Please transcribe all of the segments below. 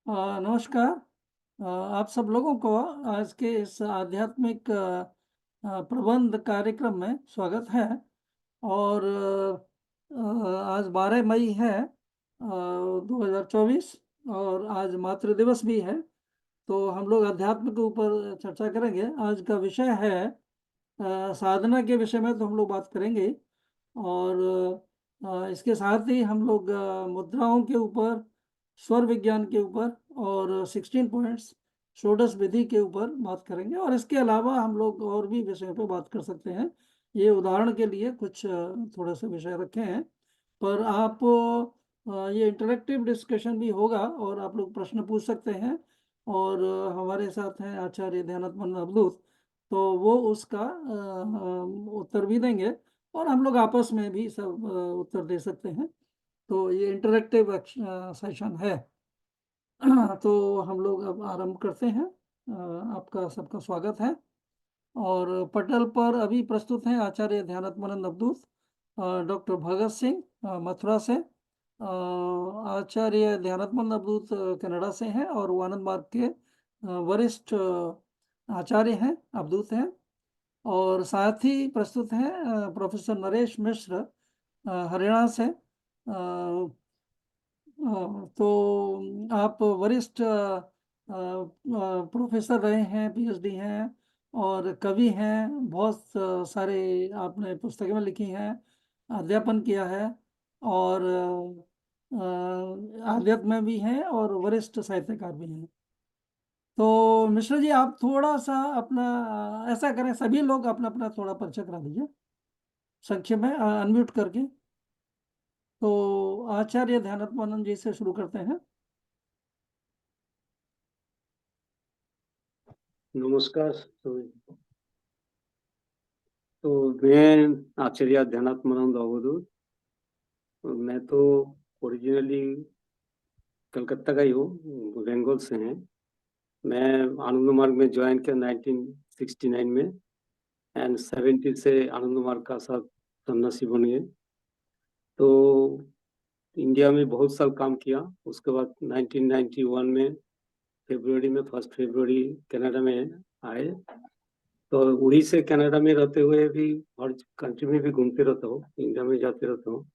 नमस्कार। आप सब लोगों को आज के इस आध्यात्मिक प्रबंध कार्यक्रम में स्वागत है। और आज 12 मई है 2024, और आज मातृ दिवस भी है। तो हम लोग अध्यात्म के ऊपर चर्चा करेंगे। आज का विषय है साधना के विषय में तो हम लोग बात करेंगे। और इसके साथ ही हम लोग मुद्राओं के ऊपर, स्वर विज्ञान के ऊपर और 16 पॉइंट्स षोडश विधि के ऊपर बात करेंगे। और इसके अलावा हम लोग और भी विषयों पे बात कर सकते हैं। ये उदाहरण के लिए कुछ थोड़े से विषय रखे हैं। पर आप ये इंटरेक्टिव डिस्कशन भी होगा और आप लोग प्रश्न पूछ सकते हैं। और हमारे साथ हैं आचार्य ध्यानात्मन अवधूत, तो वो उसका उत्तर भी देंगे और हम लोग आपस में भी सब उत्तर दे सकते हैं। तो ये इंटरेक्टिव सेशन है। तो हम लोग अब आरंभ करते हैं। आपका सबका स्वागत है। और पटल पर अभी प्रस्तुत हैं आचार्य ध्यानात्मानंद अवधूत, डॉक्टर भगत सिंह मथुरा से, आचार्य ध्यानात्मानंद अवधूत कनाडा से हैं और वो आनंद मार्ग के वरिष्ठ आचार्य हैं, अवधूत हैं। और साथ ही प्रस्तुत हैं प्रोफेसर नरेश मिश्र हरियाणा से। तो आप वरिष्ठ प्रोफेसर रहे हैं, पीएचडी हैं और कवि हैं। बहुत सारे आपने पुस्तकें में लिखी हैं, अध्यापन किया है और अध्यात्म में भी हैं और वरिष्ठ साहित्यकार भी हैं। तो मिश्रा जी, आप थोड़ा सा अपना ऐसा करें, सभी लोग अपना अपना थोड़ा परिचय करा दीजिए संक्षेप में, अनम्यूट करके। तो आचार्य ध्यानात्मानंद जी से शुरू करते हैं। नमस्कार। तो मैं आचार्य ध्यानात्मानंद अवधूत। मैं तो ओरिजिनली कलकत्ता का ही हूँ, बंगाल से हैं। मैं आनंद मार्ग में ज्वाइन किया 1969 में एंड 70 से आनंद मार्ग का साथ सन्यासी बन गए। तो इंडिया में बहुत साल काम किया। उसके बाद 1991 में फरवरी में 1 फरवरी कनाडा में आए। तो उड़ी से कनाडा में रहते हुए भी हर कंट्री में भी घूमते रहता हूँ, इंडिया में जाते रहता हूँ।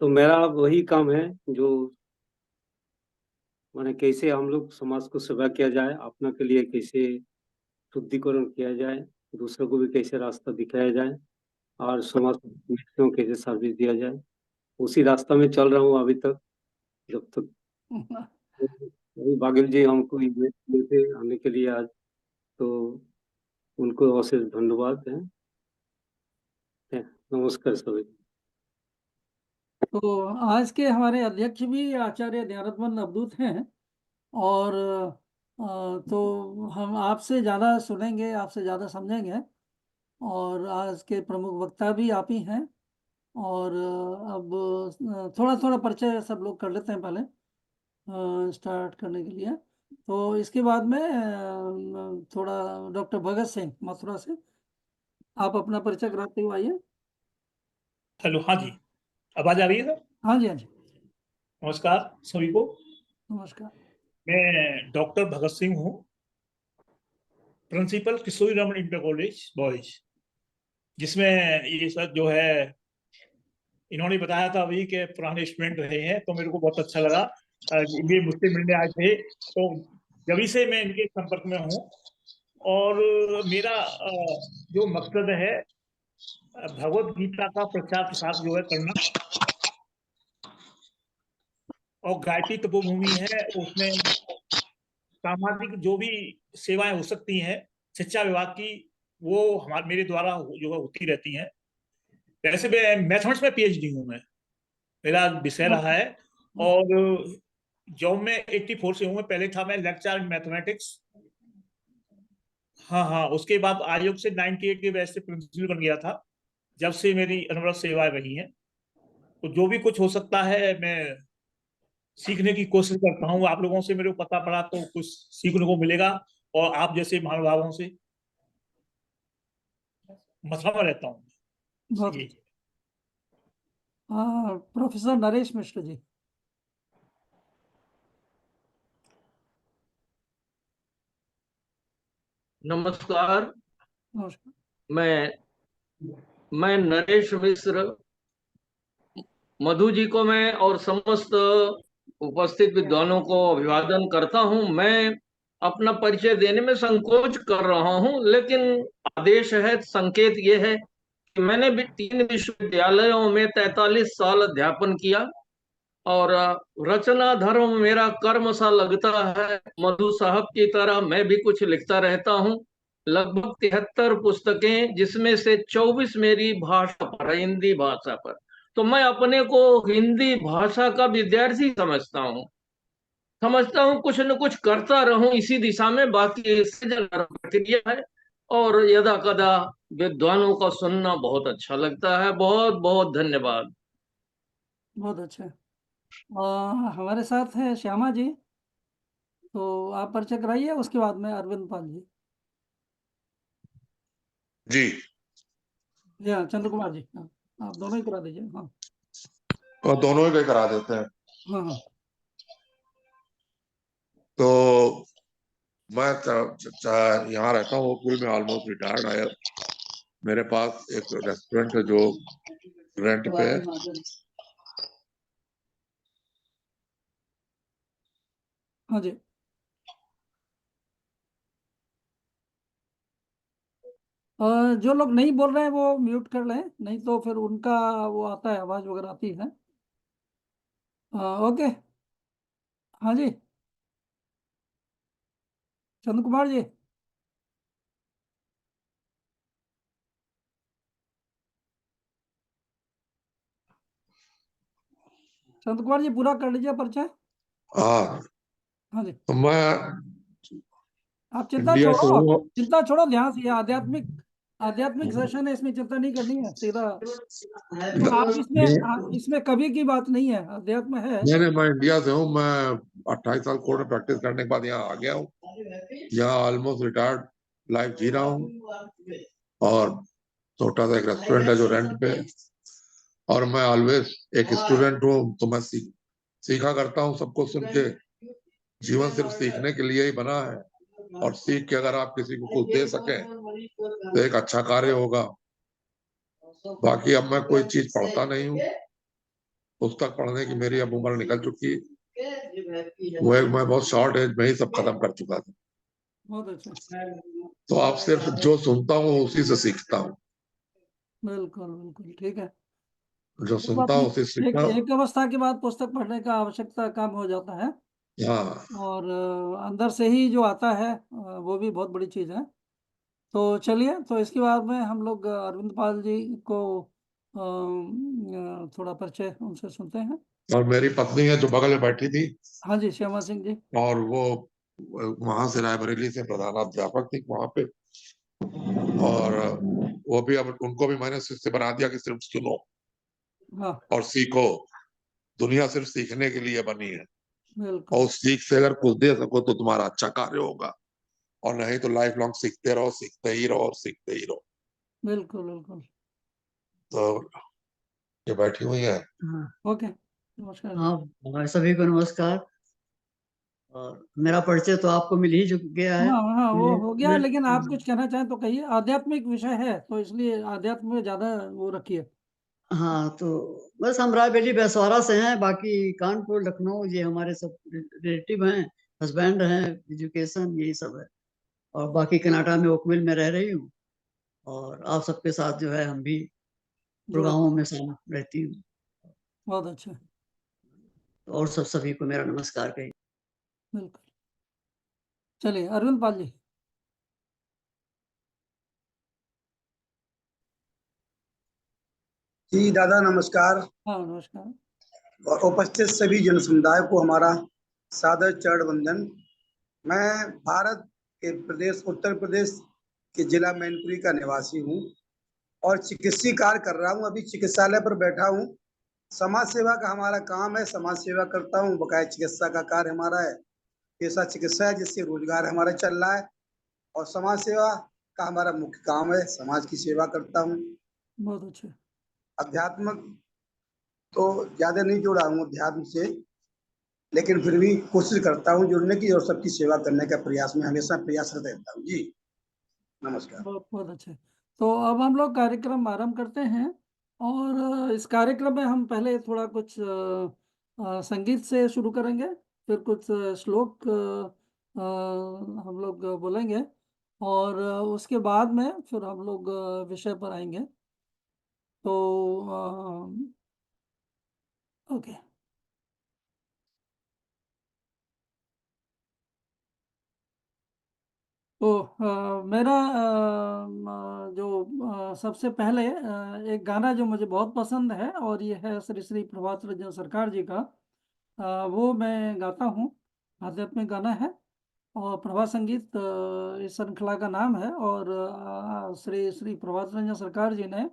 तो मेरा वही काम है जो माने कैसे हम लोग समाज को सेवा किया जाए, अपना के लिए कैसे शुद्धिकरण किया जाए, दूसरों को भी कैसे रास्ता दिखाया जाए और समाज को कैसे सर्विस दिया जाए, उसी रास्ता में चल रहा हूँ अभी तक। जब तक वही बागिल जी हमको इन्वाइट किए थे आने के लिए आज, तो उनको अशेष धन्यवाद है। नमस्कार सभी। तो आज के हमारे अध्यक्ष भी आचार्य ध्यानात्मन अवधूत हैं। और तो हम आपसे ज़्यादा सुनेंगे, आपसे ज़्यादा समझेंगे। और आज के प्रमुख वक्ता भी आप ही हैं। और अब थोड़ा थोड़ा परिचय सब लोग कर लेते हैं पहले स्टार्ट करने के लिए। तो इसके बाद में थोड़ा डॉक्टर भगत सिंह मथुरा से आप अपना परिचय कराते हुए आइए। हेलो, हाँ जी, आवाज आ रही है सर? हाँ जी, हाँ जी, नमस्कार सभी को। नमस्कार। मैं डॉक्टर भगत सिंह हूँ, प्रिंसिपल किशोरी रमन इंटर कॉलेज बॉयज, जिसमें ये सर जो है इन्होंने बताया था अभी के पुराने स्टूडेंट रहे हैं, तो मेरे को बहुत अच्छा लगा। ये मुझसे मिलने आए थे, तो जभी से मैं इनके संपर्क में हूँ। और मेरा जो मकसद है भगवत गीता का प्रचार प्रसार जो है करना, और गायत्री तपोभूमि है उसमें सामाजिक जो भी सेवाएं हो सकती हैं शिक्षा विभाग की, वो हमारे मेरे द्वारा जो है होती रहती हैं। वैसे मैं मैथमेटिक्स में पीएचडी हूँ, मैं मेरा विषय रहा है। और जॉब में 84 से हूँ मैं। पहले था मैं लेक्चर इन मैथमेटिक्स। हाँ हाँ, उसके बाद आयोग से 98 के वैसे प्रिंसिपल बन गया था। जब से मेरी अनवरत सेवाएं रही हैं, तो जो भी कुछ हो सकता है मैं सीखने की कोशिश करता हूँ। आप लोगों से मेरे को पता पड़ा तो कुछ सीखने को मिलेगा, और आप जैसे महानुभावों से। मथुरा में रहता हूँ बहुत ये। अच्छा। प्रोफेसर नरेश मिश्र जी। नमस्कार। नमस्कार। मैं नरेश मिश्र, मधु जी को मैं और समस्त उपस्थित विद्वानों को अभिवादन करता हूं। मैं अपना परिचय देने में संकोच कर रहा हूं, लेकिन आदेश है, संकेत ये है कि मैंने भी 3 विश्वविद्यालयों में 43 साल अध्यापन किया और रचना धर्म मेरा कर्म सा लगता है। मधु साहब की तरह मैं भी कुछ लिखता रहता हूँ। लगभग 73 पुस्तकें, जिसमें से 24 मेरी भाषा पर है, हिंदी भाषा पर। तो मैं अपने को हिंदी भाषा का विद्यार्थी समझता हूँ कुछ न कुछ करता रहूं इसी दिशा में। बाकी सृजन प्रक्रिया है और यदा कदा विद्वानों का सुनना बहुत अच्छा लगता है। बहुत बहुत धन्यवाद। बहुत अच्छा। हमारे साथ है श्यामा जी, तो आप परिचय कराइए, उसके बाद में अरविंद पाल जी। जी हाँ, चंद्र कुमार जी, हाँ, आप दोनों ही करा दीजिए। हाँ और दोनों ही करा देते हैं। हाँ हाँ। तो मैं यहाँ रहता हूँ, ओकविल में, ऑलमोस्ट रिटायर्ड है। मेरे पास एक रेस्टोरेंट है जो रेंट पे है। हाँ जी। जो लोग नहीं बोल रहे हैं वो म्यूट कर लें, नहीं तो फिर उनका वो आता है, आवाज वगैरह आती है। ओके। हाँ जी, चंद्र कुमार जी। चंद्र कुमार जी, पूरा कर लीजिए परिचय। हाँ, हाँ जी, तो मैं आप चिंता इंडिया से छोड़ो, हूँ। चिंता छोड़ो, ध्यान से। ये आध्यात्मिक सेशन है, इसमें चिंता नहीं करनी है, सीधा। तो आप इसमें कभी की बात नहीं है, अध्यात्म है। नहीं, मैं इंडिया से हूँ। मैं 28 साल कोर्ट में प्रैक्टिस करने के बाद यहाँ आ गया हूँ। यहाँ ऑलमोस्ट रिटायर्ड लाइफ जी रहा हूँ और छोटा सा एक रेस्टोरेंट है जो रेंट पे है। और मैं ऑलवेज एक स्टूडेंट हूँ, तो मैं सीखा करता हूँ सबको सुन के। जीवन सिर्फ सीखने के लिए ही बना है, और सीख के अगर आप किसी को कुछ दे सके तो एक अच्छा कार्य होगा। बाकी अब मैं कोई चीज पढ़ता नहीं हूँ। पुस्तक पढ़ने की मेरी अब उम्र निकल चुकी है। मैं बहुत शॉर्ट एज में ही सब खत्म कर चुका था। बहुत अच्छा। तो आप सिर्फ जो सुनता हूँ उसी से सीखता हूँ। बिल्कुल बिल्कुल ठीक है। जो कोई बात सुनता हूँ उसी से नहीं, सीखता हूँ। एक अवस्था के बाद पुस्तक पढ़ने का आवश्यकता कम हो जाता है, हाँ, और अंदर से ही जो आता है वो भी बहुत बड़ी चीज़ है। तो चलिए, तो इसके बाद में हम लोग अरविंद पाल जी को थोड़ा परिचय उनसे सुनते हैं। और मेरी पत्नी है जो बगल में बैठी थी, हाँ जी, श्यामा सिंह जी। और वो वहां से रायबरेली से प्रधानाध्यापक थी वहां पे। और वो भी, अब उनको भी मैंने शिष्य बना दिया कि सिर्फ सुनो हाँ और सीखो। दुनिया सिर्फ सीखने के लिए बनी है, बिल्कुल और उस सीख से अगर कुछ दे सको तो तुम्हारा अच्छा कार्य होगा। और नहीं तो लाइफ लॉन्ग सीखते रहो, सीखते ही रहो और सीखते ही रहो। बिल्कुल बिल्कुल। तो ये बैठी हुई है। हाँ ओके, नमस्कार। हाँ, सभी को नमस्कार। और मेरा परिचय तो आपको मिल ही गया है। हाँ हाँ, वो मेरे, हो गया, मेरे, लेकिन आप कुछ कहना चाहें तो कहिए। आध्यात्मिक विषय है तो इसलिए आध्यात्म में ज्यादा वो रखिए। हाँ, तो बस हम रायबेली बैसवारा से हैं। बाकी कानपुर, लखनऊ, ये हमारे सब रिलेटिव हैं। हस्बैंड हैं, एजुकेशन यही सब है। और बाकी कनाडा में ओकविल में रह रही हूँ। और आप सबके साथ जो है हम भी जुड़े। प्रोग्रामों में शामिल रहती हूँ। बहुत अच्छा। और सभी को मेरा नमस्कार कहिए। बिल्कुल। चलिए, अरविंद पाल जी। जी दादा नमस्कार, हाँ नमस्कार। और उपस्थित सभी जन समुदाय को हमारा सादर चरण वंदन। मैं भारत के प्रदेश उत्तर प्रदेश के जिला मैनपुरी का निवासी हूँ और चिकित्सीय कार्य कर रहा हूँ। अभी चिकित्सालय पर बैठा हूँ। समाज सेवा का हमारा काम है, समाज सेवा करता हूँ। बकाया चिकित्सा का कार्य हमारा है, पेशा चिकित्सा है, जिससे रोजगार हमारा चल रहा है। और समाज सेवा का हमारा मुख्य काम है, समाज की सेवा करता हूँ। बहुत अच्छा। अध्यात्म तो ज्यादा नहीं जुड़ा हूँ अध्यात्म से, लेकिन फिर भी कोशिश करता हूँ जुड़ने की और सबकी सेवा करने का प्रयास में हमेशा प्रयासरत रहता हूँ। जी नमस्कार। बहुत बहुत अच्छे। तो अब हम लोग कार्यक्रम आरंभ करते हैं और इस कार्यक्रम में हम पहले थोड़ा कुछ संगीत से शुरू करेंगे, फिर कुछ श्लोक हम लोग बोलेंगे और उसके बाद में फिर हम लोग विषय पर आएंगे। तो ओके। तो मेरा जो सबसे पहले एक गाना जो मुझे बहुत पसंद है और ये है श्री श्री प्रभात रंजन सरकार जी का, वो मैं गाता हूँ। आध्यात्मिक गाना है और प्रभात संगीत इस श्रृंखला का नाम है। और श्री श्री प्रभात रंजन सरकार जी ने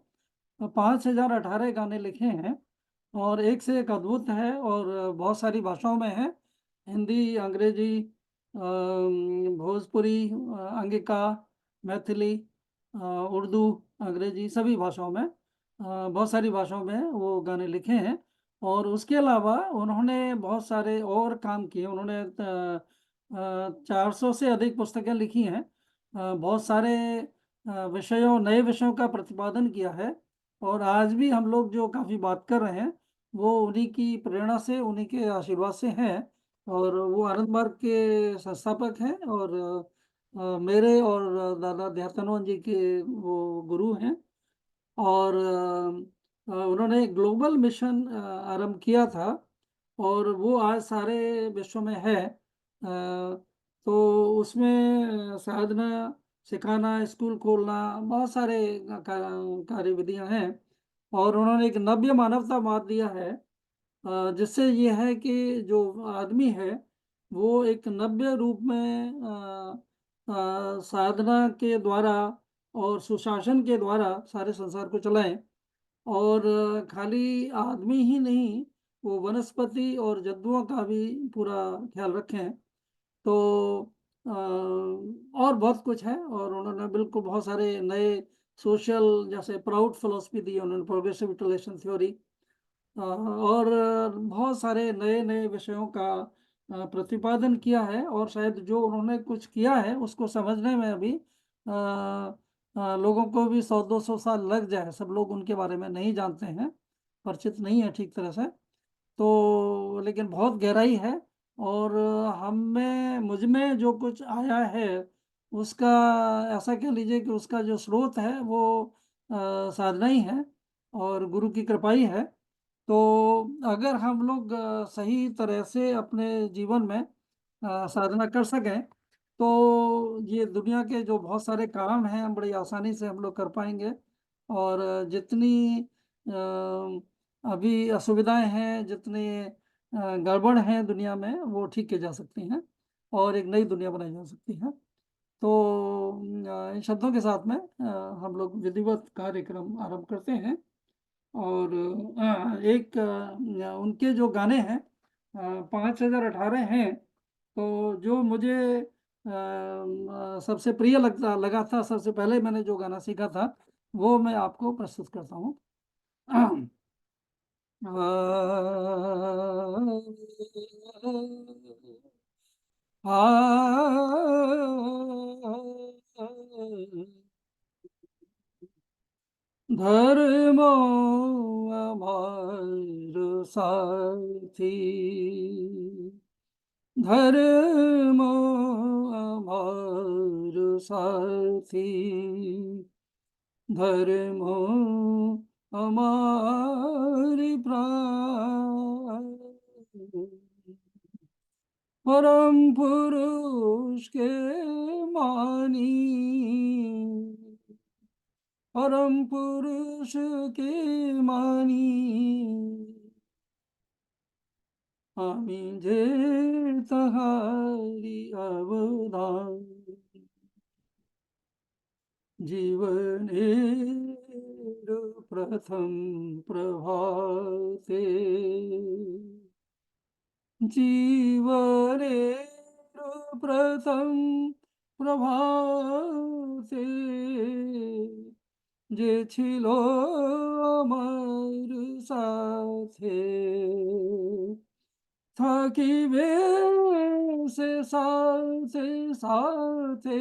5018 गाने लिखे हैं और एक से एक अद्भुत है और बहुत सारी भाषाओं में है। हिंदी, अंग्रेजी, भोजपुरी, अंगिका, मैथिली, उर्दू, अंग्रेजी, सभी भाषाओं में, बहुत सारी भाषाओं में वो गाने लिखे हैं। और उसके अलावा उन्होंने बहुत सारे और काम किए। उन्होंने 400 से अधिक पुस्तकें लिखी हैं, बहुत सारे नए विषयों का प्रतिपादन किया है। और आज भी हम लोग जो काफ़ी बात कर रहे हैं वो उन्हीं की प्रेरणा से, उन्हीं के आशीर्वाद से हैं। और वो आनंद मार्ग के संस्थापक हैं और मेरे और दादा ध्यातानंद जी के वो गुरु हैं। और उन्होंने ग्लोबल मिशन आरंभ किया था और वो आज सारे विश्व में है। तो उसमें साधना सिखाना, स्कूल खोलना, बहुत सारे कार्यविधियां हैं। और उन्होंने एक नव्य मानवतावाद दिया है, जिससे ये है कि जो आदमी है वो एक नव्य रूप में साधना के द्वारा और सुशासन के द्वारा सारे संसार को चलाएं। और खाली आदमी ही नहीं, वो वनस्पति और जंतुओं का भी पूरा ख्याल रखें। तो और बहुत कुछ है। और उन्होंने बिल्कुल बहुत सारे नए सोशल, जैसे प्राउड फिलोसफी दी उन्होंने, प्रोग्रेसिव यूटिलाइजेशन थ्योरी, और बहुत सारे नए नए विषयों का प्रतिपादन किया है। और शायद जो उन्होंने कुछ किया है उसको समझने में अभी लोगों को भी 100-200 साल लग जाए। सब लोग उनके बारे में नहीं जानते हैं, परिचित नहीं है ठीक तरह से। तो लेकिन बहुत गहराई है। और हम में, मुझ में जो कुछ आया है उसका, ऐसा कह लीजिए कि उसका जो स्रोत है वो साधना ही है और गुरु की कृपा ही है। तो अगर हम लोग सही तरह से अपने जीवन में साधना कर सकें तो ये दुनिया के जो बहुत सारे काम हैं हम बड़ी आसानी से हम लोग कर पाएंगे। और जितनी अभी असुविधाएं हैं, जितनी गड़बड़ हैं दुनिया में, वो ठीक की जा सकती हैं और एक नई दुनिया बनाई जा सकती है। तो इन शब्दों के साथ में हम लोग विधिवत कार्यक्रम आरंभ करते हैं। और एक उनके जो गाने हैं 5018 हैं। तो जो मुझे सबसे प्रिय लगा था, सबसे पहले मैंने जो गाना सीखा था वो मैं आपको प्रस्तुत करता हूँ। धर्म अमर साथी, धर्म अमर साथी, धर्म हमारी प्राण, परम पुरुष के मानी, परम पुरुष के मानी, আমি যে তাহারি অবদান, জীবনের প্রথম প্রভাতে, জীবনের প্রথম প্রভাতে যে ছিল আমার সাথে, থাকিবে সে সাথে সাথে,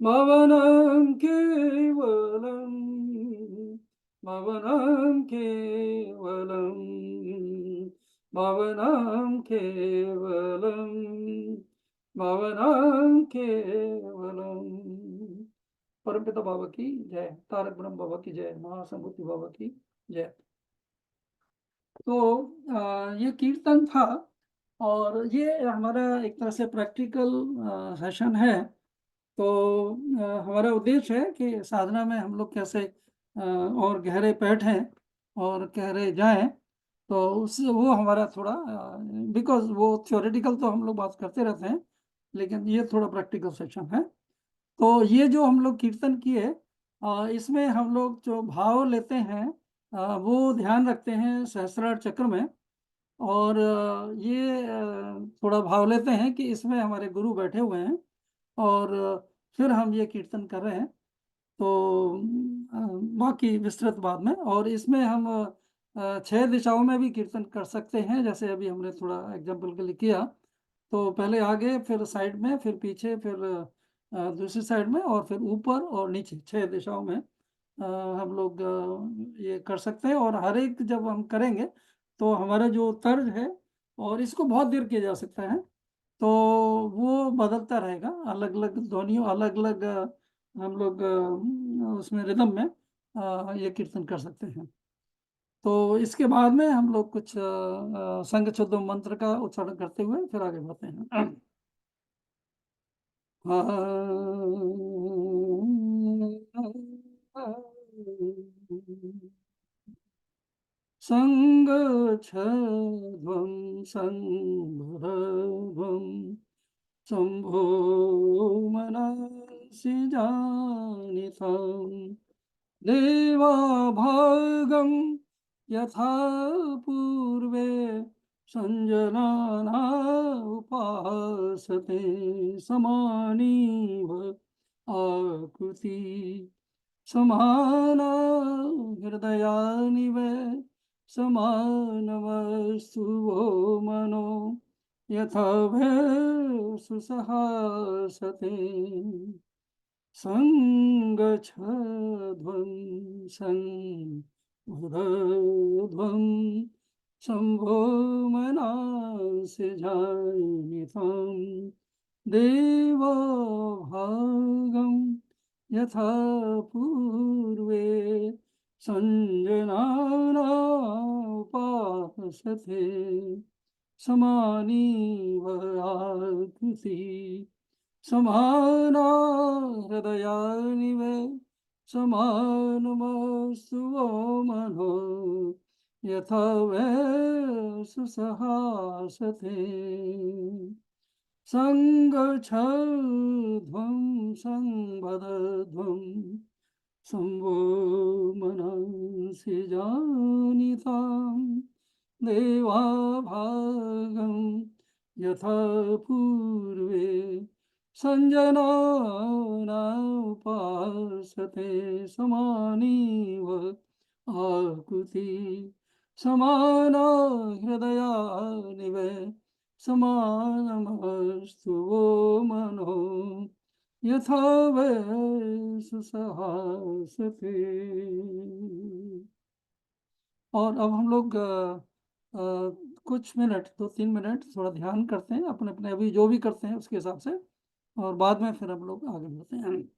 भवनं केवलं भवनं केवलं भवनं केवलं भवनं केवलं। परमपिता बाबा की जय, तारक ब्रह्म बाबा की जय, महासंभूति बाबा की जय। तो ये कीर्तन था और ये हमारा एक तरह से प्रैक्टिकल सेशन है। तो हमारा उद्देश्य है कि साधना में हम लोग कैसे और गहरे बैठें और गहरे जाएं। तो उससे वो हमारा थोड़ा बिकॉज वो थ्योरेटिकल तो हम लोग बात करते रहते हैं, लेकिन ये थोड़ा प्रैक्टिकल सेशन है। तो ये जो हम लोग कीर्तन किए, इसमें हम लोग जो भाव लेते हैं वो ध्यान रखते हैं सहस्त्रार चक्र में। और ये थोड़ा भाव लेते हैं कि इसमें हमारे गुरु बैठे हुए हैं और फिर हम ये कीर्तन कर रहे हैं। तो बाकी विस्तृत बाद में, और इसमें हम 6 दिशाओं में भी कीर्तन कर सकते हैं, जैसे अभी हमने थोड़ा एग्जाम्पल के लिए किया। तो पहले आगे, फिर साइड में, फिर पीछे, फिर दूसरी साइड में, और फिर ऊपर और नीचे, 6 दिशाओं में हम लोग ये कर सकते हैं। और हर एक जब हम करेंगे तो हमारा जो तर्ज है, और इसको बहुत देर किया जा सकता है, तो वो बदलता रहेगा, अलग अलग ध्वनियों, अलग अलग हम लोग उसमें रिदम में ये कीर्तन कर सकते हैं। तो इसके बाद में हम लोग कुछ संघ शुद्ध मंत्र का उच्चारण करते हुए फिर आगे बढ़ते हैं। संगच्छध्वं संभरध्वं शम्भो मनसि जानितं देवाभागं यथा पूर्वे सञ्जनाना उपासते समानीव आकृति समाना हृदयानिव समानमस्तु वो मनो यथा सुसहासते संगच्छध्वं संबुधध्वं शम्भो मनांसि जानितं देवभागं यथा पूर्वे सञ्जनाना उपासते समानीव आकृतिः समाना हृदयानिव समानमस्तु वो मनो यथा वै सुसहासते संगच्छध्वं संवदध्वं शम्भो मनसि जानितां देवाभागं यथा पूर्वे सञ्जनाना उपासते समानीव आकृति समाना हृदयानिव समानमस्तु वो मनो यथा वै सुसहासते। और अब हम लोग कुछ मिनट, 2-3 मिनट थोड़ा ध्यान करते हैं, अपने अपने अभी जो भी करते हैं उसके हिसाब से, और बाद में फिर हम लोग आगे बढ़ते हैं।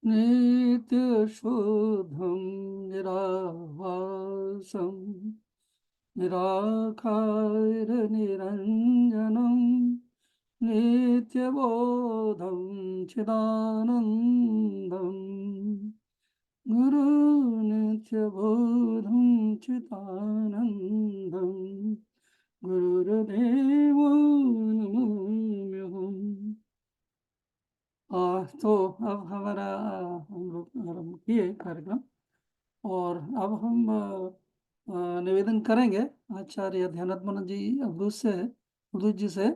नित्य शुद्धं निराभासं निराकारनिरञ्जनं नित्यबोधं चिदानन्दं गुरु नित्यबोधं चिदानन्दं गुरुदेवो नमाम्यहम्। तो अब हमारा हम लोग आरम्भ किए कार्यक्रम, और अब हम निवेदन करेंगे आचार्य ध्यानात्मानंद जी अवधूत जी से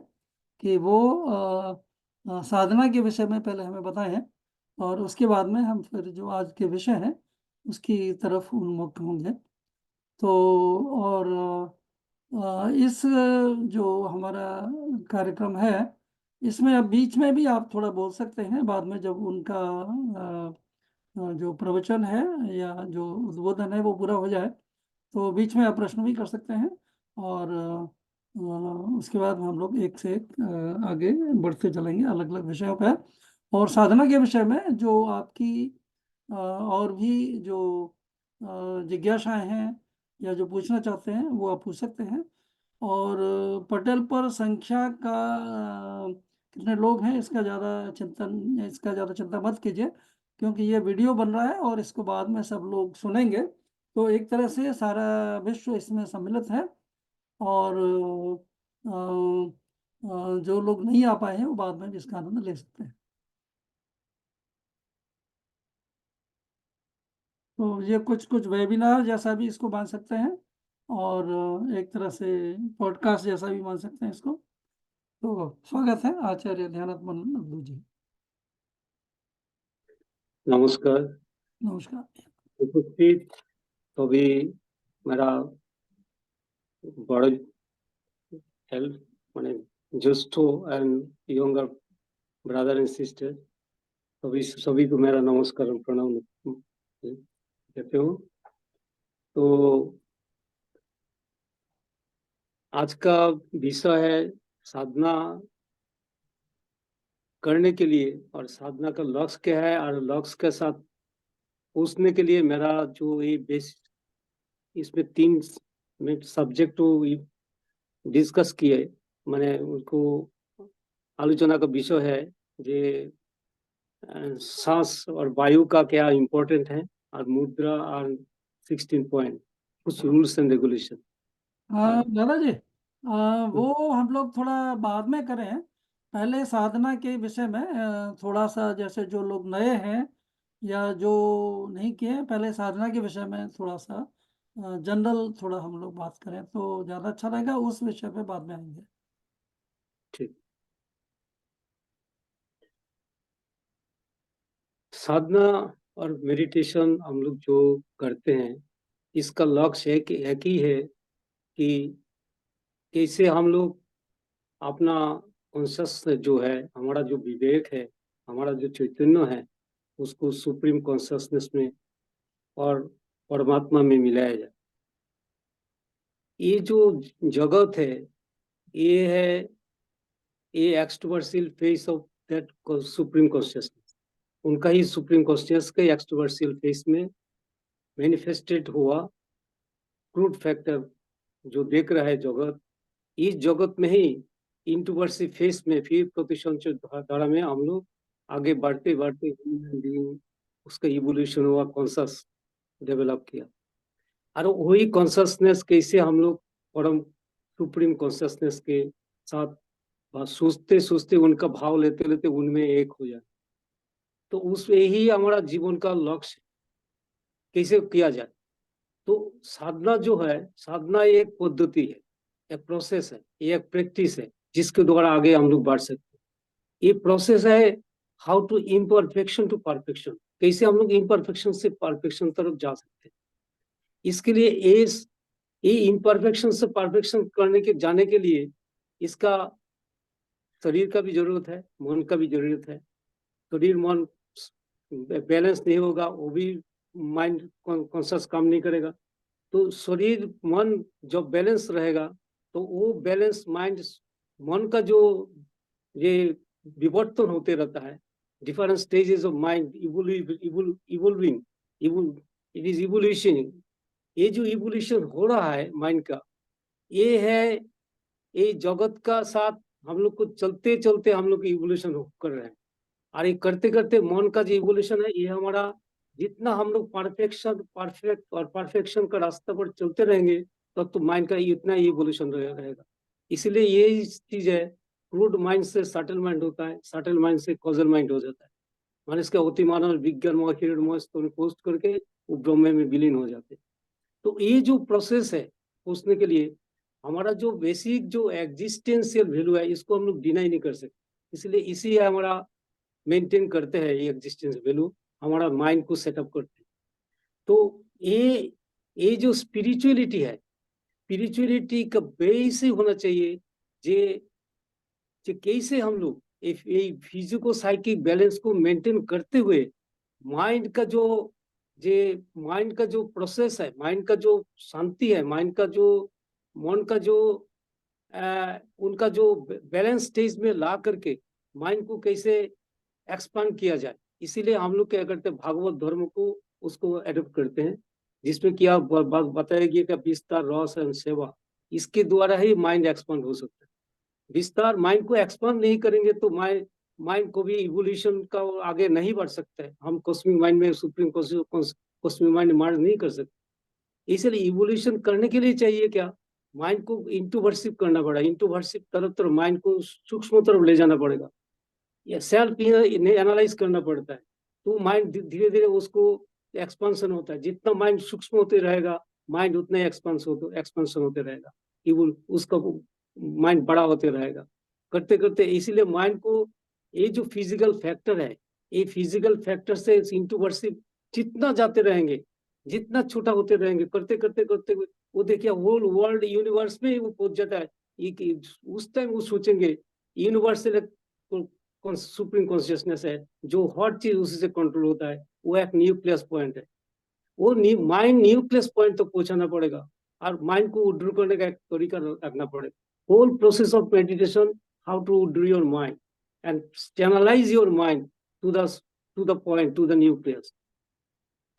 कि वो साधना के विषय में पहले हमें बताएं, और उसके बाद में हम फिर जो आज के विषय हैं उसकी तरफ उन्मुख होंगे। तो और इस जो हमारा कार्यक्रम है इसमें अब बीच में भी आप थोड़ा बोल सकते हैं, बाद में जब उनका जो प्रवचन है या जो उद्बोधन है वो पूरा हो जाए तो बीच में आप प्रश्न भी कर सकते हैं, और उसके बाद हम लोग एक से एक आगे बढ़ते चलेंगे अलग अलग विषयों पर। और साधना के विषय में जो आपकी और भी जो जिज्ञासाएं हैं या जो पूछना चाहते हैं वो आप पूछ सकते हैं। और पटेल पर संख्या का कितने लोग हैं इसका ज़्यादा चिंता मत कीजिए, क्योंकि ये वीडियो बन रहा है और इसको बाद में सब लोग सुनेंगे, तो एक तरह से सारा विश्व इसमें सम्मिलित है। और जो लोग नहीं आ पाए हैं वो बाद में भी इसका आनंद ले सकते हैं। तो ये कुछ वेबिनार जैसा भी इसको मान सकते हैं, और एक तरह से पॉडकास्ट जैसा भी मान सकते हैं इसको। तो स्वागत है आचार्य ध्यानात्मानंद अवधूत जी। नमस्कार। नमस्कार। उपस्थित सभी मेरा बड़ हेल्प माने ज्येष्ठ and younger brother and sister सभी को मेरा नमस्कार और प्रणाम कहते हूँ। तो आज का विषय है साधना करने के लिए, और साधना का लक्ष्य क्या है, और लक्ष्य के साथ पहुंचने के लिए मेरा जो ये बेस इसमें 3 सब्जेक्ट डिस्कस किए, मैंने उनको आलोचना का विषय है जे सांस और वायु का क्या इम्पोर्टेंट है, और मुद्रा और 16 पॉइंट कुछ रूल्स एंड रेगुलेशन। दादा जी वो हम लोग थोड़ा बाद में करें, पहले साधना के विषय में थोड़ा सा, जैसे जो लोग नए हैं या जो नहीं किए, पहले साधना के विषय में थोड़ा सा जनरल थोड़ा हम लोग बात करें तो ज़्यादा अच्छा रहेगा, उस विषय पे बाद में आएंगे। ठीक। साधना और मेडिटेशन हम लोग जो करते हैं इसका लक्ष्य है कि एक ही है कि कैसे हम लोग अपना कॉन्शियस जो है, हमारा जो विवेक है, हमारा जो चैतन्य है, उसको सुप्रीम कॉन्शियसनेस में और परमात्मा में मिलाया जाए। ये जो जगत है ये है ये extroversial face of that supreme consciousness, उनका ही सुप्रीम कॉन्शियस के एक्सट्रोवर्शियल फेस में मैनिफेस्टेड हुआ क्रूड फैक्टर जो देख रहा है जगत, इस जगत में ही इंट्रोवर्सी फेस में फिर प्रतिसंचय धारा में हम लोग आगे बढ़ते बढ़ते उसका इवोल्यूशन हुआ, कॉन्शियस डेवलप किया। और वही कॉन्शियसनेस कैसे हम लोग परम सुप्रीम कॉन्शियसनेस के साथ सोचते सोचते उनका भाव लेते लेते उनमें एक हो जाए, तो उस यही हमारा जीवन का लक्ष्य कैसे किया जाए। तो साधना जो है, साधना एक पद्धति है, एक प्रोसेस है, एक प्रैक्टिस है जिसके द्वारा आगे हम लोग बढ़ सकते हैं। ये प्रोसेस है how to imperfection to perfection, कैसे हम लोग इम्परफेक्शन से परफेक्शन तरफ जा सकते हैं। इसके लिए ये इम्परफेक्शन से परफेक्शन करने के जाने के लिए इसका शरीर का भी जरूरत है, मन का भी जरूरत है। शरीर मन बैलेंस नहीं होगा, वो भी माइंड कॉन्शियस काम नहीं करेगा। तो शरीर मन जब बैलेंस रहेगा तो वो बैलेंस माइंड मन का जो ये विवर्तन होते रहता है, different stages of mind evolving, it is evolution. ये जो evolution हो रहा है माइंड का, ये है, ये जगत का साथ हम लोग को चलते चलते हम लोग इवोल्यूशन कर रहे हैं। और ये करते करते मन का जो इवोल्यूशन है, ये हमारा जितना हम लोग परफेक्शन का रास्ता पर चलते रहेंगे, तब तो माइंड का इतना ही इवोल्यूशन रहेगा। इसलिए ये चीज है, क्रूड माइंड से सटल माइंड होता है, सटल माइंड से कॉजल माइंड हो जाता है। मान इसका अति मानव विज्ञान पोस्ट करके वो ब्रह्म में विलीन हो जाते हैं। तो ये जो प्रोसेस है पूछने के लिए, हमारा जो बेसिक जो एग्जिस्टेंशियल वैल्यू है, इसको हम लोग डिनाई नहीं कर सकते। इसलिए इसी हमारा मेंटेन करते हैं ये एग्जिस्टेंस वैल्यू, हमारा माइंड को सेटअप करते हैं। तो ये जो स्पिरिचुअलिटी है, स्पिरिचुअलिटी का बेस ही होना चाहिए जे कैसे हम लोग फिजिको साइकिक बैलेंस को मेंटेन करते हुए माइंड का जो प्रोसेस है, माइंड का जो शांति है, माइंड का जो मन का जो उनका जो बैलेंस स्टेज में ला करके माइंड को कैसे एक्सपांड किया जाए। इसीलिए हम लोग क्या करते हैं, भागवत धर्म को उसको एडॉप्ट करते हैं, जिसमें क्या बताया गया कि विस्तार, रस एवं सेवा, इसके द्वारा ही माइंड एक्सपांड हो सकता है। विस्तार माइंड को एक्सपांड नहीं करेंगे तो माइंड को भी इवोल्यूशन का आगे नहीं बढ़ सकता है। हम कॉस्मिक माइंड में सुप्रीम कॉस्मिक माइंड मर्ज नहीं कर सकते। इसलिए इवोल्यूशन करने के लिए चाहिए क्या, माइंड को इंट्रोवर्सिव करना पड़ेगा। इंट्रोवर्सिव तरफ माइंड को सूक्ष्म तरफ ले जाना पड़ेगा, या सेल्फ एनालाइज करना पड़ता है। तो माइंड धीरे धीरे उसको एक्सपांशन होता है। जितना माइंड सूक्ष्म होते रहेगा, माइंड उतना ही एक्सपांशन होते रहेगा, उसका माइंड बड़ा होते रहेगा करते करते। इसीलिए माइंड को ये जो फिजिकल फैक्टर है, ये फिजिकल फैक्टर से इंट्रोवर्सिव जितना जाते रहेंगे, जितना छोटा होते रहेंगे, करते करते करते वो देखिए होल वर्ल्ड यूनिवर्स में वो पहुंच जाता है। उस टाइम वो सोचेंगे यूनिवर्सल सुप्रीम कॉन्शियसनेस है, जो हर चीज उसी से कंट्रोल होता है, वो एक न्यूक्लियस पॉइंट है। वो माइंड न्यूक्लियस पॉइंट तक पहुंचाना पड़ेगा, और माइंड को विड्रॉ करने का एक तरीका रखना पड़ेगा। Whole process of meditation, how to withdraw your mind and channelize your mind to the point, to the nucleus.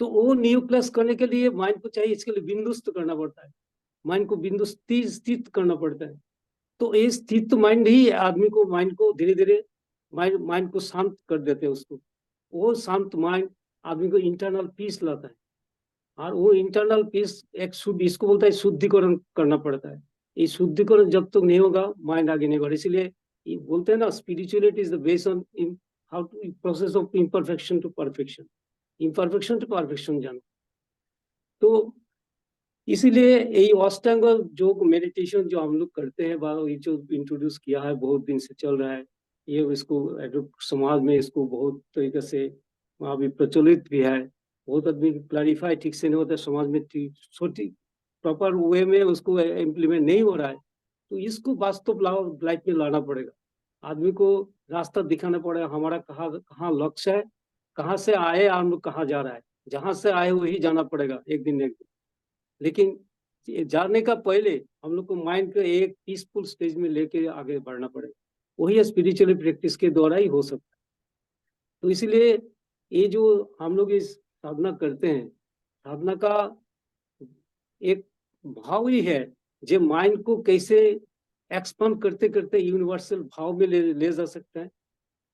तो वो न्यूक्लियस करने के लिए माइंड को चाहिए, इसके लिए बिंदुस्थ करना पड़ता है, माइंड को बिंदु स्थित करना पड़ता है। तो ये स्थित माइंड ही आदमी को, माइंड को धीरे धीरे माइंड को शांत कर देते हैं उसको। वो शांत माइंड आदमी को इंटरनल पीस लाता है, और वो इंटरनल पीस एक शुद्ध, इसको बोलता है शुद्धिकरण करना पड़ता है। ये शुद्धिकरण जब तक नहीं होगा, माइंड आगे नहीं बढ़े। इसलिए ये बोलते हैं ना, spirituality is the base on how to process of imperfection to perfection, imperfection to perfection जाना। तो इसीलिए यही अष्टांग योग मेडिटेशन जो हम लोग करते हैं, ये जो इंट्रोड्यूस किया है, बहुत दिन से चल रहा है, ये इसको समाज में इसको बहुत तरीके से अभी प्रचलित भी है। बहुत आदमी क्लैरिफाई ठीक से नहीं होता समाज में, छोटी प्रॉपर वे में उसको इम्प्लीमेंट नहीं हो रहा है। तो इसको वास्तव लाइफ में लाना पड़ेगा, आदमी को रास्ता दिखाना पड़ेगा, हमारा कहाँ लक्ष्य है, कहाँ से आए हम लोग कहाँ जा रहा है। जहाँ से आए वही जाना पड़ेगा एक दिन। लेकिन जाने का पहले हम लोग को माइंड को एक पीसफुल स्टेज में लेके आगे बढ़ना पड़ेगा, वही स्पिरिचुअल प्रैक्टिस के द्वारा ही हो सकता है। तो इसलिए ये जो हम लोग इस साधना करते हैं, साधना का एक भाव ही है जो माइंड को कैसे एक्सपांड करते करते यूनिवर्सल भाव में ले जा सकता है।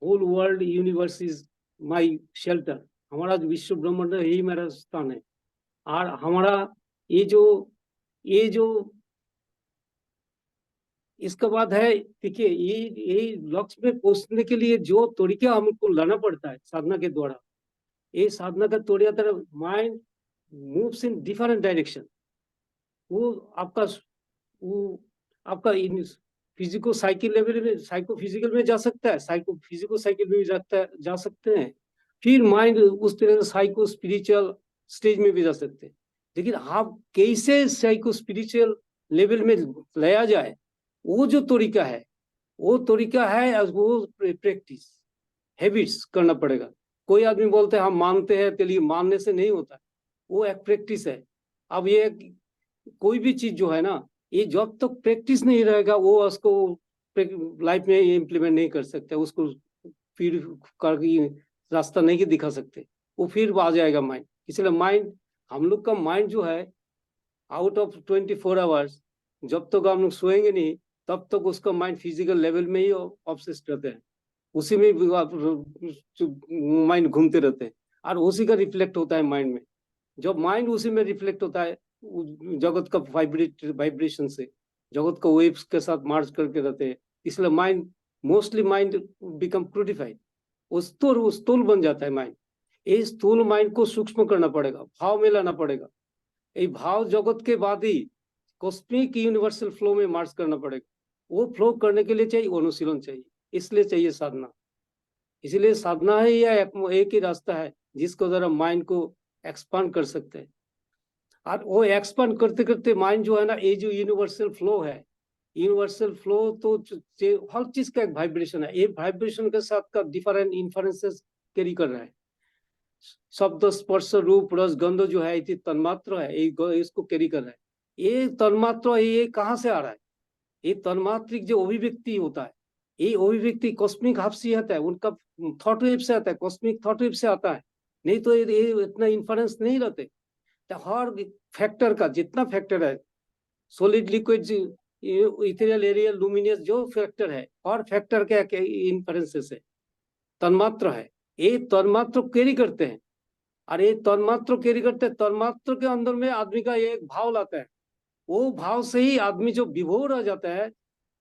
Whole world universe is my shelter, हमारा विश्व ब्रह्मांड यही मेरा स्थान है। और हमारा ये जो इसका बाद है, देखिए ये लक्ष्य में पहुंचने के लिए जो तरीका हमको लाना पड़ता है साधना के द्वारा, ये साधना का तरीका तरह mind moves in different direction. वो आपका फिजिको साइकिल लेवल में, साइको फिजिकल में जा सकता है, साइको फिजिको साइकिल में भी जा सकते हैं। फिर माइंड उस तरह से साइको स्पिरिचुअल स्टेज में भी जा सकते हैं। लेकिन आप कैसे साइको स्पिरिचुअल लेवल में लाया जाए, वो जो तरीका है, वो प्रैक्टिस हैबिट्स करना पड़ेगा। कोई आदमी बोलते हैं हम मानते हैं, चलिए मानने से नहीं होता, वो एक प्रैक्टिस है। अब ये कोई भी चीज जो है ना, ये जब तक प्रैक्टिस नहीं रहेगा, वो उसको लाइफ में इम्प्लीमेंट नहीं कर सकते, उसको फिर का रास्ता नहीं दिखा सकते, वो फिर आ जाएगा माइंड। इसलिए माइंड, हम लोग का माइंड जो है आउट ऑफ 24 आवर्स, जब तक हम लोग सोएंगे नहीं तब तक उसका माइंड फिजिकल लेवल में ही ऑब्सेस्ड रहते हैं, उसी में माइंड घूमते रहते हैं और उसी का रिफ्लेक्ट होता है माइंड में। जब माइंड उसी में रिफ्लेक्ट होता है जगत का वाइब्रेशन से, जगत का वेव्स के साथ मार्च करके रहते हैं, इसलिए माइंड मोस्टली माइंड बिकम क्रूटिफाइड, स्थूल बन जाता है माइंड। ये स्थूल माइंड को सूक्ष्म करना पड़ेगा, भाव में लाना पड़ेगा। ये भाव जगत के बाद ही कॉस्मिक यूनिवर्सल फ्लो में मार्च करना पड़ेगा। वो फ्लो करने के लिए चाहिए अनुशीलन, चाहिए, इसलिए चाहिए साधना। इसलिए साधना है या एक ही रास्ता है जिसको द्वारा माइंड को एक्सपांड कर सकते हैं। और वो एक्सपांड करते करते माइंड जो है ना, ये जो यूनिवर्सल फ्लो है, यूनिवर्सल फ्लो तो हर चीज का एक वाइब्रेशन है, ये वाइब्रेशन के साथ का डिफरेंट इन्फ्लुएंसेस कैरी कर रहा है। शब्द स्पर्श रूप रस गंध जो है ये तन्मात्र है, इसको कैरी कर रहा है। ये तन्मात्र ये कहाँ से आ रहा है? ये तन्मात्रिक जो अभिव्यक्ति होता है, ये अभिव्यक्ति कॉस्मिक हाफ से आता है, उनका थॉट वेव से आता है, कॉस्मिक थॉट वेव से आता है, नहीं तो ये इतना इन्फ्लुएंस नहीं रहते। हर फैक्टर का जितना फैक्टर है, solid liquid ethereal aerial luminous जो फैक्टर है, हर फैक्टर के इन्फ्लुएंसेस है, तन्मात्र है, ये तन्मात्र कैरी करते हैं। और ये तन्मात्र कैरी करते हैं, तन्मात्र के अंदर में आदमी का एक भाव लाता है, वो भाव से ही आदमी जो विभोर हो जाता है,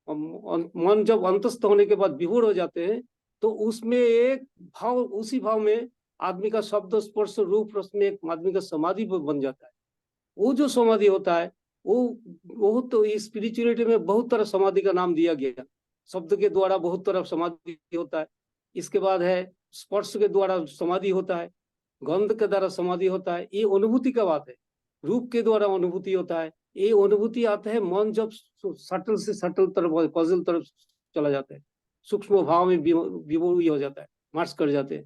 मन जब अंतस्थ होने के बाद विभोर हो जाते हैं, तो उसमें एक भाव, उसी भाव में आदमी का शब्द स्पर्श रूप रस में एक आदमी का समाधि बन जाता है। वो जो समाधि होता है वो तो स्पिरिचुअलिटी में बहुत तरह समाधि का नाम दिया गया, शब्द के द्वारा बहुत तरह समाधि होता है, इसके बाद है स्पर्श के द्वारा समाधि होता है, गंध के द्वारा समाधि होता है, ये अनुभूति का बात है, रूप के द्वारा अनुभूति होता है, ये अनुभूति आता है मन जब सटल से सटल तरफ, पजल तरफ चला जाता है, सूक्ष्म भाव में विभोर हो जाता है, मार्च कर जाते हैं।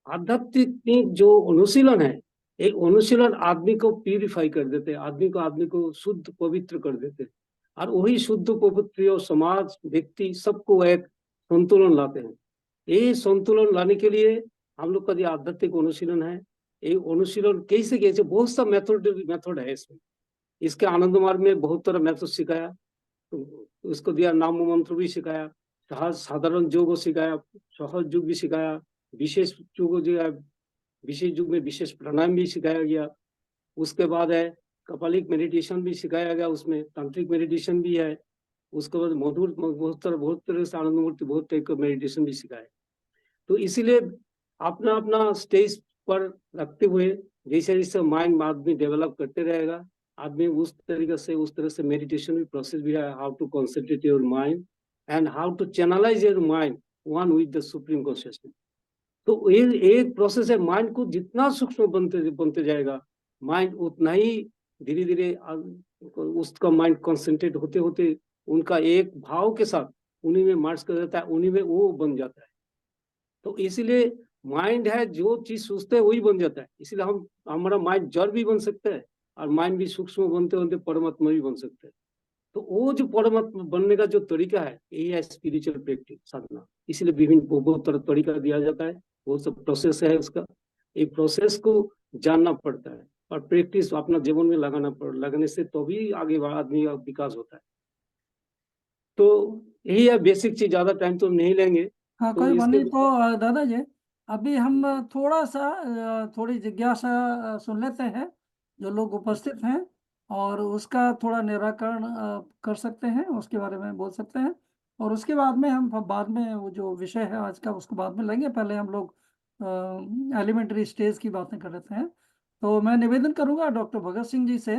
आध्यात्मिक जो अनुशीलन है, एक अनुशीलन आदमी को प्यूरिफाई कर देते हैं, आदमी को शुद्ध पवित्र कर देते हैं, और वही शुद्ध पवित्र समाज व्यक्ति सबको एक संतुलन लाते हैं। ये संतुलन लाने के लिए हम लोग का जो आध्यात्मिक अनुशीलन है, ये अनुशीलन कैसे बहुत सा मेथड है इसमें। इसके आनंद मार्ग में बहुत तरह मेथड सिखाया, उसको दिया नाम मंत्र भी सिखाया, साधारण योग सिखाया, सहज योग भी सिखाया, विशेष योग जो है विशेष युग में विशेष प्राणायाम भी सिखाया गया। उसके बाद है कपालिक मेडिटेशन भी सिखाया गया, उसमें तांत्रिक मेडिटेशन भी है। उसके बाद मधुर बहुत तरह से आनंद मूर्ति बहुत टाइप का मेडिटेशन भी सिखाया। तो इसीलिए अपना अपना स्टेज पर रखते हुए जैसे जैसे माइंड आदमी डेवलप करते रहेगा, आदमी उस तरह से मेडिटेशन भी प्रोसेस भी है, how to concentrate your mind and how to channelize your mind one with the supreme consciousness. तो ये एक प्रोसेस है, माइंड को जितना सूक्ष्म बनते जाएगा माइंड उतना ही धीरे धीरे उसका माइंड कंसंट्रेट होते होते उनका एक भाव के साथ उन्हीं में मार्च कर देता है, उन्हीं में वो बन जाता है। तो इसलिए माइंड है, जो चीज सोचते हैं वही बन जाता है। इसलिए हमारा माइंड जड़ भी बन सकता है और माइंड भी सूक्ष्म बनते बनते परमात्मा भी बन सकता है। तो वो जो परमात्मा बनने का जो तरीका है, यही है स्पिरिचुअल प्रैक्टिस साधना। इसलिए विभिन्न बहुत तरह तरीका दिया जाता है, वो सब प्रोसेस है उसका। एक प्रोसेस को जानना पड़ता है और प्रैक्टिस अपना जीवन में लगाने से तो भी आगे आदमी का विकास होता है। तो यही है बेसिक चीज, ज्यादा टाइम तो हम नहीं लेंगे। हाँ, तो कोई बात नहीं। इसके तो दादाजी अभी हम थोड़ा सा थोड़ी जिज्ञासा सुन लेते हैं जो लोग उपस्थित हैं, और उसका थोड़ा निराकरण कर सकते हैं, उसके बारे में बोल सकते हैं, और उसके बाद में हम बाद में वो जो विषय है आज का उसको बाद में लेंगे। पहले हम लोग एलिमेंट्री स्टेज की बातें कर लेते हैं। तो मैं निवेदन करूंगा डॉक्टर भगत सिंह जी से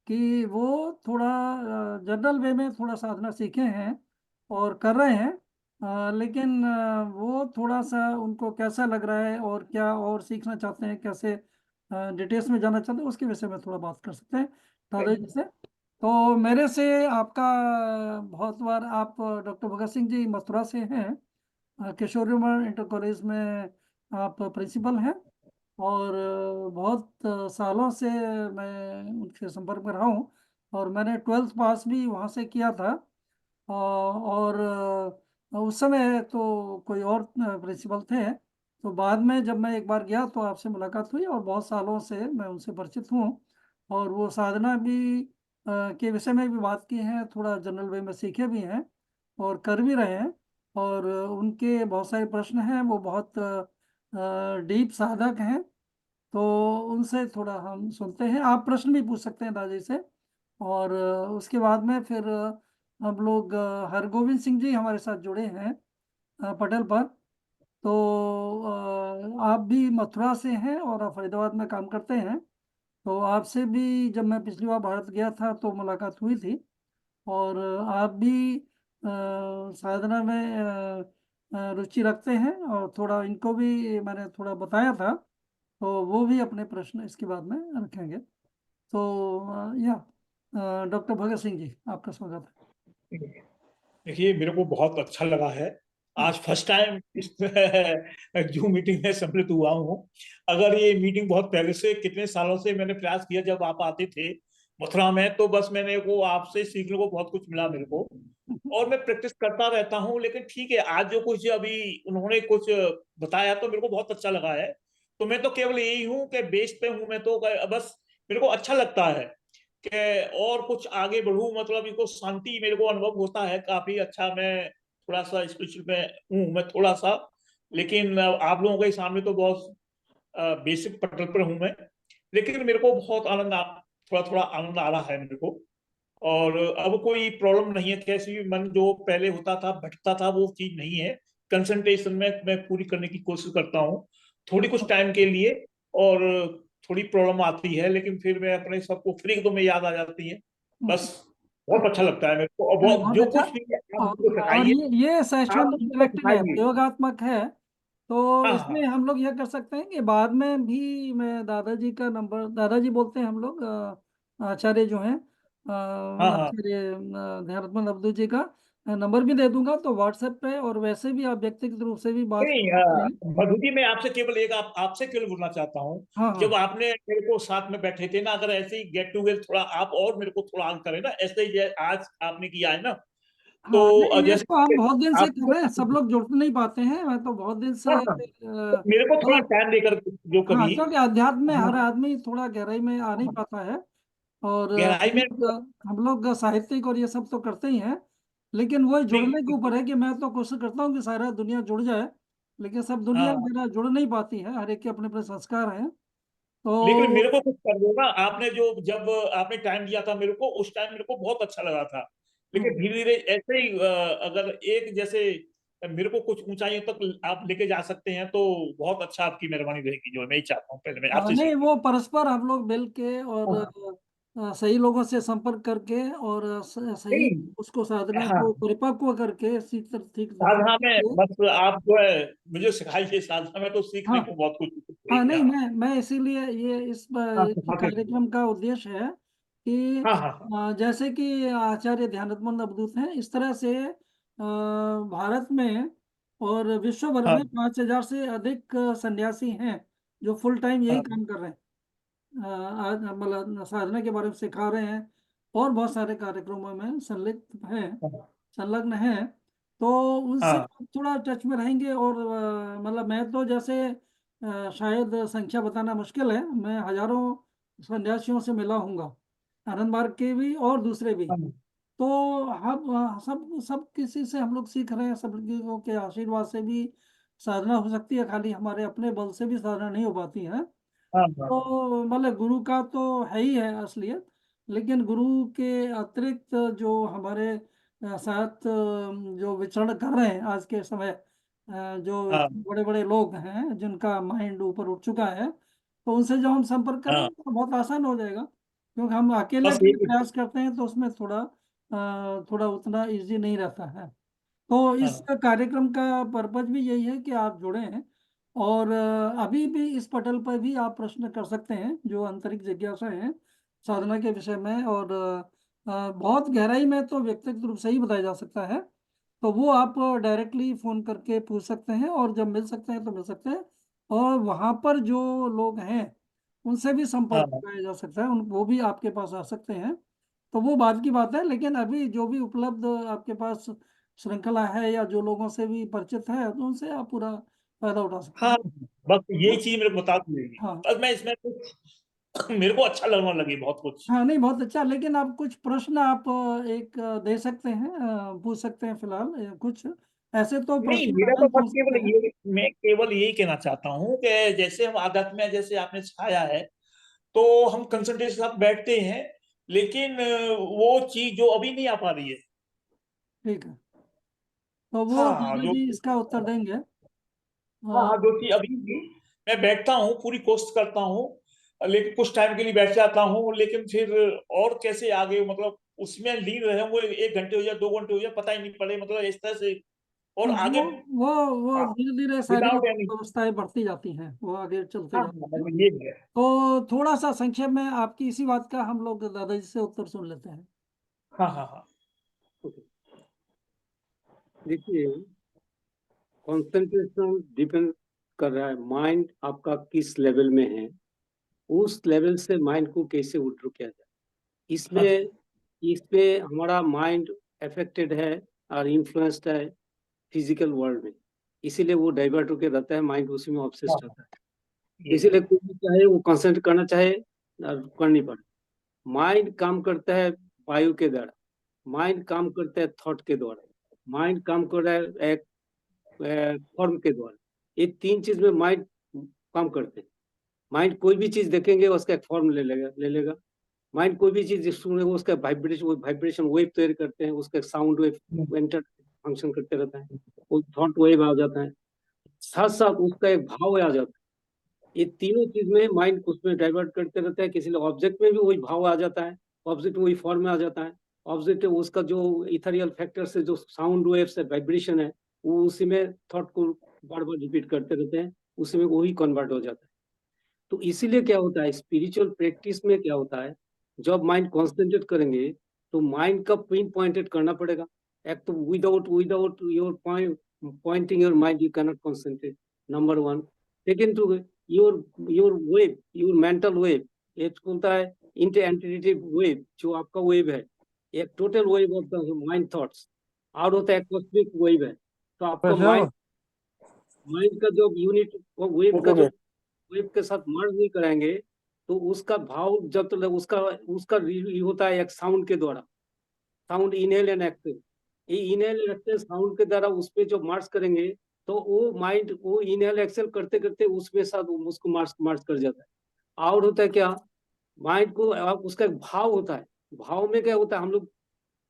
कि वो थोड़ा जनरल वे में थोड़ा साधना सीखे हैं और कर रहे हैं, लेकिन वो थोड़ा सा उनको कैसा लग रहा है और क्या और सीखना चाहते हैं, कैसे डिटेल्स में जाना चाहते हैं, उसके विषय में थोड़ा बात कर सकते हैं दादाजी से। तो मेरे से आपका बहुत बार, आप डॉक्टर भगत सिंह जी मथुरा से हैं, किशोर कुमार इंटर कॉलेज में आप प्रिंसिपल हैं, और बहुत सालों से मैं उनके संपर्क में रहा हूँ, और मैंने 12th पास भी वहाँ से किया था। और उस समय तो कोई और प्रिंसिपल थे, तो बाद में जब मैं एक बार गया तो आपसे मुलाकात हुई और बहुत सालों से मैं उनसे परिचित हूँ। और वो साधना भी के विषय में भी बात की है, थोड़ा जनरल वे में सीखे भी हैं और कर भी रहे हैं। और उनके बहुत सारे प्रश्न हैं, वो बहुत डीप साधक हैं। तो उनसे थोड़ा हम सुनते हैं, आप प्रश्न भी पूछ सकते हैं दादाजी से। और उसके बाद में फिर हम लोग हरगोविंद सिंह जी हमारे साथ जुड़े हैं पटल पर। तो आप भी मथुरा से हैं और आप फरीदाबाद में काम करते हैं। तो आपसे भी जब मैं पिछली बार भारत गया था तो मुलाकात हुई थी। और आप भी साधना में रुचि रखते हैं और थोड़ा इनको भी मैंने थोड़ा बताया था, तो वो भी अपने प्रश्न इसके बाद में रखेंगे। तो डॉक्टर भगत सिंह जी, आपका स्वागत है। देखिए, मेरे को बहुत अच्छा लगा है। आज फर्स्ट टाइम इस जूम मीटिंग में सम्मिलित हुआ हूँ। अगर ये मीटिंग बहुत पहले से, कितने सालों से मैंने प्रयास किया, जब आप आते थे मथुरा में, तो बस मैंने वो आपसे सीखने को बहुत कुछ मिला मेरे को। और मैं प्रैक्टिस करता रहता हूँ। लेकिन ठीक है, आज जो कुछ अभी उन्होंने कुछ बताया तो मेरे को बहुत अच्छा लगा है। तो मैं तो केवल यही हूँ कि बेस पे हूँ मैं तो, बस मेरे को अच्छा लगता है कि और कुछ आगे बढ़ूं। मतलब इनको शांति मेरे को अनुभव होता है काफी अच्छा। मैं थोड़ा सा स्पिरिचुअल में हूँ मैं थोड़ा सा, लेकिन आप लोगों के सामने तो बहुत बेसिक पटल पर हूँ मैं। लेकिन मेरे को बहुत थोड़ा थोड़ा आनंद आ रहा है मेरे को। और अब कोई प्रॉब्लम नहीं है, कैसे भी मन जो पहले होता था, भटकता था, वो चीज नहीं है। कंसंट्रेशन में मैं पूरी करने की कोशिश करता हूँ थोड़ी कुछ टाइम के लिए। और थोड़ी प्रॉब्लम आती है, लेकिन फिर मैं अपने सबको फिर एक दो में याद आ जाती है। बस बहुत अच्छा लगता है मेरे को। और नहीं, बहुत बहुत जो अच्छा। कुछ भी है, आप मुझको और सिखाइए, ये आप सेशन मुझको इंटरेक्टिव है, सिखाइए। प्रयोगात्मक है। तो हाँ इसमें हाँ हम लोग यह कर सकते हैं कि बाद में भी मैं दादाजी का नंबर, दादाजी बोलते हैं हम लोग, आचार्य जो हैं, हाँ हाँ। आचार्य ध्यानात्मक अवधूत जी का नंबर भी दे दूंगा। तो व्हाट्सएप पे और वैसे भी आप व्यक्तिगत रूप से भी बात नहीं, कर सकते हैं। मधु जी, मैं आपसे केवल एक आपसे केवल बोलना चाहता हूँ। हाँ जब हाँ आपने मेरे को साथ में बैठे थे ना, अगर ऐसे ही गेट टुगेदर थोड़ा आप और मेरे को थोड़ा आगे करें ना, ऐसे ही आज आपने किया है ना, तो हाँ। नहीं, ये तो हम जैसे बहुत दिन से कर आप। रहे हैं, सब लोग जुड़ नहीं पाते हैं। मैं तो बहुत दिन से हाँ हाँ, तो मेरे को थोड़ा मतलब, टाइम देकर जो हाँ, कभी क्योंकि अध्यात्म में हाँ, हर आदमी थोड़ा गहराई में आ नहीं पाता है। और गहराई में हम लोग साहित्यिक और ये सब तो करते ही हैं, लेकिन वो जुड़ने के नहीं। ऊपर है कि मैं तो कोशिश करता हूँ कि सारा दुनिया जुड़ जाए, लेकिन सब दुनिया हाँ, मेरा जुड़ नहीं पाती है, हर एक के अपने अपने संस्कार हैं। लेकिन तो मेरे को कुछ कर दो ना। आपने जो जब आपने टाइम दिया था मेरे को, उस टाइम मेरे को बहुत अच्छा लगा था। लेकिन हम्म, धीरे धीरे ऐसे ही अगर एक जैसे मेरे को कुछ ऊंचाइयों तक आप लेके जा सकते हैं तो बहुत अच्छा, आपकी मेहरबानी रहेगी। जो मैं ही चाहता हूँ, पहले मैं आपसे नहीं, सीख। वो परस्पर हम लोग मिल के और हाँ, सही लोगों से संपर्क करके और सही नहीं, उसको साधना हाँ, को परिपक्व करके ठीक साधना में ठीक। बस आप जो है मुझे सिखाइए। साधना में तो सीखने हाँ को बहुत कुछ हाँ। है। नहीं, हाँ मैं इसीलिए ये इस हाँ, सिखाते रहिए। कार्यक्रम का उद्देश्य है कि हाँ हाँ हाँ जैसे कि आचार्य ध्यानात्मक अवधूत हैं, इस तरह से भारत में और विश्व भर हाँ में 5,000 से अधिक सन्यासी हैं जो फुल टाइम यही हाँ काम कर रहे हैं। आज मतलब साधना के बारे में सिखा रहे हैं और बहुत सारे कार्यक्रमों में संलग्न हैं। तो उनसे हाँ आप थोड़ा टच में रहेंगे। और मतलब मैं तो जैसे शायद संख्या बताना मुश्किल है, मैं हजारों सन्यासियों से मिला हूँगा, आनंद मार्ग के भी और दूसरे भी। हाँ तो हम सब सब किसी से हम लोग सीख रहे हैं, सब लोगों के आशीर्वाद से भी साधना हो सकती है, खाली हमारे अपने बल से भी साधना नहीं हो पाती है। हाँ हाँ तो मतलब गुरु का तो है ही है असलियत, लेकिन गुरु के अतिरिक्त जो हमारे साथ जो विचरण कर रहे हैं आज के समय, जो हाँ बड़े बड़े लोग हैं जिनका माइंड ऊपर उठ चुका है, तो उनसे जब हम संपर्क हाँ। करेंगे तो बहुत आसान हो जाएगा। क्योंकि हम अकेले बस अकेले ये। प्रयास करते हैं तो उसमें थोड़ा उतना इजी नहीं रहता है। तो इस हाँ कार्यक्रम का पर्पज भी यही है कि आप जुड़े हैं। और अभी भी इस पटल पर भी आप प्रश्न कर सकते हैं जो आंतरिक जिज्ञासा है साधना के विषय में। और बहुत गहराई में तो व्यक्तिगत रूप से ही बताया जा सकता है, तो वो आप डायरेक्टली फोन करके पूछ सकते हैं और जब मिल सकते हैं तो मिल सकते हैं। और वहाँ पर जो लोग हैं उनसे भी संपर्क हाँ कराया जा सकता है, उन वो भी आपके पास आ सकते हैं। तो वो बात की बात है, लेकिन अभी जो भी उपलब्ध आपके पास श्रृंखला है या जो लोगों से भी परिचित है तो उनसे आप पूरा फायदा उठा सकते हाँ, हैं। बस ये चीज मेरे को बता दीजिए। हाँ बस मैं इसमें कुछ मेरे को अच्छा लगने लगी बहुत कुछ। हाँ, नहीं बहुत अच्छा, लेकिन आप कुछ प्रश्न आप एक दे सकते हैं, पूछ सकते हैं फिलहाल कुछ ऐसे तो नहीं, प्रश्न मेरा तो अनंत बस हो सकते केवल हैं। ये, मैं केवल यही कहना चाहता हूँ कि जैसे हम आदत में, जैसे आपने सिखाया है, तो हम कंसंट्रेशन के साथ बैठते हैं, लेकिन वो चीज जो अभी नहीं आ पा रही है। ठीक है, तो वो हाँ दादा जो जी इसका उत्तर देंगे। हाँ हाँ, जो चीज अभी भी मैं बैठता हूँ, पूरी कोशिश करता हूँ, लेकिन कुछ टाइम के लिए बैठ जाता हूँ, लेकिन फिर और कैसे आगे, मतलब उसमें लीन रहे, वो 1 घंटे हो जाए, 2 घंटे हो जाए, पता ही नहीं पड़े, मतलब इस तरह से, और हाँ, आगे। वो हाँ, धीरे धीरे विदाउट शारीरिक एनी। अवस्थाएं बढ़ती जाती हैं, वो आगे चलते हाँ जाते हाँ, हैं। मतलब ये है। तो थोड़ा सा संक्षेप में आपकी इसी बात का हम लोग दादाजी से उत्तर सुन लेते हैं। हाँ हाँ हाँ। ओके, देखिए, कंसंट्रेशन डिपेंड कर रहा है माइंड आपका किस लेवल में है, उस लेवल से माइंड को कैसे विड्रॉ किया जाए। इसमें इसमें हमारा माइंड अफेक्टेड है और इन्फ्लुएंस्ड है फिजिकल वर्ल्ड में, इसीलिए वो डाइवर्ट होकर रहता है, माइंड उसी में ऑब्सेस्ड रहता है। ये इसीलिए कोई भी चाहे वो कंसंट्रेट करना चाहे और कर नहीं पाए। माइंड काम करता है वायु के द्वारा, माइंड काम करता है थॉट के द्वारा, माइंड काम कर रहा है एक फॉर्म के द्वारा। ये 3 चीज में माइंड काम करते हैं। माइंड कोई भी चीज देखेंगे उसका एक फॉर्म ले लेगा। माइंड कोई भी चीज सुनेगा उसका वाइब्रेशन वेव तैयार करते हैं, उसका साउंड वेव एंटर फंक्शन करते रहता है, वो थॉट वेव आ जाता है, साथ साथ उसका एक भाव आ जाता है। ये तीनों चीज में माइंड उसमें डाइवर्ट करते रहता है। किसी ऑब्जेक्ट में भी वही भाव आ जाता है, ऑब्जेक्ट वही फॉर्म में आ जाता है। ऑब्जेक्ट उसका जो इथेरियल फैक्टर से जो साउंड वेव से वाइब्रेशन है, वो उसी में थॉट को बार बार रिपीट करते रहते हैं, उसी में वही कन्वर्ट हो जाता है। तो इसीलिए क्या होता है, स्पिरिचुअल प्रैक्टिस में क्या होता है, जब माइंड कॉन्सेंट्रेट करेंगे तो माइंड का पिन पॉइंटेड करना पड़ेगा। एक तो without your pointing your mind you cannot concentrate, number 1। Second to your mental wave, एक बोलता है इंटरएंटिटिव वेव, जो आपका वेव है, एक total wave of the mind thoughts, और होता है कॉस्मिक वेव है। तो आपका माइंड का जो यूनिट वेव का जो वेव के साथ मर्ज नहीं कराएंगे, तो उसका भाव जब तक उसका उसका होता है एक साउंड के द्वारा, साउंड इनहेल एंड एक्सहेल। ये इनहेल एंड एक्सहेल साउंड के द्वारा उस पे जो मार्च करेंगे, तो वो माइंड वो इनहेल एक्सहेल करते करते उसमें साथ उसको मार्च मार्च कर जाता है। और होता है क्या, माइंड को उसका एक भाव होता है। भाव में क्या होता है, हम लोग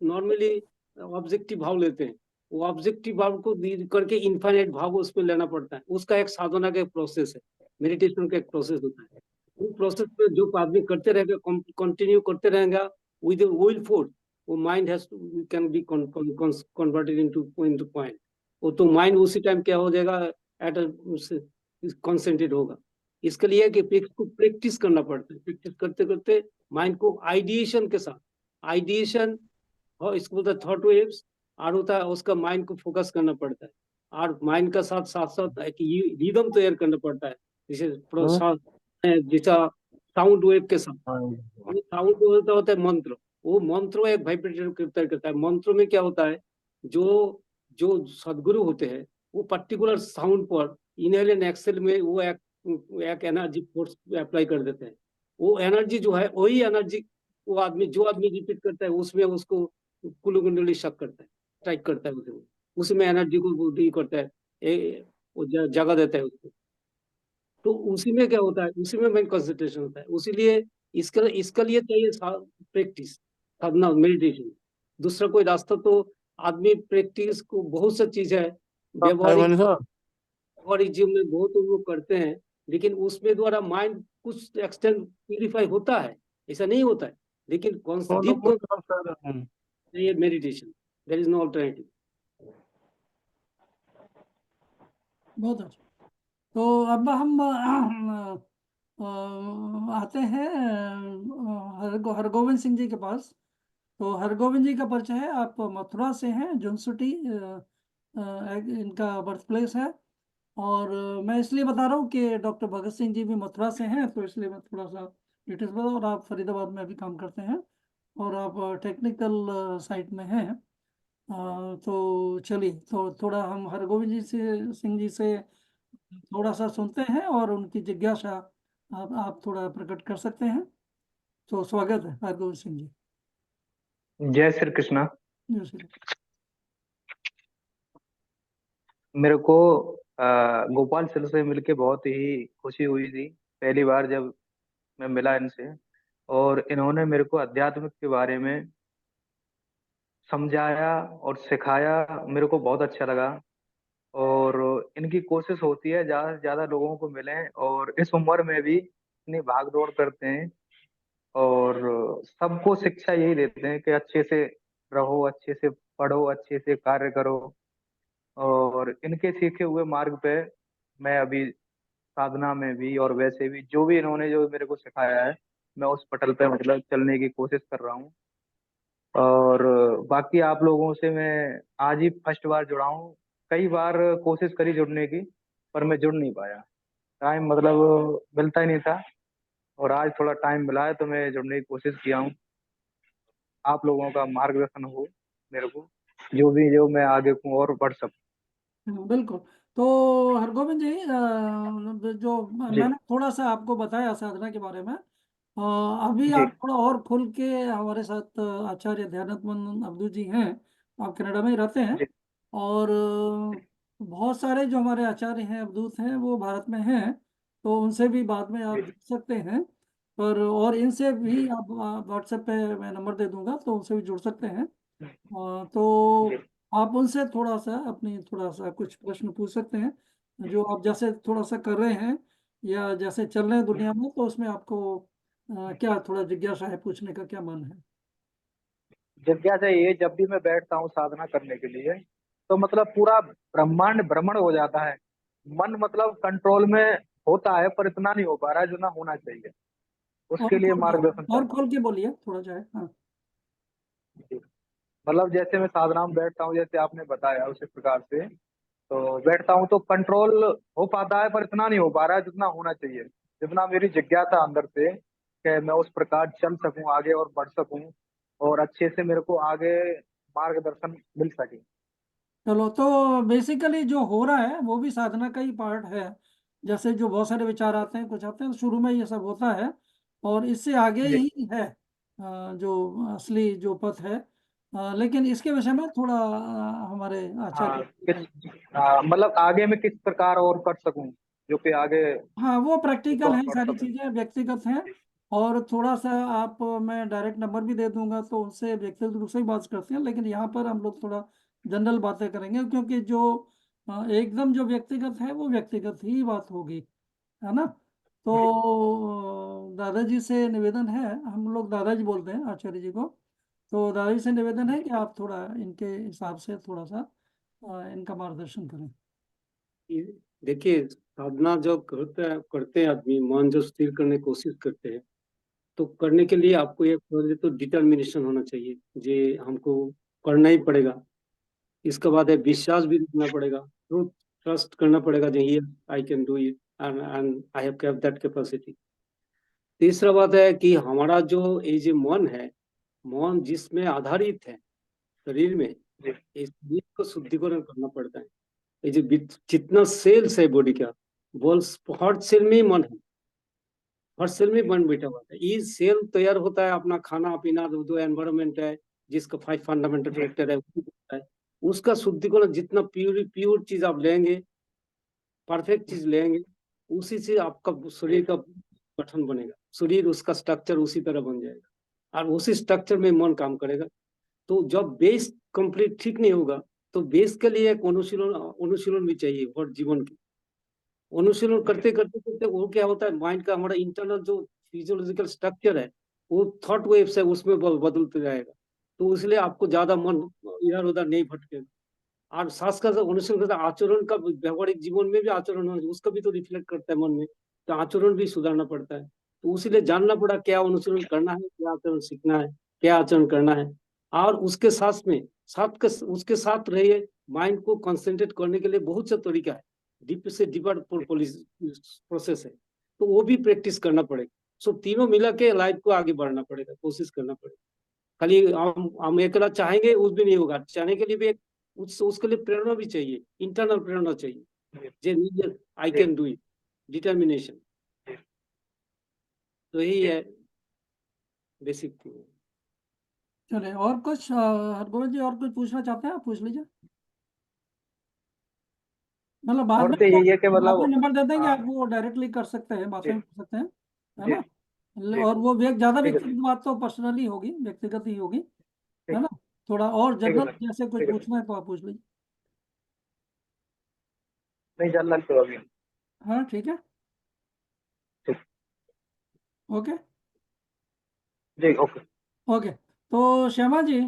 नॉर्मली ऑब्जेक्टिव भाव लेते हैं, वो ऑब्जेक्टिव भाव को करके इनफाइनाइट भाव उसमें लेना पड़ता है। उसका एक साधना का एक प्रोसेस है, मेडिटेशन का एक प्रोसेस होता है। वो प्रोसेस में जो आदमी करते रहेगा, कंटिन्यू करते रहेगा विद विल फोर्स, वो mind has can be converted into point. वो तो माइंड उसी टाइम क्या हो जाएगा, एट कॉन्सेंट्रेट होगा। इसके लिए कि इसको प्रैक्टिस करना पड़ता है, प्रैक्टिस करते करते माइंड को आइडिएशन के साथ, आइडिएशन और इसको बोलता है थॉट वेव्स, और होता है उसका माइंड को फोकस करना पड़ता है, और माइंड का साथ साथ साथ एक रिदम तैयार करना पड़ता है, जैसा साउंड वेव के साथ। साउंड वेव होता है मंत्र, वो मंत्र एक वाइब्रेशन तैयार करता है। मंत्र में क्या होता है, जो जो सदगुरु होते हैं वो पर्टिकुलर साउंड पर इनहेल एंड एक्सहेल में वो एक एनर्जी फोर्स अप्लाई कर देते हैं। वो एनर्जी जो है वही एनर्जी वो आदमी जो आदमी रिपीट करता है उसमें उसको कुल्लू कुंडली शक करता है, स्ट्राइक करता है उसमें, उसमें एनर्जी को वो करता है, वो जगह देता है उसको। तो उसी में क्या होता है, उसी में माइंड कंसंट्रेशन होता है। उसीलिए इसके लिए चाहिए प्रैक्टिस, साधना, मेडिटेशन। दूसरा कोई रास्ता तो आदमी प्रैक्टिस को बहुत सा चीज है, व्यवहारिक व्यवहारिक जीवन में बहुत लोग करते हैं, लेकिन उसमें द्वारा माइंड कुछ एक्सटेंड प्यूरिफाई होता है, ऐसा नहीं होता है, लेकिन deep meditation, there is no alternative. बहुत अच्छा। तो अब हम आते हैं हरगोविंद सिंह जी के पास। तो हरगोविंद जी का परिचय है, आप मथुरा से हैं, जुनसुटी इनका बर्थ प्लेस है। और मैं इसलिए बता रहा हूँ कि डॉक्टर भगत सिंह जी भी मथुरा से हैं, तो इसलिए मैं थोड़ा सा डिटेल्स बता। और आप फरीदाबाद में भी काम करते हैं और आप टेक्निकल साइट में हैं। तो चलिए, तो थोड़ा हम हरगोविंद जी सिंह जी से थोड़ा सा सुनते हैं और उनकी जिज्ञासा आप थोड़ा प्रकट कर सकते हैं। तो स्वागत है हरगोविंद सिंह जी। जय श्री कृष्णा। जी श्री। मेरे को गोपाल सर से मिलके बहुत ही खुशी हुई थी, पहली बार जब मैं मिला इनसे, और इन्होंने मेरे को अध्यात्म के बारे में समझाया और सिखाया। मेरे को बहुत अच्छा लगा। और इनकी कोशिश होती है ज्यादा से ज्यादा लोगों को मिलें, और इस उम्र में भी इतनी भाग दौड़ करते हैं और सबको शिक्षा यही देते हैं कि अच्छे से रहो, अच्छे से पढ़ो, अच्छे से कार्य करो। और इनके सीखे हुए मार्ग पे मैं अभी साधना में भी और वैसे भी जो भी इन्होंने जो मेरे को सिखाया है, मैं उस पटल पे मतलब चलने की कोशिश कर रहा हूँ। और बाकी आप लोगों से मैं आज ही फर्स्ट बार जुड़ा हूँ। कई बार कोशिश करी जुड़ने की, पर मैं जुड़ नहीं पाया, टाइम मतलब मिलता ही नहीं था। और आज थोड़ा टाइम मिला है तो मैं जुड़ने की कोशिश किया हूँ। आप लोगों का मार्गदर्शन हो मेरे को, जो भी जो मैं आगे को और बढ़ सकूं। बिल्कुल। तो हरगोविंद जी, जो जी मैंने थोड़ा सा आपको बताया साधना के बारे में, अभी जी आप थोड़ा और खुल के हमारे साथ आचार्य ध्यानात्मन अवधूत जी हैं, आप कनाडा में ही रहते हैं। जी और बहुत सारे जो हमारे आचार्य हैं, अवधूत हैं, वो भारत में हैं। तो उनसे भी बाद में आप जी जुड़ सकते हैं। पर और इनसे जी भी आप व्हाट्सएप पे मैं नंबर दे दूंगा, तो उनसे भी जुड़ सकते हैं। तो जी आप उनसे थोड़ा सा अपनी थोड़ा सा कुछ प्रश्न पूछ सकते हैं, जो आप जैसे थोड़ा सा कर रहे हैं या जैसे चल रहे हैं दुनिया में, तो उसमें आपको क्या थोड़ा जिज्ञासा है, पूछने का क्या मन है? जिज्ञासा ये, जब भी मैं बैठता हूँ साधना करने के लिए, तो मतलब पूरा ब्रह्मांड भ्रमण हो जाता है। मन मतलब कंट्रोल में होता है, पर इतना नहीं हो पा रहा है जितना होना चाहिए। और उसके लिए मार्गदर्शन और चाहता खोल के बोलिए थोड़ा जाए। हाँ। हूँ। मतलब जैसे मैं साधना में बैठता हूँ, जैसे आपने बताया उसी प्रकार से तो बैठता हूँ, तो कंट्रोल हो पाता है, पर इतना नहीं हो पा रहा है जितना होना चाहिए। जितना मेरी जिज्ञासा अंदर से कि मैं उस प्रकार चल सकूं आगे और बढ़ सकूं, और अच्छे से मेरे को आगे मार्गदर्शन मिल सके। चलो, तो बेसिकली जो हो रहा है वो भी साधना का ही पार्ट है। जैसे जो बहुत सारे विचार आते हैं, कुछ आते हैं, तो शुरू में ये सब होता है, और इससे आगे जी ही है जो असली जो पथ है। लेकिन इसके विषय में थोड़ा हमारे हाँ, आचार्य। मतलब आगे मैं किस प्रकार और कर सकूं, जो कि आगे हाँ, वो प्रैक्टिकल और है, बढ़ सारी सकूं। चीजें व्यक्तिगत हैं। और थोड़ा सा आप, मैं डायरेक्ट नंबर भी दे दूंगा, तो उनसे व्यक्तिगत रूप से ही बात करते हैं। लेकिन यहाँ पर हम लोग थोड़ा जनरल बातें करेंगे, क्योंकि जो एकदम जो व्यक्तिगत है वो व्यक्तिगत ही बात होगी, है ना। तो जी दादाजी से निवेदन है, हम लोग दादाजी बोलते हैं आचार्य जी को। तो दादाजी से निवेदन है कि आप थोड़ा इनके हिसाब से थोड़ा सा इनका मार्गदर्शन करें। देखिए, साधना जो करते हैं आदमी, मन जो स्थिर करने की कोशिश करते हैं, तो करने के लिए आपको एक पहले तो डिटर्मिनेशन होना चाहिए, जे हमको करना ही पड़ेगा। इसके बाद है विश्वास भी रखना पड़ेगा, ट्रस्ट करना पड़ेगा, जो ये आई can do it and I have that capacity. तीसरा बात है कि हमारा जो ये जो मन है, मन जिसमें आधारित है शरीर में, जी इस शरीर को शुद्धिकरण करना पड़ता है। ये जो जितना सेल्स है बॉडी का, वो हर सेल में ही मन है, हर सेल में मन बैठा हुआ है। ये सेल तैयार होता है अपना खाना पीना, जो एनवायरमेंट है, जिसका 5 फंडामेंटल फैक्टर है, उसका शुद्धिकरण जितना प्योर प्योर चीज आप लेंगे, परफेक्ट चीज लेंगे, उसी से आपका शरीर का गठन बनेगा, शरीर उसका स्ट्रक्चर उसी तरह बन जाएगा, और उसी स्ट्रक्चर में मन काम करेगा। तो जब बेस कंप्लीट ठीक नहीं होगा, तो बेस के लिए एक अनुशीलन अनुशीलन भी चाहिए हर जीवन के। अनुशीलन करते करते करते वो क्या होता है, माइंड का हमारा इंटरनल जो फिजियोलॉजिकल स्ट्रक्चर है, वो थॉट वेव्स है, उसमें बदलते जाएगा। तो इसलिए आपको ज्यादा मन इधर उधर नहीं भटकेगा। और सास का अनुशीलन करता है, आचरण का व्यवहारिक जीवन में भी आचरण उसका भी तो रिफ्लेक्ट करता है मन में, तो आचरण भी सुधारना पड़ता है। तो उसीलिए जानना पड़ा क्या अनुशीलन करना है, क्या आचरण सीखना है, क्या आचरण करना है। और उसके साथ में उसके साथ रहिए, माइंड को कंसंट्रेट करने के लिए बहुत सा तरीका है, डीप से डीपर प्रोसेस है, तो वो भी प्रैक्टिस करना पड़ेगा। सो तीनों मिला के लाइफ को आगे बढ़ना पड़ेगा, कोशिश करना पड़ेगा। खाली हम अकेला चाहेंगे उस भी नहीं होगा, चाहने के लिए भी एक उसके लिए प्रेरणा भी चाहिए, इंटरनल प्रेरणा चाहिए, जे I can do it, determination. तो यही है बेसिक थिंग। चलिए, और कुछ हरगोविंद जी और कुछ पूछना चाहते हैं? आप पूछ लीजिए। मतलब बाद और में तो यही है कि बाद में मतलब नंबर दे देंगे, हाँ, आप वो डायरेक्टली कर सकते हैं, बातें जी कर सकते हैं, है जी ना? जी और वो ज्यादा ठीक है व्यक्तिगत बात तो पर्सनली होगी, व्यक्तिगत ही होगी, ठीक है ना? थोड़ा और ठीक है जनरल सर, जैसे कुछ ठीक है पूछना है तो आप पूछ लीजिए। नहीं चल रहा तो अभी हाँ, ठीक है, ठीक ओके जी ओके। ओके। तो श्यामा जी,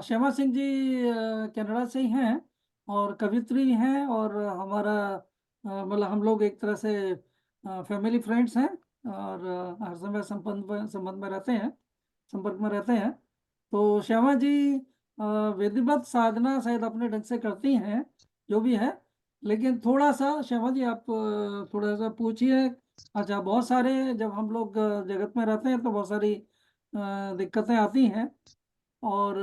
श्यामा सिंह जी कनाडा से ही हैं और कवित्री हैं, और हमारा मतलब हम लोग एक तरह से फैमिली फ्रेंड्स हैं, और हर समय संबंध में रहते हैं, संपर्क में रहते हैं। तो श्यामा जी विधिवत साधना शायद अपने ढंग से करती हैं, जो भी है, लेकिन थोड़ा सा श्यामा जी आप थोड़ा सा पूछिए। अच्छा, बहुत सारे जब हम लोग जगत में रहते हैं तो बहुत सारी दिक्कतें आती हैं, और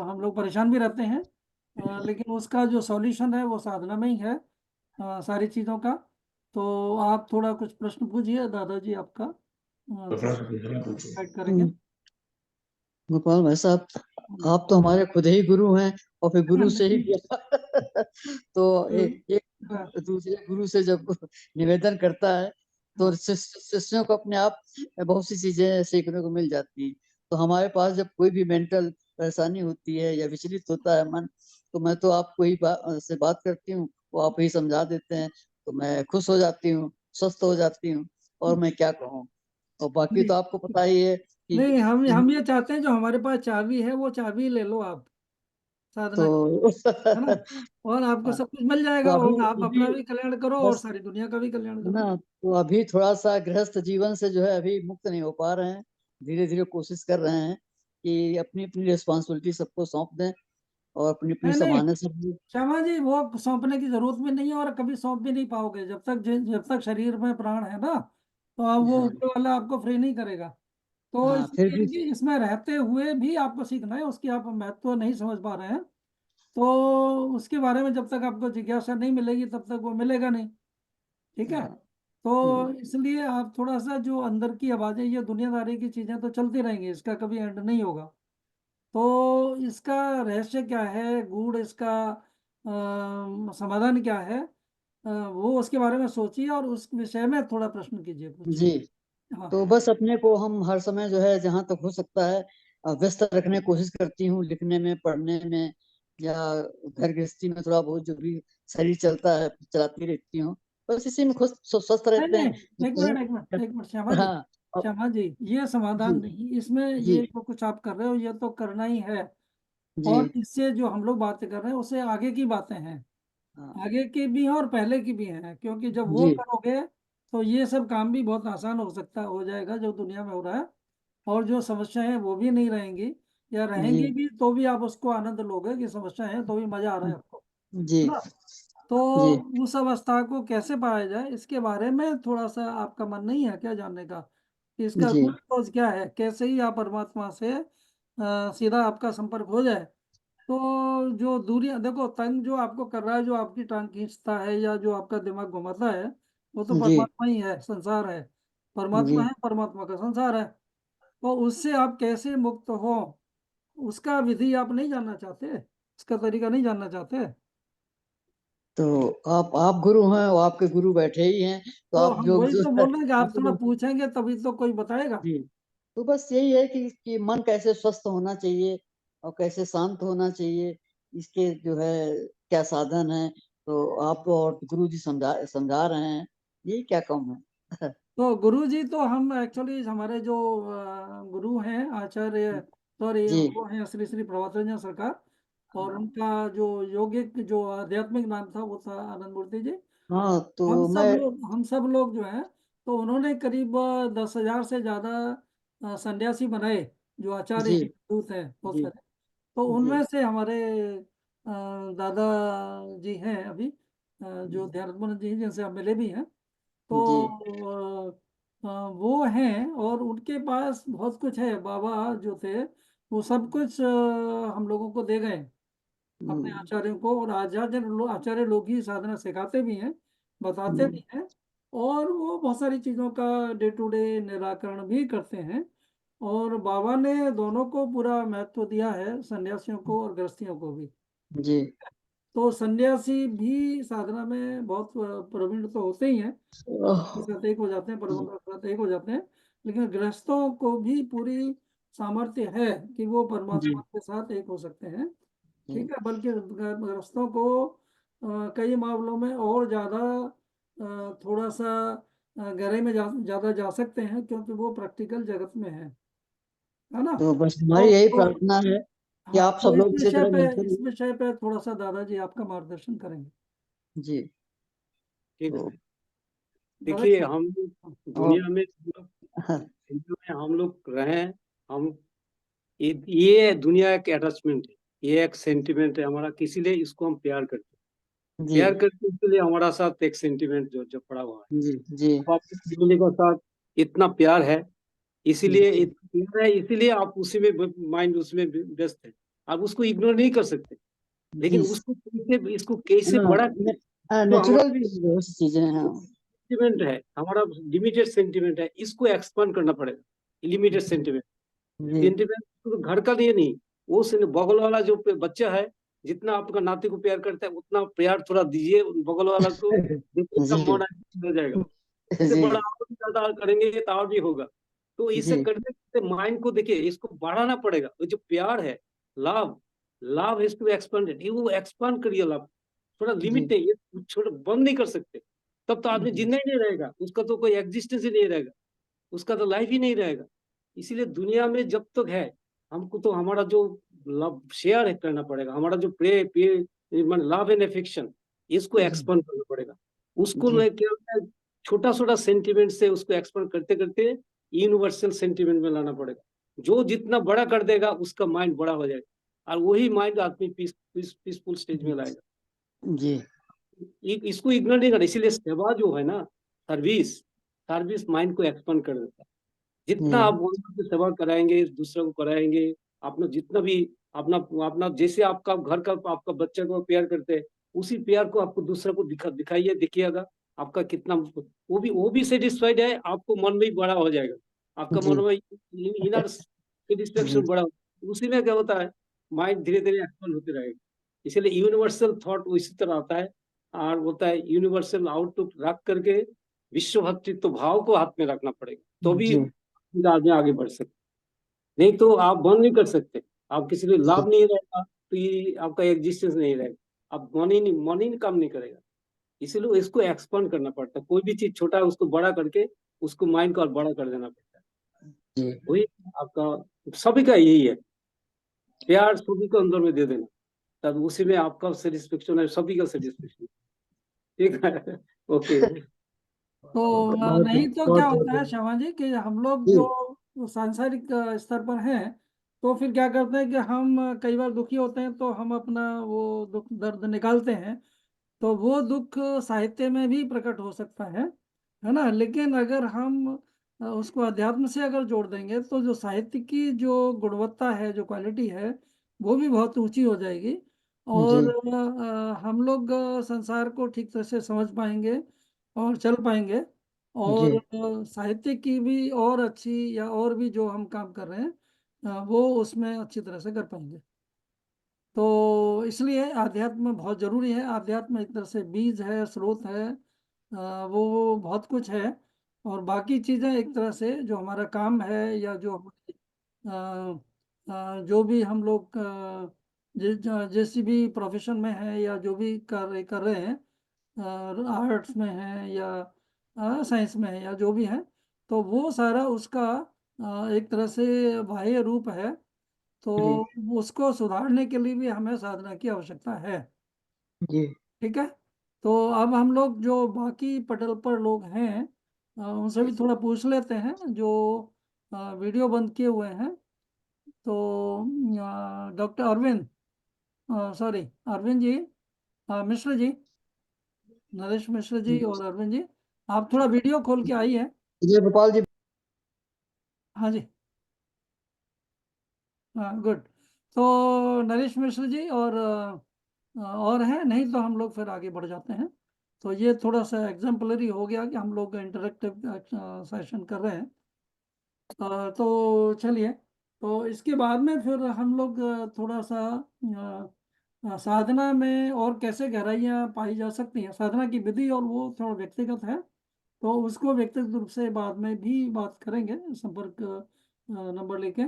हम लोग परेशान भी रहते हैं, लेकिन उसका जो सॉल्यूशन है वो साधना में ही है, सारी चीज़ों का। तो आप थोड़ा कुछ प्रश्न पूछिए, दादाजी आपका गाइड करेंगे। गोपाल भाई साहब, आप तो हमारे खुद ही गुरु हैं, और फिर गुरु से ही तो एक दूसरे गुरु से जब निवेदन करता है तो शिष्यों को अपने आप बहुत सी चीजें सीखने को मिल जाती हैं। तो हमारे पास जब कोई भी मेंटल परेशानी होती है या विचलित होता है मन, तो मैं तो आपको ही से बात करती हूँ, वो आप ही समझा देते हैं, तो मैं खुश हो जाती हूँ, स्वस्थ हो जाती हूँ, और मैं क्या कहूँ। और बाकी तो आपको पता ही है कि नहीं, हम ये चाहते हैं जो हमारे पास चाबी है वो चाबी ले लो आप, साधना की, तो है ना? और आपको सब कुछ मिल तो जाएगा, अभी और आप अभी अपना भी कल्याण करो और बस सारी दुनिया का भी कल्याण है करो। ना, तो अभी थोड़ा सा गृहस्थ जीवन से जो है अभी मुक्त नहीं हो पा रहे हैं। धीरे धीरे कोशिश कर रहे हैं कि अपनी अपनी रिस्पॉन्सिबिलिटी सबको सौंप दें, और अपनी अपनी नहीं नहीं संभालने सब। श्यामा जी, वो सौंपने की जरूरत भी नहीं है, और कभी सौंप भी नहीं पाओगे जब तक शरीर में प्राण है ना, तो अब वो हाँ ऊपर वाला आपको फ्री नहीं करेगा। तो हाँ, फिर इसलिए भी कि इसमें रहते हुए भी आपको सीखना है, उसकी आप महत्व नहीं समझ पा रहे हैं, तो उसके बारे में जब तक आपको जिज्ञासा नहीं मिलेगी तब तक वो मिलेगा नहीं, ठीक है? हाँ, तो इसलिए आप थोड़ा सा जो अंदर की आवाजें, ये दुनियादारी की चीजें तो चलती रहेंगी, इसका कभी एंड नहीं होगा। तो इसका रहस्य क्या है, गूढ़ इसका समाधान क्या है, वो उसके बारे में सोचिए, और उस विषय में थोड़ा प्रश्न कीजिए, पूछिए। जी। हाँ तो बस अपने को हम हर समय जो है जहाँ तक हो सकता है व्यस्त रखने की कोशिश करती हूँ, लिखने में, पढ़ने में, या घर गृहस्थी में थोड़ा बहुत जो भी शरीर चलता है चलाती रहती हूँ। बस इसी में खुश स्वस्थ नहीं रहते हैं। नहीं, एक मिनट श्यामा जी, हाँ श्यामा जी, ये समाधान जी नहीं, इसमें जी ये जो कुछ आप कर रहे हो ये तो करना ही है, जी। और इससे जो हम लोग बातें कर रहे हैं उससे आगे की बातें हैं, हाँ आगे की भी हैं और पहले की भी हैं, क्योंकि जब वो जी करोगे तो ये सब काम भी बहुत आसान हो जाएगा जो दुनिया में हो रहा है, और जो समस्याएं हैं वो भी नहीं रहेंगी, या जी रहेंगी भी तो भी आप उसको आनंद लोगे कि समस्या है तो भी मजा आ रहा है आपको, जी है ना? तो जी उस अवस्था को कैसे पाया जाए, इसके बारे में थोड़ा सा आपका मन नहीं है क्या जानने का, कि इसका जी रूट कॉज क्या है, कैसे ही आप परमात्मा से सीधा आपका संपर्क हो जाए। तो जो दूरियां देखो, तंग जो आपको कर रहा है, जो आपकी टांग खींचता है या जो आपका दिमाग घुमाता है, वो तो जी परमात्मा ही है, संसार है, परमात्मा जी। है, परमात्मा का संसार है। तो उससे आप कैसे मुक्त हो, उसका विधि आप नहीं जानना चाहते, उसका तरीका नहीं जानना चाहते? तो आप गुरु हैं, और आपके गुरु बैठे ही हैं, तो तो आप हम जो वही जो तो बोल रहे हैं कि आप थोड़ा पूछेंगे तभी तो कोई बताएगा। जी। तो बस यही है कि मन कैसे स्वस्थ होना चाहिए और कैसे शांत होना चाहिए, इसके जो है क्या साधन है, तो आप और गुरु जी समझा समझा रहे हैं, यही क्या कम है। तो गुरु जी तो हम एक्चुअली हमारे जो गुरु हैं, आचार्य, सॉरी, जी वो हैं श्री श्री प्रभात रंजन सरकार, और उनका जो योगिक जो आध्यात्मिक नाम था वो था आनंद मूर्ति जी। हाँ। हम तो सब मैं लोग हम सब लोग जो हैं, तो उन्होंने करीब 10,000 से ज्यादा सन्यासी बनाए, जो आचार्य जी हैं, दूत हैं बहुत जी सारे। तो जी उनमें से हमारे दादा जी हैं अभी, जो ध्यानात्मक जी हैं, जिनसे हम मिले भी हैं। जी तो वो हैं, और उनके पास बहुत कुछ है, बाबा जो थे वो सब कुछ हम लोगों को दे गए अपने आचार्यों को, और आचार्य लोग ही साधना सिखाते भी हैं, बताते भी हैं, और वो बहुत सारी चीज़ों का डे टू डे निराकरण भी करते हैं। और बाबा ने दोनों को पूरा महत्व दिया है, सन्यासियों को और गृहस्थियों को भी। जी। तो सन्यासी भी साधना में बहुत प्रवीण तो होते ही हैं, के साथ एक हो जाते हैं, परमात्मा के साथ एक हो जाते हैं, लेकिन गृहस्थों को भी पूरी सामर्थ्य है कि वो परमात्मा के साथ एक हो सकते हैं। ठीक है, बल्कि गृहस्थों को कई मामलों में और ज़्यादा थोड़ा सा गहराई में ज़्यादा जा सकते हैं, क्योंकि वो प्रैक्टिकल जगत में है ना। तो बस हमारी यही प्रार्थना है कि हाँ, आप तो सब लोग इसी तरह मिलकर इस विषय पे थोड़ा सा दादाजी आपका मार्गदर्शन करेंगे। जी। ठीक तो है। देखिए, हम दुनिया में हाँ, हम लोग रहे, हम ये दुनिया एक अटैचमेंट है, ये एक सेंटिमेंट है हमारा, किसी लिए इसको हम प्यार करते हैं। जी प्यार करते हैं, इसलिए हमारा साथ एक सेंटिमेंट जो पड़ा हुआ है। जी जी अब आपकी फैमिली का साथ इतना प्यार है, इसीलिए इतना प्यार है, इसीलिए आप उसी में माइंड उसमें व्यस्त है। आप उसको इग्नोर नहीं कर सकते, लेकिन जी। इसको कैसे बड़ा, जो हमारा नेचुरल भी बहुत सी चीजें हैं। सेंटिमेंट है, हमारा लिमिटेड सेंटिमेंट है, इसको एक्सपांड करना पड़ेगा। लिमिटेड सेंटिमेंट जी सेंटिमेंट तो घर का लिए नहीं, वो बगल वाला जो बच्चा है, जितना आपका नाती को प्यार करता है, उतना प्यार थोड़ा दीजिए बगल वाला को, देखिए का जी मन हो जाएगा। इससे जी बड़ा और भी ज्यादा करेंगे तो और भी होगा। तो इसे जी करते करते माइंड को देखिए, इसको बढ़ाना पड़ेगा। वो जो प्यार है, लव, लव इसको एक्सपेंडेड, ये वो एक्सपांड करिए। लव थोड़ा लिमिट जी है, ये छोटा बंद नहीं कर सकते, तब तो आदमी जिंदा ही नहीं रहेगा, उसका तो कोई एग्जिस्टेंस ही नहीं रहेगा, उसका तो लाइफ ही नहीं रहेगा। इसीलिए दुनिया में जब तक है, हमको तो हमारा जो लव शेयर है करना पड़ेगा, हमारा जो pray pray love and affection, इसको एक्सपांड करना पड़ेगा। उसको जी क्या होता है, छोटा छोटा सेंटिमेंट से उसको एक्सपांड करते करते यूनिवर्सल सेंटिमेंट में लाना पड़ेगा। जो जितना बड़ा कर देगा, उसका माइंड बड़ा हो जाएगा, और वही माइंड आदमी पीसफुल स्टेज में लाएगा। जी इसको इग्नोर नहीं करना। इसीलिए सेवा जो है ना, सर्विस, सर्विस माइंड को एक्सपांड कर देता है। जितना आप भगवान की सेवा कराएंगे, दूसरों को कराएंगे, अपना जितना भी अपना अपना जैसे आपका घर का आपका बच्चा को प्यार करते हैं, उसी प्यार को आपको दूसरों को दिखाइए, देखिएगा आपका कितना, वो भी सेटिस्फाइड है, आपको मन में ही बड़ा हो जाएगा, आपका मन में इनर सेटिस्फेक्शन बड़ा, उसी में क्या होता है, माइंड धीरे धीरे एक्सपांड होते रहेगा। इसलिए यूनिवर्सल थॉट उसी तरह आता है, और होता है यूनिवर्सल आउटलुक रख करके विश्व भक्तित्व भाव को हाथ में रखना पड़ेगा, तो भी आदमी आगे बढ़ सकते। नहीं तो आप बंद नहीं कर सकते, आप किसी को लाभ नहीं रहेगा तो ये आपका एग्जिस्टेंस नहीं रहेगा, आप मन ही काम नहीं करेगा। इसीलिए इसको एक्सपांड करना पड़ता है, कोई भी चीज छोटा है उसको बड़ा करके उसको माइंड को और बड़ा कर देना पड़ता है। वही आपका सभी का यही है, प्यार सभी को अंदर में दे देना, तब उसी में आपका सेटिस्फेक्शन है, सभी का सेटिस्फेक्शन। ठीक है, ओके। तो नहीं तो क्या होता है श्यामा जी कि हम लोग जो सांसारिक स्तर पर हैं, तो फिर क्या करते हैं कि हम कई बार दुखी होते हैं, तो हम अपना वो दुख दर्द निकालते हैं, तो वो दुख साहित्य में भी प्रकट हो सकता है ना। लेकिन अगर हम उसको अध्यात्म से अगर जोड़ देंगे, तो जो साहित्य की जो गुणवत्ता है, जो क्वालिटी है, वो भी बहुत ऊंची हो जाएगी, और हम लोग संसार को ठीक तरह से समझ पाएंगे और चल पाएंगे, और साहित्य की भी और अच्छी या और भी जो हम काम कर रहे हैं, वो उसमें अच्छी तरह से कर पाएंगे। तो इसलिए आध्यात्म बहुत जरूरी है। आध्यात्म एक तरह से बीज है, स्रोत है, वो बहुत कुछ है, और बाकी चीज़ें एक तरह से जो हमारा काम है, या जो जो भी हम लोग जिस भी प्रोफेशन में है, या जो भी कर रहे हैं, आर्ट्स में है या साइंस में है, या जो भी है, तो वो सारा उसका एक तरह से बाह्य रूप है। तो उसको सुधारने के लिए भी हमें साधना की आवश्यकता है। ठीक है। तो अब हम लोग जो बाकी पटल पर लोग हैं, उनसे भी थोड़ा पूछ लेते हैं, जो वीडियो बंद किए हुए हैं। तो डॉक्टर अरविंद, सॉरी अरविंद जी, मिश्र जी, नरेश मिश्र जी और अरविंद जी, आप थोड़ा वीडियो खोल के आई है। गोपाल जी। हाँ जी, गुड। तो नरेश मिश्र जी और है, नहीं तो हम लोग फिर आगे बढ़ जाते हैं। तो ये थोड़ा सा एग्जाम्पलरी हो गया कि हम लोग इंटरेक्टिव सेशन कर रहे हैं। तो चलिए, तो इसके बाद में फिर हम लोग थोड़ा सा साधना में और कैसे गहराइयाँ पाई जा सकती हैं, साधना की विधि, और वो थोड़ा व्यक्तिगत है, तो उसको व्यक्तिगत रूप से बाद में भी बात करेंगे, संपर्क नंबर लेके,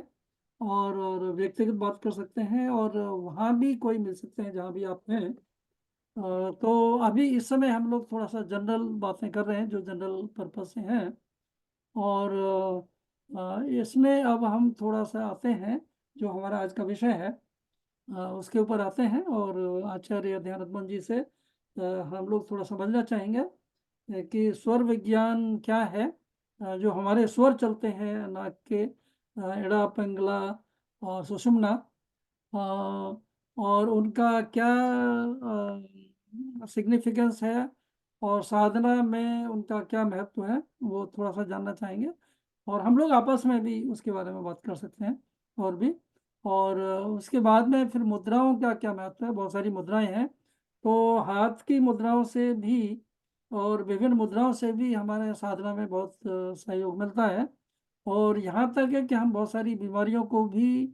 और व्यक्तिगत बात कर सकते हैं, और वहाँ भी कोई मिल सकते हैं जहाँ भी आप हैं। तो अभी इस समय हम लोग थोड़ा सा जनरल बातें कर रहे हैं जो जनरल पर्पस से हैं, और इसमें अब हम थोड़ा सा आते हैं जो हमारा आज का विषय है, उसके ऊपर आते हैं, और आचार्य ध्यानात्मन जी से हम लोग थोड़ा समझना चाहेंगे कि स्वर विज्ञान क्या है, जो हमारे स्वर चलते हैं नाक के एड़ा, पिंगला और सुषुम्ना, और उनका क्या सिग्निफिकेंस है, और साधना में उनका क्या महत्व है, वो थोड़ा सा जानना चाहेंगे। और हम लोग आपस में भी उसके बारे में बात कर सकते हैं और भी। और उसके बाद में फिर मुद्राओं का क्या महत्व है, बहुत सारी मुद्राएं हैं, तो हाथ की मुद्राओं से भी और विभिन्न मुद्राओं से भी हमारे साधना में बहुत सहयोग मिलता है। और यहाँ तक है कि हम बहुत सारी बीमारियों को भी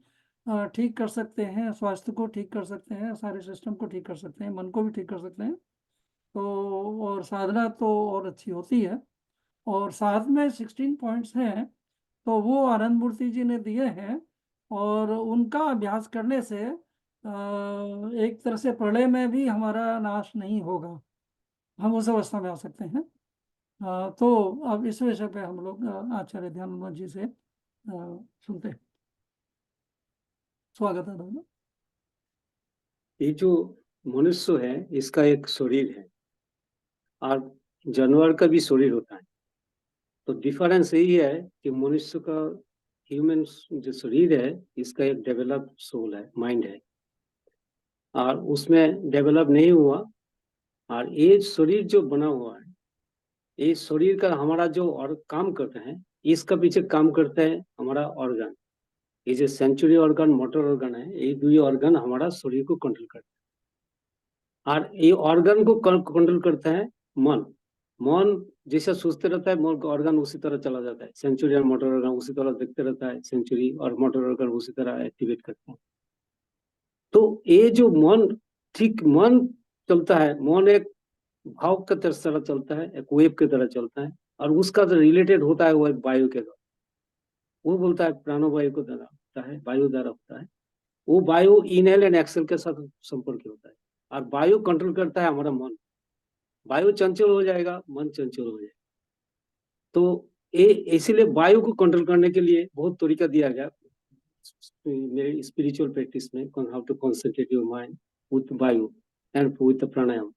ठीक कर सकते हैं, स्वास्थ्य को ठीक कर सकते हैं, सारे सिस्टम को ठीक कर सकते हैं, मन को भी ठीक कर सकते हैं। तो और साधना तो और अच्छी होती है। और साथ में 16 पॉइंट्स हैं, तो वो आनंद मूर्ति जी ने दिए हैं, और उनका अभ्यास करने से एक तरह से प्रलय में भी हमारा नाश नहीं होगा, हम उस अवस्था में आ सकते हैं। तो अब इस विषय पे हम लोग आचार्य ध्यानानंद जी से सुनते हैं। स्वागत है दादा। ये जो मनुष्य है इसका एक शरीर है और जानवर का भी शरीर होता है। तो डिफरेंस यही है कि मनुष्य का ह्यूमन जो शरीर है इसका एक डेवलप्ड सोल है, माइंड है, और उसमें डेवलप नहीं हुआ। और ये शरीर जो बना हुआ है, ये शरीर का हमारा जो और काम करते हैं, इसका पीछे काम करते हैं हमारा ऑर्गन। ये जो सेंचुरी ऑर्गन, मोटर ऑर्गन है, ये दो ऑर्गन हमारा शरीर को कंट्रोल करते हैं। और ये ऑर्गन को कंट्रोल करता है मन। मन जैसा सोचते रहता है, मन का ऑर्गन उसी तरह चला जाता है। सेंचुरी और मोटर ऑर्गन उसी तरह देखते रहता है, सेंचुरी और मोटर ऑर्गन उसी तरह एक्टिवेट करते हैं। तो ये जो मन, ठीक मन चलता है, मन एक भाव की तरह चलता है, एक वेव की तरह चलता है, और उसका जो रिलेटेड होता है वो एक वायु के द्वारा, वो बोलता है प्राणवायु को द्वारा होता है, वायु द्वारा होता है। वो वायु इनहेल एंड एक्सेल के साथ संपर्क होता है, और वायु कंट्रोल करता है हमारा मन। वायु चंचल हो जाएगा, मन चंचल हो जाएगा। तो इसीलिए वायु को कंट्रोल करने के लिए बहुत तरीका दिया गया मेरे स्पिरिचुअल प्रैक्टिस में, how to concentrate your mind with vayu and with pranayama.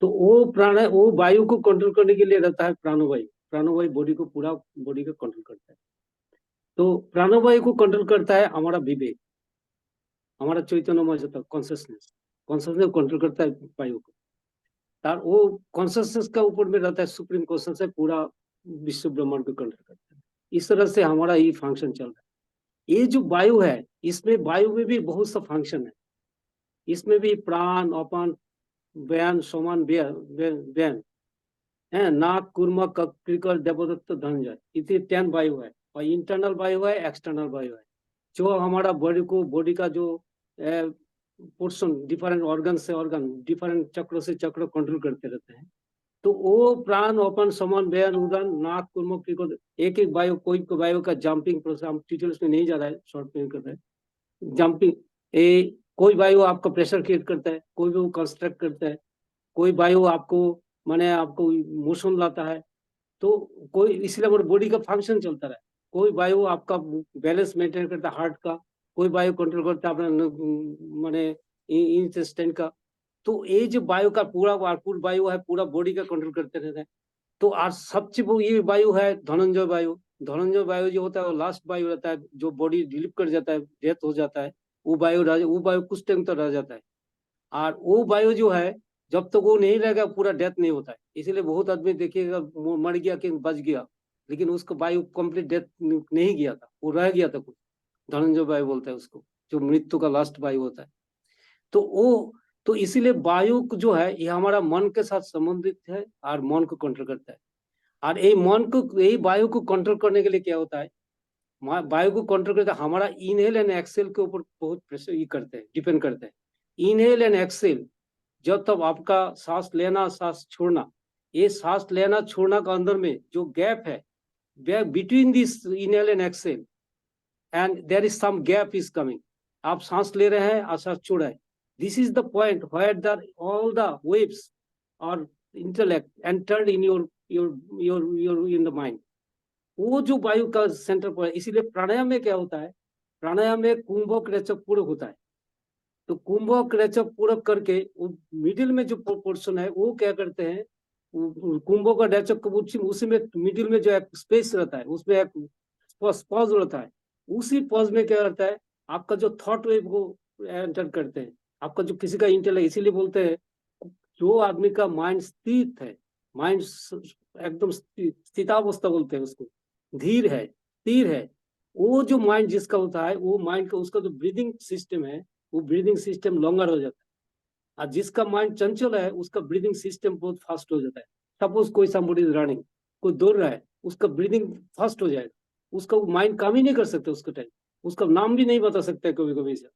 तो वो वायु को कंट्रोल करने के लिए रहता है प्राणवायु। प्राणवायु बॉडी को पूरा बॉडी को कंट्रोल करता है। तो प्राणवायु को कंट्रोल करता है हमारा विवेक, हमारा चैतन्यमय जो कॉन्शियसनेस को कंट्रोल करता है वायु को। और वो कॉन्शियसनेस का ऊपर में रहता है सुप्रीम कॉन्शियसनेस, पूरा विश्व ब्रह्मांड को कंट्रोल करता है। इस तरह से हमारा ये फंक्शन चल रहा है। ये जो वायु है, इसमें वायु में भी बहुत सा फंक्शन है। इसमें भी प्राण, अपान, व्यान, सोमान, व्यान है, नाक, कुर्म, कृकर, देवदत्त, धनंजय, इतने 10 वायु है। और इंटरनल वायु है, एक्सटर्नल वायु है, जो हमारा बॉडी का जो पोर्शन, डिफरेंट ऑर्गन से ऑर्गन, डिफरेंट चक्र से चक्र कंट्रोल करते रहते हैं। तो वो प्राण, ओपन, समान, व्यन, उदन, नाक, कुर्म, कृकर, एक एक वायु, कोई वायु का जंपिंग प्रोसेस, हम डिटेल्स में नहीं जा रहा है, शॉर्ट में कर रहे हैं। जंपिंग, कोई वायु आपका प्रेशर क्रिएट करता है, कोई भी कंस्ट्रक्ट करता है, कोई वायु आपको माने आपको मोशन लाता है। तो कोई, इसलिए हमारे बॉडी का फंक्शन चलता रहा है। कोई वायु आपका बैलेंस मेंटेन करता है हार्ट का, कोई वायु कंट्रोल करता है अपना माने इंटेस्टाइन का। तो ये जो वायु का पूरा वायु है, पूरा बॉडी का कंट्रोल करते रहता है। तो आज सबसे वो ये वायु है धनंजय वायु। धनंजय वायु जो होता है वो लास्ट वायु रहता है, जो बॉडी डिलीट कर जाता है, डेथ हो जाता है, वो वायु कुछ टाइम तक रह जाता है। और वो वायु जो है, जब तक वो नहीं रहेगा पूरा डेथ नहीं होता है। इसीलिए बहुत आदमी देखिएगा मर गया कि बच गया, लेकिन उसका वायु कंप्लीट डेथ नहीं गया था, वो रह गया था कुछ, धनंजय वायु बोलता है उसको, जो मृत्यु का लास्ट वायु होता है। तो इसीलिए वायु जो है ये हमारा मन के साथ संबंधित है और मन को कंट्रोल करता है। और यही वायु को कंट्रोल करने के लिए क्या होता है, वायु को कंट्रोल करते हमारा इनहेल एंड एक्सेल के ऊपर बहुत प्रेशर ये करते हैं, डिपेंड करते हैं। इनहेल एंड एक्सेल, जब तक आपका सांस लेना सांस छोड़ना, ये सांस लेना छोड़ना का अंदर में जो गैप है, between this inhale and exhale and there is some gap is coming. आप सांस ले रहे हैं और सांस छोड़ रहे हैं, this is the point where the all the waves और intellect entered in your in the mind. वो जो वायु का सेंटर पर है। इसीलिए प्राणायाम में क्या होता है, प्राणायाम में कुंभक रेचक पूरक होता है। तो कुंभक रेचक पूरक करके वो मिडिल में जो पोर्शन है वो क्या करते हैं, कुंभक का रेचक उसी में मिडिल में जो एक स्पेस रहता है, उसमें एक पॉज रहता है। उसी पॉज में क्या रहता है, आपका जो थॉट वेव को एंटर करते हैं, आपका जो किसी का इंटेलेक्ट। इसीलिए बोलते हैं जो आदमी का माइंड स्थित है, माइंड एकदम स्थितावस्था बोलते हैं उसको, धीर है, स्थिर है, वो जो माइंड जिसका होता है, वो माइंड का उसका जो ब्रीदिंग सिस्टम है, वो ब्रीदिंग सिस्टम लॉन्गर हो जाता है। और जिसका माइंड चंचल है, उसका ब्रीदिंग सिस्टम बहुत फास्ट हो जाता है। सपोज कोई समबडी इज रनिंग, कोई दौड़ रहा है, उसका ब्रीदिंग फास्ट हो जाएगा, उसका माइंड काम ही नहीं कर सकता उसका टाइम, उसका नाम भी नहीं बता सकता है कभी कभी से,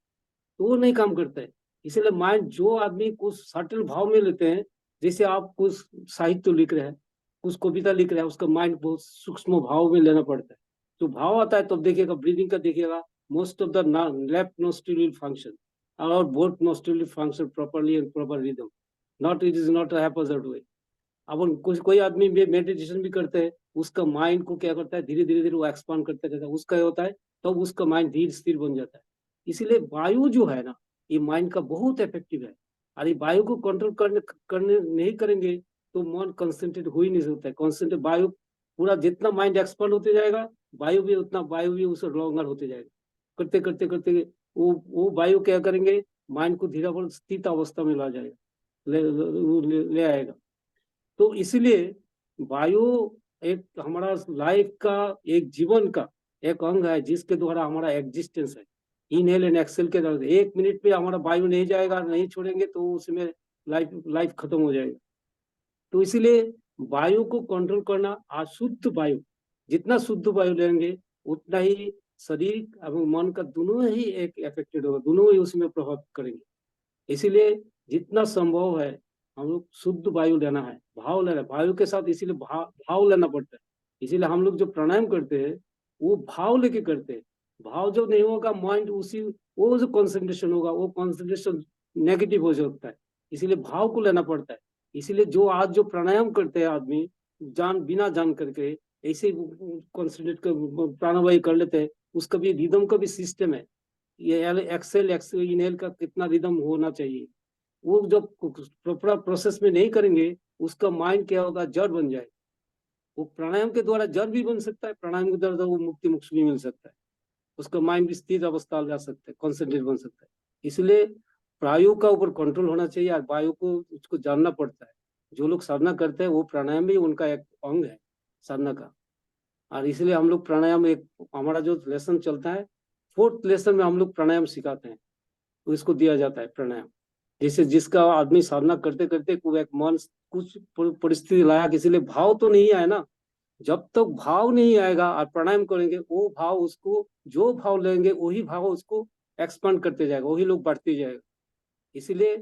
तो वो नहीं काम करता है। इसलिए माइंड जो आदमी कुछ सटल भाव में लेते हैं, जैसे आप कुछ साहित्य लिख रहे हैं, कुछ कविता लिख रहे हैं, उसका माइंड बहुत सूक्ष्म भाव में लेना पड़ता है। जो भाव आता है तब देखिएगा, ब्रीदिंग का देखिएगा, most of the left nostril will function और both nostril will function properly and proper rhythm, not it is not happened way. अब कोई आदमी मेडिटेशन भी करते हैं, उसका माइंड को क्या करता है, धीरे धीरे धीरे वो एक्सपांड करता रहता है, उसका होता है तब उसका माइंड धीरे स्थिर बन जाता है। इसीलिए वायु जो है ना, ये माइंड का बहुत इफेक्टिव है। और ये वायु को कंट्रोल करने नहीं करेंगे तो मन कंसंट्रेट हो ही नहीं सकता है। कंसंट्रेट वायु पूरा जितना माइंड एक्सपांड होते जाएगा, वायु भी उसे लॉन्गर होते जाएगा। करते करते करते वो वायु क्या करेंगे, माइंड को धीरे धीरे स्थित अवस्था में ला जाएगा, ले आएगा। तो इसलिए वायु एक हमारा लाइफ का, एक जीवन का एक अंग है, जिसके द्वारा हमारा एग्जिस्टेंस है। इनहेल एंड एक्सेल के द्वारा 1 मिनट पे हमारा वायु नहीं जाएगा, नहीं छोड़ेंगे तो उसमें लाइफ खत्म हो जाएगा। तो इसीलिए वायु को कंट्रोल करना, अशुद्ध वायु, जितना शुद्ध वायु लेंगे उतना ही शरीर एवं मन का दोनों ही एक इफेक्टेड होगा, दोनों ही उसमें प्रभाव करेंगे। इसीलिए जितना संभव है हम लोग शुद्ध वायु लेना है, भाव लेना है वायु के साथ। इसीलिए भाव लेना पड़ता है। इसीलिए हम लोग जो प्राणायाम करते हैं वो भाव लेके करते हैं। भाव जो नहीं होगा, माइंड वो जो कंसंट्रेशन होगा, वो कंसंट्रेशन नेगेटिव हो सकता है। इसीलिए भाव को लेना पड़ता है। इसीलिए जो आज जो प्राणायाम करते हैं आदमी बिना जान करके ऐसे कंसंट्रेट कर प्राणवायु कर लेते हैं, उसका भी रिदम का भी सिस्टम है। ये एक्सेल इनहेल का कितना रिदम होना चाहिए, वो जब प्रॉपर प्रोसेस में नहीं करेंगे, उसका माइंड क्या होगा, जड़ बन जाए। वो प्राणायाम के द्वारा जड़ भी बन सकता है, प्राणायाम के द्वारा वो मुक्ति मोक्ष भी मिल सकता है, उसका माइंड भी स्थिर अवस्था जा सकता है, कॉन्सेंट्रेट बन सकता है। इसलिए वायु का ऊपर कंट्रोल होना चाहिए और वायु को उसको जानना पड़ता है। जो लोग साधना करते हैं वो प्राणायाम भी उनका एक अंग है साधना का। और इसलिए हम लोग प्राणायाम, एक हमारा जो लेसन चलता है 4th लेसन में हम लोग प्राणायाम सिखाते हैं, तो इसको दिया जाता है प्राणायाम। जैसे जिसका आदमी साधना करते करते को एक मन कुछ परिस्थिति लाया, इसीलिए भाव तो नहीं आया ना। जब तक भाव नहीं आएगा और प्राणायाम करेंगे, वो भाव उसको, जो भाव लेंगे वही भाव उसको एक्सपांड करते जाएगा, वही लोग बढ़ते जाएगा। इसीलिए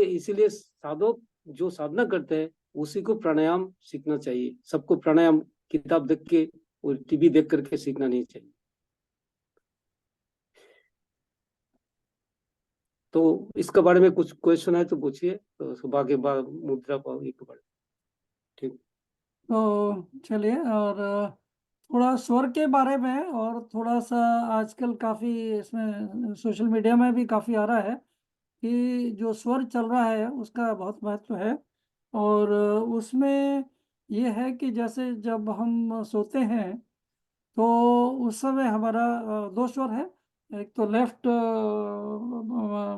इसीलिए साधक जो साधना करते हैं उसी को प्राणायाम सीखना चाहिए। सबको प्राणायाम किताब देख के और टीवी देख करके सीखना नहीं चाहिए। तो इसके बारे में कुछ क्वेश्चन है तो पूछिए, तो सुबह के बाद मुद्रा पाओगे के बारे में। ठीक, तो चलिए, और थोड़ा स्वर के बारे में, और थोड़ा सा आजकल काफ़ी इसमें सोशल मीडिया में भी काफ़ी आ रहा है कि जो स्वर चल रहा है उसका बहुत महत्व है। और उसमें ये है कि जैसे जब हम सोते हैं तो उस समय हमारा 2 स्वर है, एक तो लेफ्ट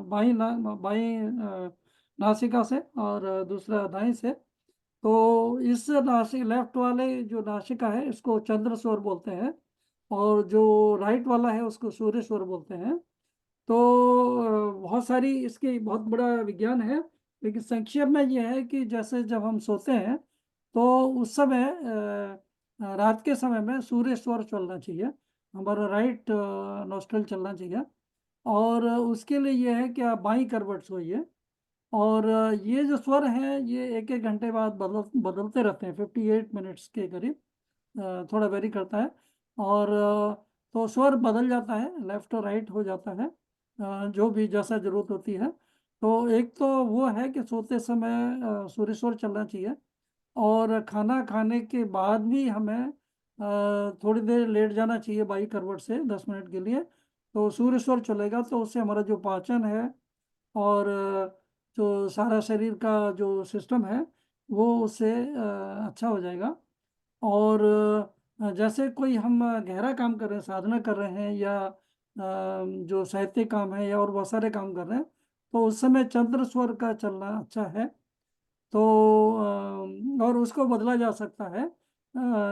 बाई नासिका से, और दूसरा दाएं से। तो इस लेफ्ट वाले जो नासिका है इसको चंद्र स्वर बोलते हैं, और जो राइट वाला है उसको सूर्य स्वर बोलते हैं। तो बहुत सारी इसकी बहुत बड़ा विज्ञान है, लेकिन संक्षेप में यह है कि जैसे जब हम सोते हैं तो उस समय रात के समय में सूर्य स्वर चलना चाहिए, हमारा राइट नोस्ट्रल चलना चाहिए। और उसके लिए ये है कि आप बाईं करवट सोइए। और ये जो स्वर हैं ये एक एक घंटे बाद बदलते रहते हैं, 58 मिनट्स के करीब, थोड़ा वेरी करता है। और तो स्वर बदल जाता है, लेफ्ट और राइट हो जाता है, जो भी जैसा जरूरत होती है। तो एक तो वो है कि सोते समय सूर्य स्वर चलना चाहिए। और खाना खाने के बाद भी हमें थोड़ी देर लेट जाना चाहिए बाई करवट से 10 मिनट के लिए। तो सूर्य स्वर चलेगा तो उससे हमारा जो पाचन है और जो सारा शरीर का जो सिस्टम है वो उससे अच्छा हो जाएगा। और जैसे कोई हम गहरा काम कर रहे हैं, साधना कर रहे हैं, या जो साहित्य काम है या और बहुत सारे काम कर रहे हैं, तो उस समय चंद्र स्वर का चलना अच्छा है। तो और उसको बदला जा सकता है,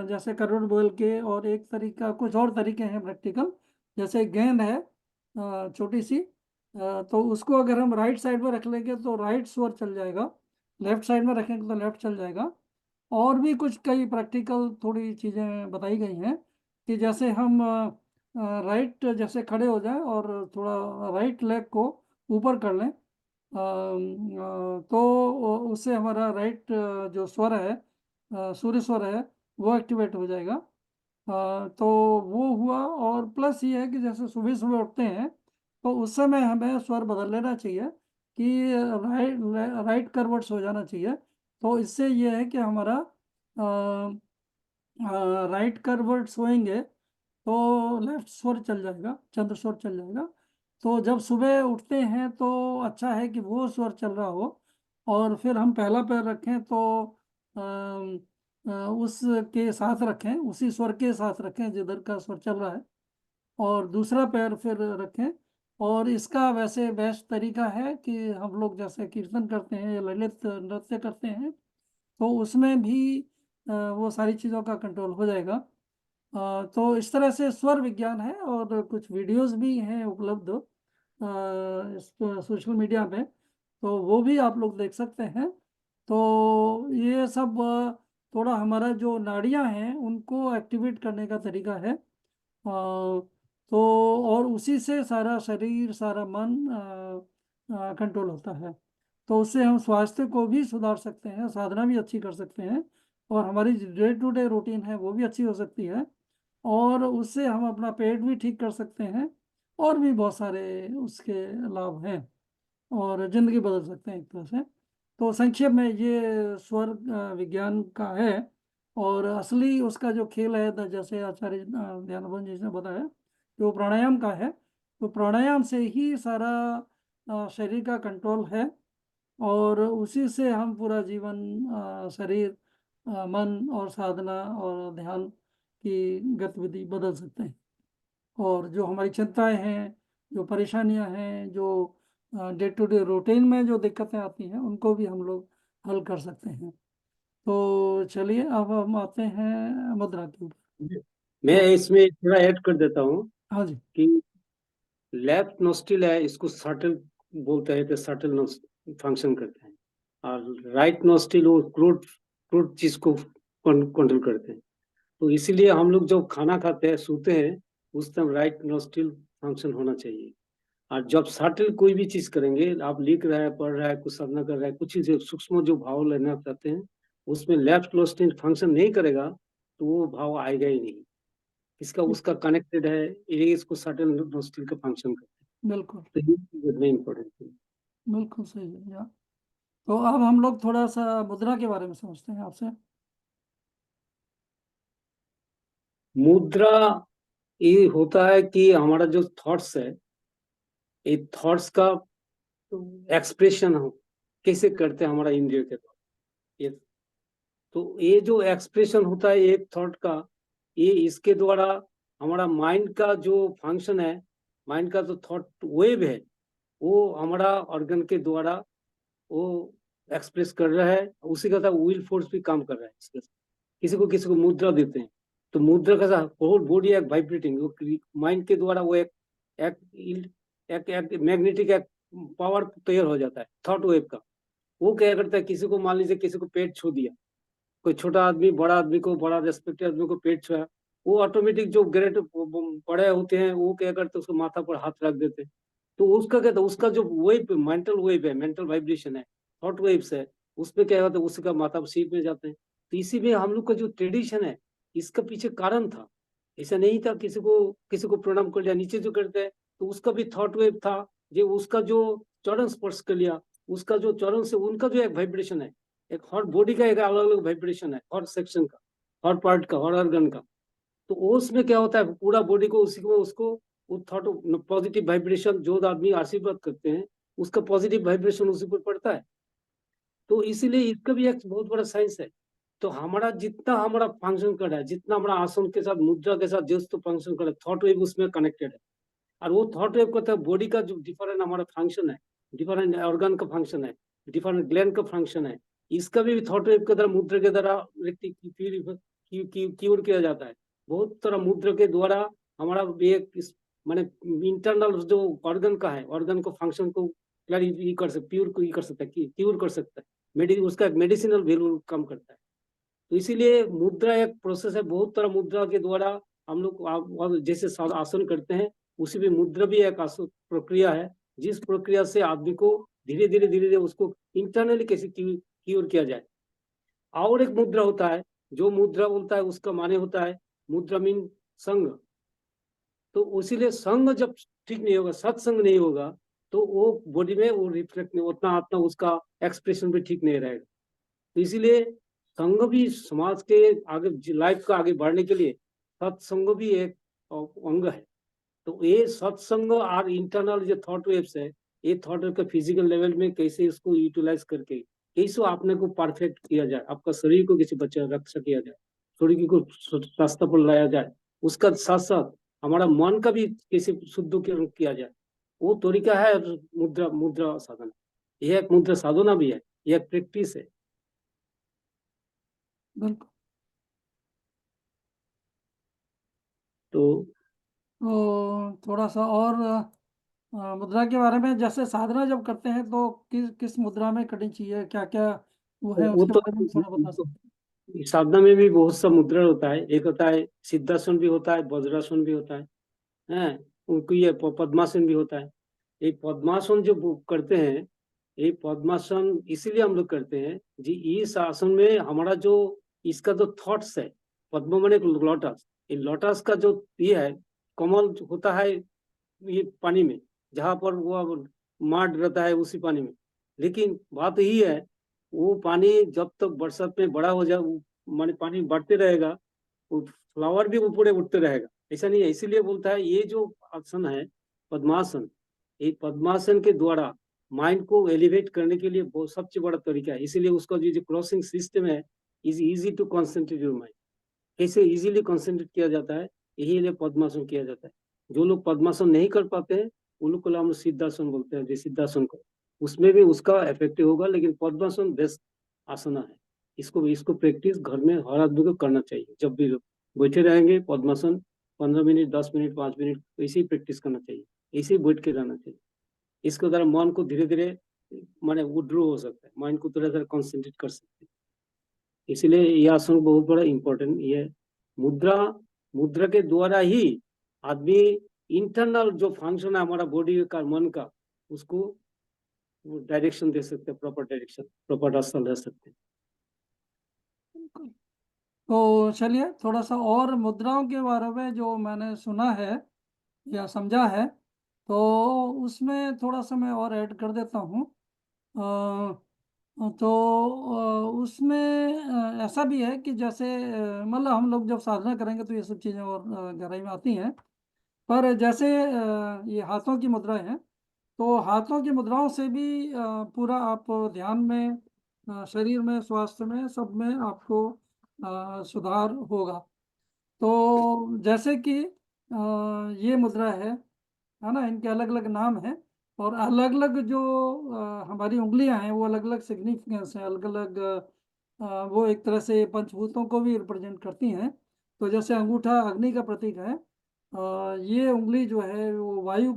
जैसे करवट बदल के। और एक तरीका, कुछ और तरीके हैं प्रैक्टिकल, जैसे गेंद है छोटी सी, तो उसको अगर हम राइट साइड में रख लेंगे तो राइट स्वर चल जाएगा, लेफ्ट साइड में रखेंगे तो लेफ्ट चल जाएगा। और भी कुछ कई प्रैक्टिकल थोड़ी चीज़ें बताई गई हैं कि जैसे हम राइट जैसे खड़े हो जाएं और थोड़ा राइट लेग को ऊपर कर लें, तो उससे हमारा राइट जो स्वर है, सूर्य स्वर है, वो एक्टिवेट हो जाएगा। तो वो हुआ। और प्लस ये है कि जैसे सुबह सुबह उठते हैं तो उस समय हमें स्वर बदल लेना चाहिए कि राइट राइट करवट्स हो जाना चाहिए। तो इससे ये है कि हमारा राइट करवट्स होएंगे तो लेफ्ट स्वर चल जाएगा, चंद्र स्वर चल जाएगा। तो जब सुबह उठते हैं तो अच्छा है कि वो स्वर चल रहा हो। और फिर हम पहला पैर रखें तो अम, उसके साथ रखें, उसी स्वर के साथ रखें जिधर का स्वर चल रहा है, और दूसरा पैर फिर रखें। और इसका वैसे बेस्ट तरीका है कि हम लोग जैसे कीर्तन करते हैं या ललित नृत्य करते हैं तो उसमें भी वो सारी चीज़ों का कंट्रोल हो जाएगा। तो इस तरह से स्वर विज्ञान है, और कुछ वीडियोस भी हैं उपलब्ध इस सोशल मीडिया पे, तो वो भी आप लोग देख सकते हैं। तो ये सब थोड़ा हमारा जो नाड़ियाँ हैं उनको एक्टिवेट करने का तरीका है। तो और उसी से सारा शरीर, सारा मन कंट्रोल होता है। तो उससे हम स्वास्थ्य को भी सुधार सकते हैं, साधना भी अच्छी कर सकते हैं, और हमारी डे टू डे रूटीन है वो भी अच्छी हो सकती है। और उससे हम अपना पेट भी ठीक कर सकते हैं, और भी बहुत सारे उसके लाभ हैं, और ज़िंदगी बदल सकते हैं एक तरह से। तो संक्षेप में ये स्वर विज्ञान का है। और असली उसका जो खेल है, जैसे आचार्य ध्यानबंद जी ने बताया कि वो प्राणायाम का है। तो प्राणायाम से ही सारा शरीर का कंट्रोल है, और उसी से हम पूरा जीवन, शरीर, मन और साधना और ध्यान की गतिविधि बदल सकते हैं। और जो हमारी चिंताएं हैं, जो परेशानियां हैं, जो डे टू डे रूटीन में जो दिक्कतें आती हैं उनको भी हम लोग हल कर सकते हैं। तो चलिए अब हम आते हैं मुद्रा के ऊपर। मैं इसमें थोड़ा ऐड कर देता हूँ हाँ जी। कि लेफ्ट नोस्ट्रिल है, इसको सटल बोलते हैं, कि सटल फंक्शन करते हैं। और राइट नोस्ट्रिल वो क्रूड क्रूड चीज को कंट्रोल करते हैं। तो इसीलिए हम लोग जब खाना खाते हैं, सोते हैं, उस टाइम राइट नोस्ट्रिल फंक्शन होना चाहिए। और जब सटल कोई भी चीज करेंगे, आप लिख रहे हैं, पढ़ रहे हैं, कुछ साधना कर रहे हैं, कुछ चीज सूक्ष्म जो भाव लेना चाहते हैं, उसमें लेफ्ट नोस्ट्रिल फंक्शन नहीं करेगा तो वो भाव आएगा ही नहीं। इसका उसका कनेक्टेड है, ये इसको सटल नोस्ट्रिल का फंक्शन करते बिल्कुल हैं। तो ये वेरी इंपॉर्टेंट है। बिल्कुल सही है यार। तो अब हम लोग थोड़ा सा मुद्रा के बारे में समझते हैं आपसे। मुद्रा ये होता है कि हमारा जो थॉट्स है, ये थॉट्स का एक्सप्रेशन हम कैसे करते हैं हमारा इंद्रिय के द्वारा। ये तो ये जो एक्सप्रेशन होता है एक थॉट का, ये इसके द्वारा हमारा माइंड का जो फंक्शन है, माइंड का जो थॉट वेव है, वो हमारा ऑर्गन के द्वारा वो एक्सप्रेस कर रहा है। उसी का साथ विल फोर्स भी काम कर रहा है इसके साथ। किसी को मुद्रा देते हैं तो मुद्रा का होल बॉडी एक वाइब्रेटिंग, माइंड के द्वारा वो एक मैग्नेटिक एक पावर तैयार हो जाता है थॉट वेव का। वो क्या करता है, किसी को मान लीजिए किसी को पेट छू दिया, कोई छोटा आदमी बड़ा आदमी को, बड़ा रेस्पेक्टेड आदमी को पेट छुआ, वो ऑटोमेटिक जो ग्रेट बड़े होते हैं वो क्या करते हैं, उसको माथा पर हाथ रख देते हैं। तो उसका क्या था, उसका जो वेव मेंटल वेव है, मेंटल वाइब्रेशन है, थॉट वेव्स है, उस पे क्या होता है, उसका माथा पर सीट में जाते हैं। तो इसी में हम लोग का जो ट्रेडिशन है, इसका पीछे कारण था। ऐसा नहीं था किसी को प्रणाम कर लिया, नीचे जो करते हैं तो उसका भी थॉट वेव था, जो उसका जो चरण स्पर्श कर लिया, उसका जो चरण से उनका जो एक वाइब्रेशन है, एक हर बॉडी का एक अलग अलग वाइब्रेशन है, हर सेक्शन का, हर पार्ट का, हर ऑर्गन का। तो उसमें क्या होता है, पूरा बॉडी को उसी को उसको थॉट पॉजिटिव वाइब्रेशन, जो आदमी आशीर्वाद करते हैं उसका पॉजिटिव वाइब्रेशन उसी पर पड़ता है। तो इसीलिए इसका भी एक बहुत बड़ा साइंस है। तो हमारा फंक्शन कर रहा है, जितना हमारा आसन के साथ, मुद्रा के साथ जो फंक्शन कर रहा है, थॉट वेव उसमें कनेक्टेड है। और वो थॉट वेव कहते हैं बॉडी का जो डिफरेंट हमारा फंक्शन है, डिफरेंट ऑर्गन का फंक्शन है, डिफरेंट ग्लैंड का फंक्शन है, इसका भी थॉट वेव के द्वारा, मुद्रा के द्वारा क्यूर किया जाता है। बहुत तरह मुद्रा के द्वारा हमारा एक माने इंटरनल जो ऑर्गन का है, ऑर्गन को फंक्शन को क्लियर कर सकते, प्योर कर सकता है, क्यूर कर सकता है, उसका एक मेडिसिनल वैल्यू कम करता है। तो इसीलिए मुद्रा एक प्रोसेस है, बहुत तरह मुद्रा के द्वारा हम लोग जैसे आसन करते हैं, उसी भी मुद्रा भी एक प्रक्रिया है, जिस प्रक्रिया से आदमी को धीरे धीरे उसको इंटरनली कैसे क्यूर किया जाए। और एक मुद्रा होता है, जो मुद्रा बोलता है उसका माने होता है, मुद्रा मीन संग। तो इसीलिए संग जब ठीक नहीं होगा, सत्संग नहीं होगा, तो वो बॉडी में वो रिफ्लेक्ट नहीं, उतना उसका एक्सप्रेशन भी ठीक नहीं रहेगा। तो इसीलिए संघ भी समाज के आगे, लाइफ का आगे बढ़ने के लिए सत्संग भी एक अंग है। तो ये सत्संग और इंटरनल जो थॉट वेव्स है, ये थॉट वेव का फिजिकल लेवल में कैसे इसको यूटिलाइज करके कैसे आपने को परफेक्ट किया जाए, आपका शरीर को कैसे बचा रक्षा किया जाए, शरीर को रास्ता पर लाया जाए, उसका साथ साथ हमारा मन का भी कैसे शुद्ध किया जाए, वो तरीका है मुद्रा साधना। यह एक मुद्रा साधना भी है, यह एक प्रैक्टिस है। बिल्कुल। तो थोड़ा सा और मुद्रा के बारे में, जैसे साधना जब करते हैं तो किस मुद्रा में करनी चाहिए, क्या क्या वो है, वो उसके तो बारे में थोड़ा बता सकते साधना में भी बहुत सा मुद्रा होता है। एक होता है सिद्धासन भी होता है, वज्रासन भी होता है उनको ये पद्मासन भी होता है। ये पद्मासन जो करते हैं, ये पद्मासन इसीलिए हम लोग करते हैं जी, इस आसन में हमारा जो इसका जो थॉट्स है, पद्म माने लोटस, ये लोटस का जो ये है, कमल होता है ये पानी में, जहां पर वो मार रहता है उसी पानी में। लेकिन बात यही है, वो पानी जब तक बरसात में बड़ा हो जाए, माने पानी बढ़ते रहेगा, वो फ्लावर भी ऊपर उठते रहेगा, ऐसा नहीं है। इसीलिए बोलता है ये जो आसन है पद्मासन, ये पद्मासन के द्वारा माइंड को एलिवेट करने के लिए बहुत सबसे बड़ा तरीका है। इसीलिए उसका जो क्रॉसिंग सिस्टम है, is easy to concentrate your mind, कैसे इजीली कंसंट्रेट किया जाता है, यही लिए पद्मासन किया जाता है। जो लोग पद्मासन नहीं कर पाते हैं उन लोग को हम सिद्धासन बोलते हैं, सिद्धासन को, उसमें भी उसका इफेक्टिव होगा, लेकिन पद्मासन बेस्ट आसना है। इसको प्रैक्टिस घर में हर आदमी को करना चाहिए। जब भी बैठे रहेंगे पद्मासन 15 मिनट, 10 मिनट, 5 मिनट ऐसे ही प्रैक्टिस करना चाहिए, ऐसे ही बैठ के रहना चाहिए। इसके द्वारा मन को धीरे धीरे माने विड्रॉ हो सकता है, माइंड को थोड़ा सा कॉन्सेंट्रेट कर सकते हैं। इसलिए यह आसन बहुत बड़ा इंपॉर्टेंट ये मुद्रा मुद्रा के द्वारा ही आदमी इंटरनल जो फंक्शन है हमारा बॉडी का, मन का, उसको डायरेक्शन दे सकते हैं, प्रॉपर डायरेक्शन, प्रॉपर रास्ता ले सकते हैं। तो चलिए थोड़ा सा और मुद्राओं के बारे में जो मैंने सुना है या समझा है, तो उसमें थोड़ा सा मैं और ऐड कर देता हूँ। तो उसमें ऐसा भी है कि जैसे मतलब हम लोग जब साधना करेंगे तो ये सब चीज़ें और गहराई में आती हैं। पर जैसे ये हाथों की मुद्राएं हैं, तो हाथों की मुद्राओं से भी पूरा आप ध्यान में, शरीर में, स्वास्थ्य में, सब में आपको सुधार होगा। तो जैसे कि ये मुद्रा है ना, इनके अलग अलग नाम हैं, और अलग अलग जो हमारी उंगलियां हैं वो अलग अलग सिग्निफिकेंस है, अलग अलग वो एक तरह से पंचभूतों को भी रिप्रेजेंट करती हैं। तो जैसे अंगूठा अग्नि का प्रतीक है, ये उंगली जो है वो वायु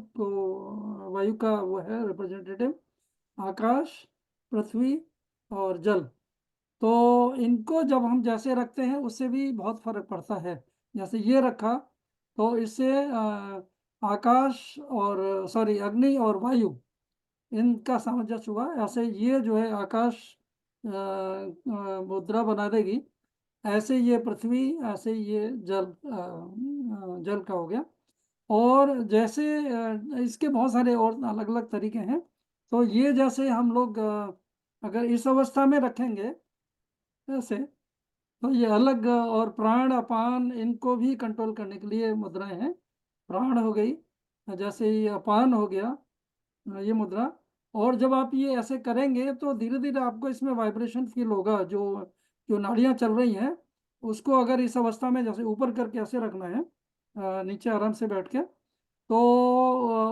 का वो है रिप्रेजेंटेटिव, आकाश, पृथ्वी और जल। तो इनको जब हम जैसे रखते हैं उससे भी बहुत फर्क पड़ता है। जैसे ये रखा तो इससे आकाश और सॉरी अग्नि और वायु इनका सामंजस्य हुआ। ऐसे ये जो है आकाश मुद्रा बना देगी, ऐसे ये पृथ्वी, ऐसे ये जल का हो गया। और जैसे इसके बहुत सारे और अलग अलग तरीके हैं। तो ये जैसे हम लोग अगर इस अवस्था में रखेंगे ऐसे, तो ये अलग, और प्राण अपान इनको भी कंट्रोल करने के लिए मुद्राएं हैं। प्राण हो गई, जैसे ये अपान हो गया ये मुद्रा। और जब आप ये ऐसे करेंगे तो धीरे धीरे आपको इसमें वाइब्रेशन फील होगा। जो जो नाड़ियाँ चल रही हैं उसको अगर इस अवस्था में जैसे ऊपर करके ऐसे रखना है, नीचे आराम से बैठ के, तो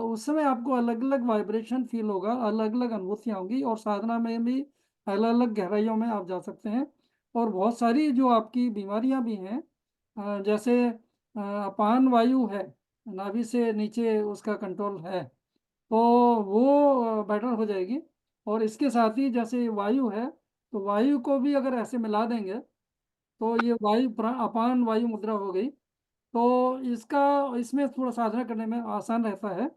उस समय आपको अलग अलग वाइब्रेशन फील होगा, अलग अलग अनुभूतियाँ होंगी। और साधना में भी अलग अलग गहराइयों में आप जा सकते हैं। और बहुत सारी जो आपकी बीमारियां भी हैं, जैसे अपान वायु है, नाभि से नीचे उसका कंट्रोल है, तो वो बेटर हो जाएगी। और इसके साथ ही जैसे वायु है, तो वायु को भी अगर ऐसे मिला देंगे तो ये अपान वायु मुद्रा हो गई। तो इसका इसमें थोड़ा साधना करने में आसान रहता है।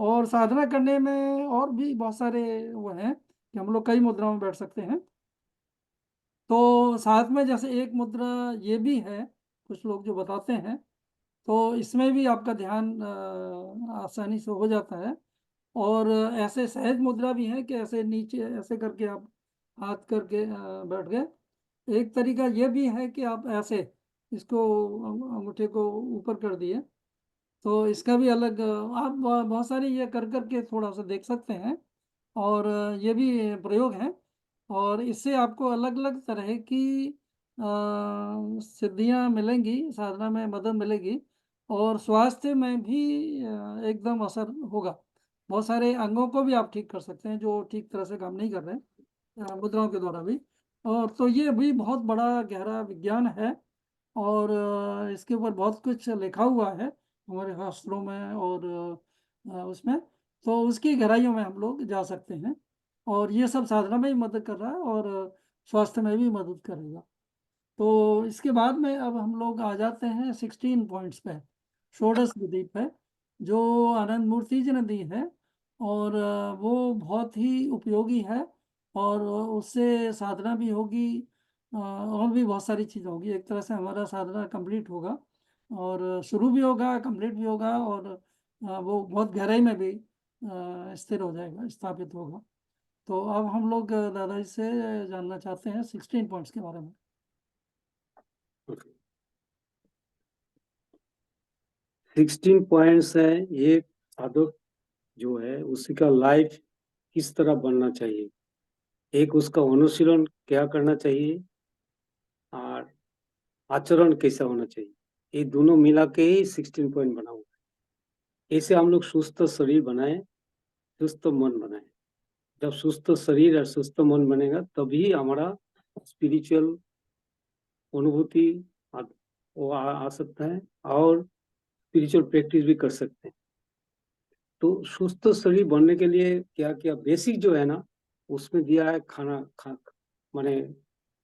और साधना करने में और भी बहुत सारे वो हैं कि हम लोग कई मुद्राओं में बैठ सकते हैं। तो साथ में जैसे एक मुद्रा ये भी है, कुछ लोग जो बताते हैं, तो इसमें भी आपका ध्यान आसानी से हो जाता है। और ऐसे सहज मुद्रा भी है कि ऐसे नीचे ऐसे करके आप हाथ करके बैठ गए। एक तरीका ये भी है कि आप ऐसे इसको अंगूठे को ऊपर कर दिए, तो इसका भी अलग आप बहुत सारी ये कर करके थोड़ा सा देख सकते हैं। और ये भी प्रयोग हैं। और इससे आपको अलग अलग तरह की सिद्धियां मिलेंगी, साधना में मदद मिलेगी। और स्वास्थ्य में भी एकदम असर होगा। बहुत सारे अंगों को भी आप ठीक कर सकते हैं जो ठीक तरह से काम नहीं कर रहे, मुद्राओं के द्वारा भी। और तो ये भी बहुत बड़ा गहरा विज्ञान है। और इसके ऊपर बहुत कुछ लिखा हुआ है हमारे शास्त्रों में और उसमें। तो उसकी गहराइयों में हम लोग जा सकते हैं। और ये सब साधना में भी मदद कर रहा है और स्वास्थ्य में भी मदद करेगा। तो इसके बाद में अब हम लोग आ जाते हैं 16 पॉइंट्स पे, षोडश विधि पे, जो आनंद मूर्ति जी ने दी है। और वो बहुत ही उपयोगी है। और उससे साधना भी होगी, और भी बहुत सारी चीज़ें होगी। एक तरह से हमारा साधना कंप्लीट होगा, और शुरू भी होगा, कंप्लीट भी होगा, और वो बहुत गहराई में भी स्थिर हो जाएगा, स्थापित होगा। तो अब हम लोग दादाजी से जानना चाहते हैं 16 पॉइंट्स के बारे में। 16 पॉइंट्स है। ये साधक जो है उसी का लाइफ किस तरह बनना चाहिए, एक उसका अनुशीलन क्या करना चाहिए और आचरण कैसा होना चाहिए, ये दोनों मिला के ही 16 पॉइंट बना हुआ है। ऐसे हम लोग सुस्त शरीर बनाए, सुस्त मन बनाए। जब सुस्त शरीर और सुस्त मन बनेगा तभी हमारा स्पिरिचुअल अनुभूति वो आ सकता है और स्पिरिचुअल प्रैक्टिस भी कर सकते हैं। तो सुस्त शरीर बनने के लिए क्या क्या बेसिक जो है ना, उसमें दिया है खाना माने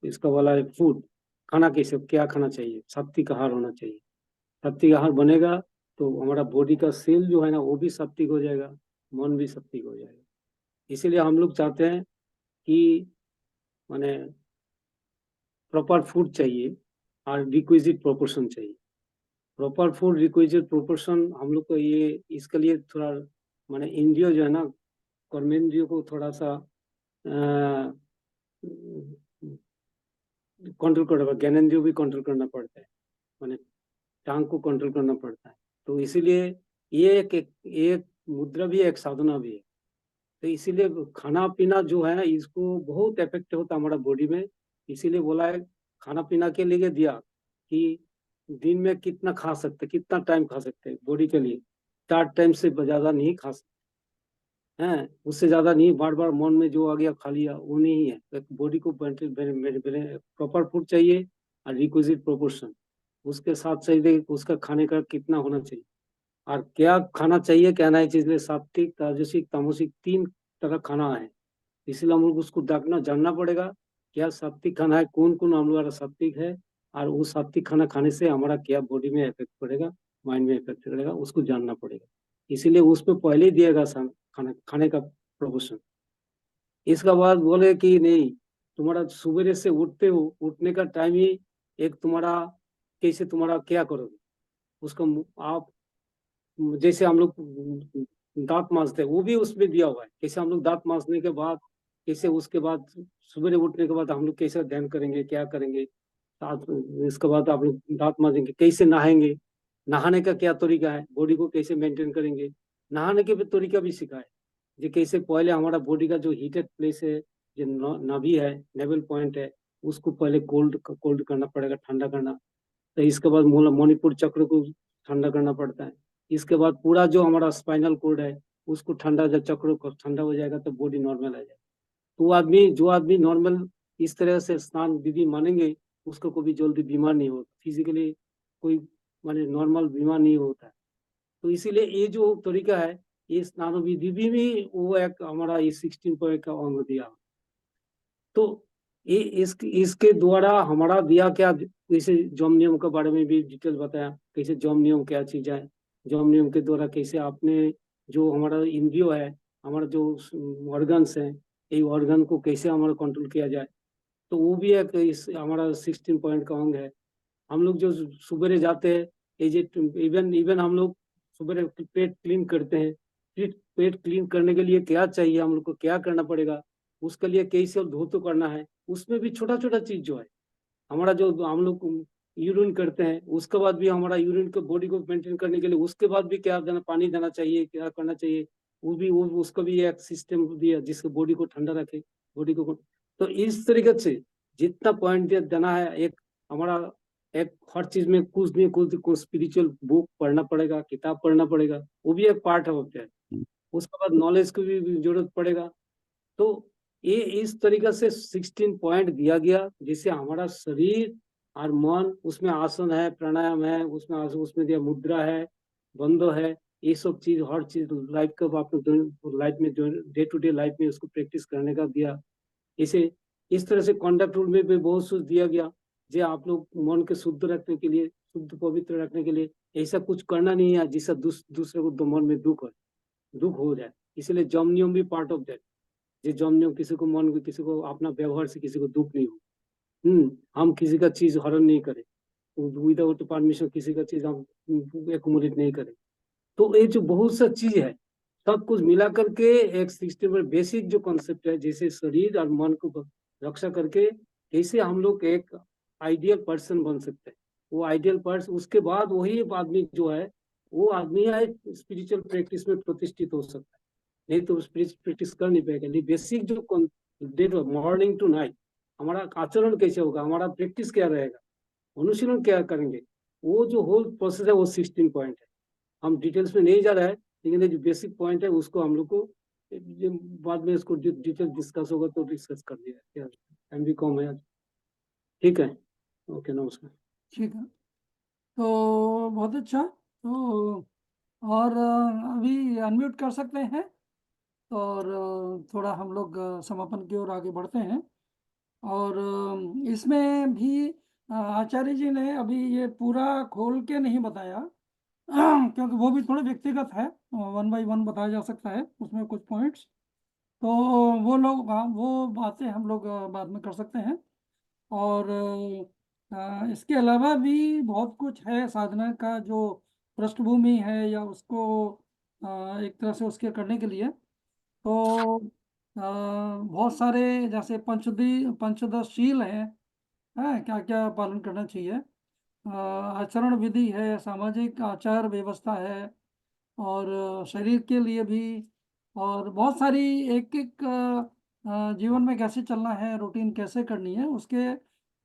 इसका वाला है फूड, खाना कैसे क्या खाना चाहिए, सात्विक आहार होना चाहिए। सात्विक आहार बनेगा तो हमारा बॉडी का सेल जो है ना वो भी सात्विक हो जाएगा, मन भी सात्विक हो जाएगा। इसीलिए हम लोग चाहते हैं कि माने प्रॉपर फूड चाहिए और रिक्विजिट प्रोपोर्शन चाहिए। प्रॉपर फूड रिक्विजिट प्रोपोर्शन हम लोग को ये इसके लिए थोड़ा माने इंद्रिय जो है ना, कर्मेंद्रियों को थोड़ा सा कंट्रोल करना, ज्ञानेंद्रियों भी कंट्रोल करना पड़ता है, माने टांग को कंट्रोल करना पड़ता है। तो इसीलिए ये एक मुद्रा भी है, एक साधना भी है। तो इसीलिए खाना पीना जो है इसको बहुत इफेक्ट होता है हमारा बॉडी में। इसीलिए बोला है खाना पीना के लिए दिया कि दिन में कितना खा सकते, कितना टाइम खा सकते हैं बॉडी के लिए। 4 टाइम से ज्यादा नहीं खा सकते हैं, उससे ज्यादा नहीं। बार बार मन में जो आ गया खा लिया वो नहीं है। बॉडी को प्रॉपर फूड चाहिए और रिक्विजिट प्रोपोर्शन। उसके साथ सही उसका खाने का कितना होना चाहिए और क्या खाना चाहिए क्या नहीं चाहिए। इसलिए सात्विक राजसिक तामसिक 3 तरह खाना है, इसलिए हम लोग उसको जानना पड़ेगा क्या सात्विक खाना है, कौन कौन हम लोग सात्विक है, और वो सात्विक खाना खाने से हमारा क्या बॉडी में इफेक्ट पड़ेगा, माइंड में इफेक्ट पड़ेगा, उसको जानना पड़ेगा। इसीलिए उसमें पहले ही दिएगा खाना खाने का प्रोपोर्शन। इसका बाद बोले कि नहीं, तुम्हारा सुबह से उठते हो, उठने का टाइम ही एक तुम्हारा कैसे तुम्हारा क्या करोगे उसका आप, जैसे हम लोग दांत मांजते हैं वो भी उसमें दिया हुआ है, कैसे हम लोग दांत मांजने के बाद कैसे उसके बाद सुबह उठने के बाद हम लोग कैसे ध्यान करेंगे क्या करेंगे, इसके बाद आप लोग दांत मांजेंगे, कैसे नहाएंगे, नहाने का क्या तरीका है, बॉडी को कैसे मेंटेन करेंगे, नहाने के भी तरीका भी सिखाए। जो कैसे पहले हमारा बॉडी का जो हीटेड प्लेस है, जो नाभि है, नेवल पॉइंट है, उसको पहले कोल्ड करना पड़ेगा, ठंडा करना। तो इसके बाद मणिपुर चक्र को ठंडा करना पड़ता है। इसके बाद पूरा जो हमारा स्पाइनल कोड है उसको ठंडा, जब चक्र को ठंडा हो जाएगा तो बॉडी नॉर्मल आ जाएगा। तो आदमी जो आदमी नॉर्मल इस तरह से स्नान विधि मानेंगे उसको कभी जल्दी बीमार नहीं होता, फिजिकली कोई माने नॉर्मल बीमार नहीं होता है। तो इसीलिए ये जो तरीका है ये स्नान विधि भी वो एक हमारा ये 16 पॉइंट का अंग दिया। तो ये इसके द्वारा हमारा दिया क्या, जैसे जम नियम के बारे में भी डिटेल बताया, कैसे जम नियम क्या चीज है, जम नियम के द्वारा कैसे आपने जो हमारा इंद्रियो है, हमारा जो ऑर्गन्स है, ये ऑर्गन को कैसे हमारा कंट्रोल किया जाए। तो वो भी एक इस हमारा 16 पॉइंट का अंग है। हम लोग जो सुबह जाते हैं, इवन इवन हम लोग सुबह पेट क्लीन करते हैं, पेट क्लीन करने के लिए क्या चाहिए, हम लोग को क्या करना पड़ेगा, उसके लिए कैसे धो करना है, उसमें भी छोटा छोटा चीज जो है हमारा, जो हम लोग यूरिन करते हैं उसके बाद भी हमारा यूरिन को बॉडी को मेंटेन करने के लिए उसके बाद भी क्या देना, पानी देना चाहिए, क्या करना चाहिए, वो उसका भी एक सिस्टम दिया जिसको बॉडी को ठंडा रखे, बॉडी को। तो इस तरीके से जितना पॉइंट देना है, एक हमारा एक हर चीज में कुछ स्पिरिचुअल बुक पढ़ना पड़ेगा, किताब पढ़ना पड़ेगा, वो भी एक पार्ट होता है। उसके बाद नॉलेज की भी जरूरत पड़ेगा। तो ये इस तरीके से 16 पॉइंट दिया गया जिससे हमारा शरीर और मन, उसमें आसन है, प्राणायाम है, उसमें दिया मुद्रा है, बंधो है, ये सब चीज हर चीज लाइफ का आपने लाइफ में डे टू डे लाइफ में उसको प्रैक्टिस करने का दिया। इसे इस तरह से कॉन्डक्ट रूल में भी बहुत कुछ दिया गया, जो आप लोग मन के शुद्ध रखने के लिए, शुद्ध पवित्र रखने के लिए ऐसा कुछ करना नहीं है जिससे दूसरे को मन में दुख हो जाए। इसलिए जम नियम भी पार्ट ऑफ दैट। ये जम नियम किसी को मन को, किसी को अपना व्यवहार से किसी को दुख नहीं हो, हम किसी का चीज हरण नहीं करें, विदाउट परमिशन किसी का चीज हम एकोमोडेट नहीं करें। तो ये जो बहुत सा चीज है सब कुछ मिला करके एक सिस्टम में बेसिक जो कॉन्सेप्ट है, जैसे शरीर और मन को रक्षा करके कैसे हम लोग एक आइडियल पर्सन बन सकते हैं। वो आइडियल पर्सन, उसके बाद वही आदमी जो है वो आदमी है स्पिरिचुअल प्रैक्टिस में प्रतिष्ठित हो सकता है, नहीं तो स्पिरिचुअल प्रैक्टिस कर नहीं पाएगा। बेसिक जो मॉर्निंग टू नाइट हमारा आचरण कैसे होगा, हमारा प्रैक्टिस क्या रहेगा, अनुशीलन क्या करेंगे, वो जो होल प्रोसेस है वो 16 पॉइंट है। हम डिटेल्स में नहीं जा रहा है, लेकिन जो बेसिक पॉइंट है उसको हम लोग को बाद में इसको डिटेल डिस्कस होगा तो डिस्कस कर दिया। टाइम भी कम है आज, ठीक है, ओके, नमस्कार। ठीक है, तो बहुत अच्छा। तो और अभी अनम्यूट कर सकते हैं और थोड़ा हम लोग समापन की ओर आगे बढ़ते हैं। और इसमें भी आचार्य जी ने अभी ये पूरा खोल के नहीं बताया क्योंकि वो भी थोड़ा व्यक्तिगत है, 1 बाय 1 बताया जा सकता है उसमें कुछ पॉइंट्स। तो वो लोग वो बातें हम लोग बाद में कर सकते हैं। और इसके अलावा भी बहुत कुछ है साधना का जो पृष्ठभूमि है या उसको एक तरह से उसके करने के लिए। तो बहुत सारे जैसे पंचदश शील है क्या क्या पालन करना चाहिए, आचरण विधि है, सामाजिक आचार व्यवस्था है, और शरीर के लिए भी, और बहुत सारी एक एक जीवन में कैसे चलना है, रूटीन कैसे करनी है, उसके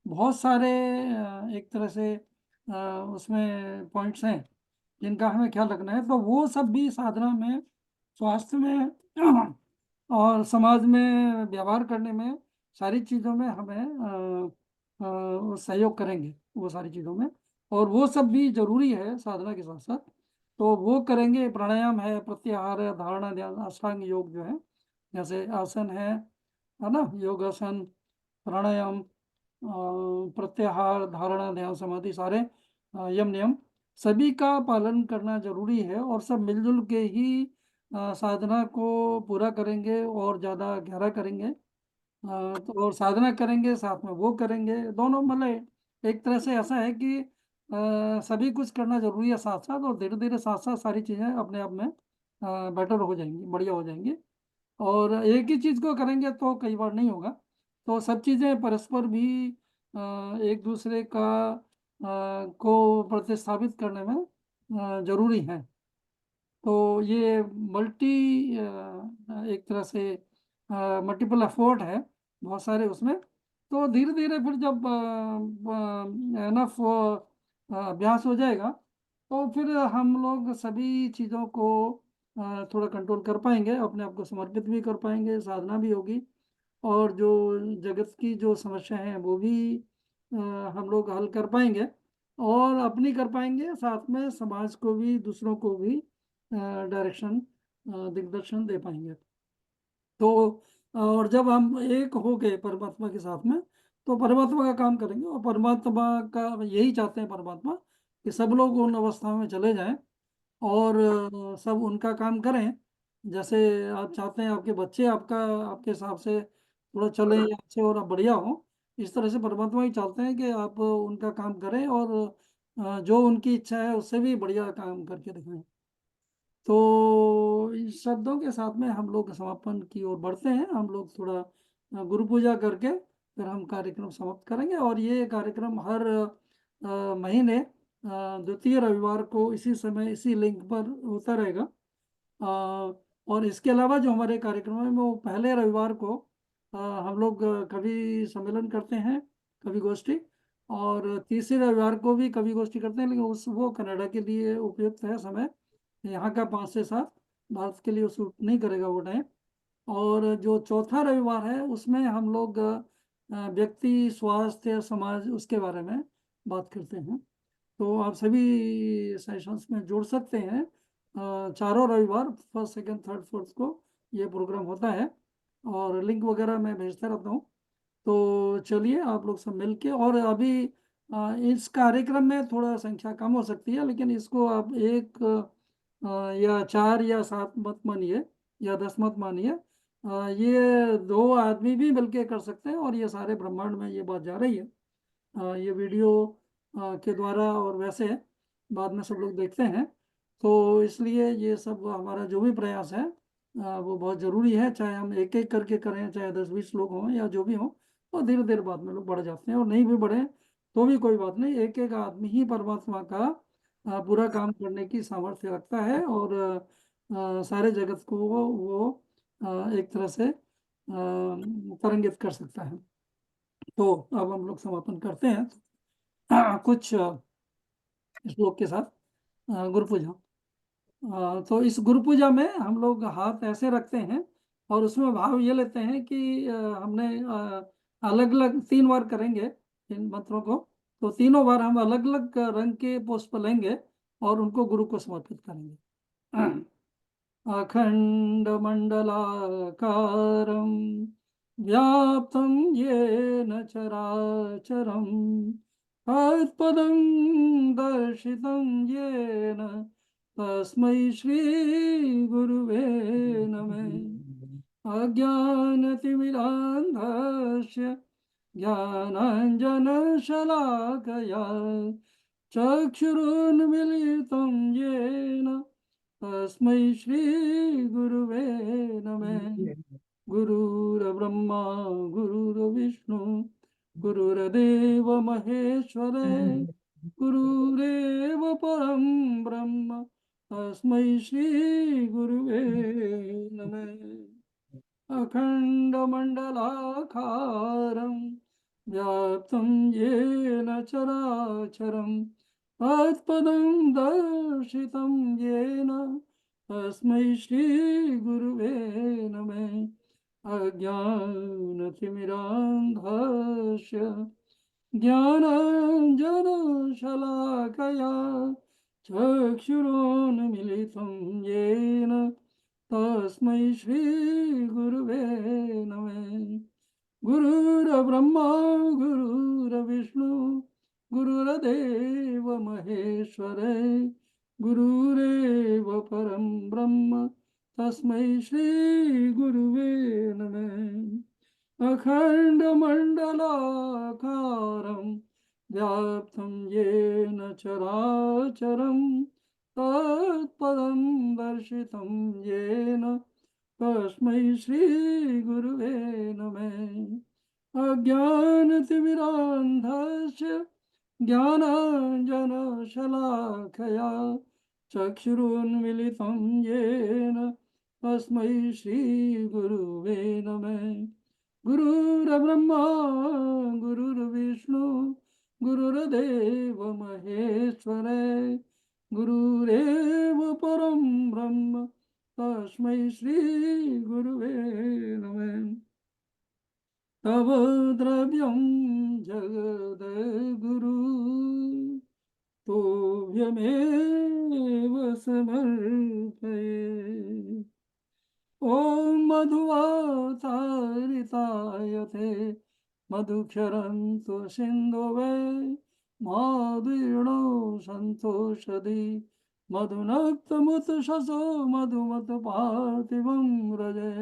बहुत सारे एक तरह से उसमें पॉइंट्स हैं जिनका हमें ख्याल रखना है। तो वो सब भी साधना में, स्वास्थ्य में और समाज में व्यवहार करने में, सारी चीज़ों में हमें सहयोग करेंगे वो सारी चीज़ों में। और वो सब भी जरूरी है साधना के साथ साथ। तो वो करेंगे, प्राणायाम है, प्रत्याहार है, धारणा ध्यान, अष्टांग योग जो है, जैसे आसन है ना, योगासन, प्राणायाम, प्रत्याहार, धारणा ध्यान समाधि, सारे यम नियम सभी का पालन करना जरूरी है। और सब मिलजुल के ही साधना को पूरा करेंगे और ज़्यादा गहरा करेंगे। तो और साधना करेंगे साथ में वो करेंगे, दोनों मतलब एक तरह से ऐसा है कि सभी कुछ करना जरूरी है साथ साथ, और धीरे धीरे साथ साथ सारी चीज़ें अपने आप में बेटर हो जाएंगी, बढ़िया हो जाएंगी। और एक ही चीज़ को करेंगे तो कई बार नहीं होगा। तो सब चीज़ें परस्पर भी एक दूसरे का को प्रतिस्थापित करने में जरूरी है। तो ये मल्टी एक तरह से मल्टीपल एफर्ट है, बहुत सारे उसमें। तो धीरे धीरे फिर जब एनफ अभ्यास हो जाएगा तो फिर हम लोग सभी चीज़ों को थोड़ा कंट्रोल कर पाएंगे, अपने आप को समर्पित भी कर पाएंगे, साधना भी होगी, और जो जगत की जो समस्या है वो भी हम लोग हल कर पाएंगे, और अपनी कर पाएंगे, साथ में समाज को भी, दूसरों को भी डायरेक्शन, दिग्दर्शन दे पाएंगे। तो और जब हम एक हो गए परमात्मा के साथ में तो परमात्मा का काम करेंगे, और परमात्मा का यही चाहते हैं परमात्मा कि सब लोग उन अवस्थाओं में चले जाएं और सब उनका काम करें। जैसे आप चाहते हैं आपके बच्चे आपके हिसाब से थोड़ा चले या अच्छे और आप बढ़िया हो, इस तरह से परमात्मा ही चाहते हैं कि आप उनका काम करें और जो उनकी इच्छा है उससे भी बढ़िया काम करके दिखाएं। तो इस शब्दों के साथ में हम लोग समापन की ओर बढ़ते हैं। हम लोग थोड़ा गुरु पूजा करके फिर हम कार्यक्रम समाप्त करेंगे, और ये कार्यक्रम हर महीने द्वितीय रविवार को इसी समय इसी लिंक पर होता रहेगा। और इसके अलावा जो हमारे कार्यक्रम है वो पहले रविवार को हम लोग कवि सम्मेलन करते हैं, कवि गोष्ठी, और तीसरे रविवार को भी कवि गोष्ठी करते हैं, लेकिन उस वो कनाडा के लिए उपयुक्त है समय, यहाँ का 5 से 7, भारत के लिए सूट नहीं करेगा वो टाइम। और जो चौथा रविवार है उसमें हम लोग व्यक्ति, स्वास्थ्य, समाज, उसके बारे में बात करते हैं। तो आप सभी सेशंस में जुड़ सकते हैं। चारों रविवार, फर्स्ट, सेकंड, थर्ड, फोर्थ को ये प्रोग्राम होता है, और लिंक वगैरह मैं भेजता रहता हूँ। तो चलिए आप लोग सब मिल के, और अभी इस कार्यक्रम में थोड़ा संख्या कम हो सकती है, लेकिन इसको आप 1 या 4 या 7 मत मानिए या 10 मत मानिए, ये 2 आदमी भी मिलके कर सकते हैं, और ये सारे ब्रह्मांड में ये बात जा रही है। ये वीडियो के द्वारा, और वैसे बाद में सब लोग देखते हैं, तो इसलिए ये सब हमारा जो भी प्रयास है वो बहुत ज़रूरी है। चाहे हम एक एक करके करें, चाहे 10-20 लोग हों या जो भी हों, तो धीरे धीरे बाद में लोग बढ़ जाते हैं, और नहीं भी बढ़े तो भी कोई बात नहीं। एक एक आदमी ही परमात्मा का पूरा काम करने की सामर्थ्य रखता है, और सारे जगत को वो एक तरह से तरंगित कर सकता है। तो अब हम लोग समापन करते हैं कुछ श्लोक के साथ गुरु पूजा। तो इस गुरु पूजा में हम लोग हाथ ऐसे रखते हैं, और उसमें भाव ये लेते हैं कि हमने अलग अलग 3 बार करेंगे इन मंत्रों को, तो तीनों बार हम अलग अलग रंग के पुष्प लेंगे और उनको गुरु को समर्पित करेंगे। अखण्डमण्डलाकारं व्याप्तं येन चराचरं तत्पदं दर्शितं येन तस्मै श्रीगुरुवे नमः। अज्ञानतिमिरान्धस्य ज्ञानाञ्जनशलाकया चक्षुरुन्मीलितं येन तस्मै श्रीगुरुवे नमः। गुरुर्ब्रह्मा गुरुर्विष्णु गुरुर्देव महेश्वर गुरुरेव परं ब्रह्म तस्मै श्रीगुरुवे नमः। अखण्डमण्डलाकारं व्याप्तं येन चराचरं तत्पदं दर्शितं येन तस्मै श्रीगुरुवे नमः। अज्ञानतिमिरान्धस्य ज्ञानाञ्जनशलाकया चक्षुरोन्मिलितं येन तस्मै श्रीगुरुवे नमः। गुरुर्ब्रह्मा गुरुर्विष्णु गुरुर्देव महेश्वर गुरुरेव परं ब्रह्म तस्मै श्री गुरुवे नमः। अखण्डमण्डलाकारं व्याप्तं येन चराचरं तत्पदं दर्शितं येन तस्मै श्रीगुरुवे नमः। अज्ञानतिमिरान्धस्य ज्ञानाञ्जनशलाकया चक्षुरुन्मिलितं येन तस्मै श्रीगुरुवे नमः। गुरुर्ब्रह्मा गुरुर्विष्णु गुरुर्देव महेश्वर गुरुरेव परं ब्रह्म तस्मै श्री गुरुवे नमः। तव द्रव्यं जगद्गुरु तोभ्यमेव समर्पये। ॐ मधुवातारिताय ते मधुक्षरन्तु सिन्धुवे माधुर्णो सन्तोषधि मधुनक्तमुतशसो मधुमत्पार्थिवं व्रजे।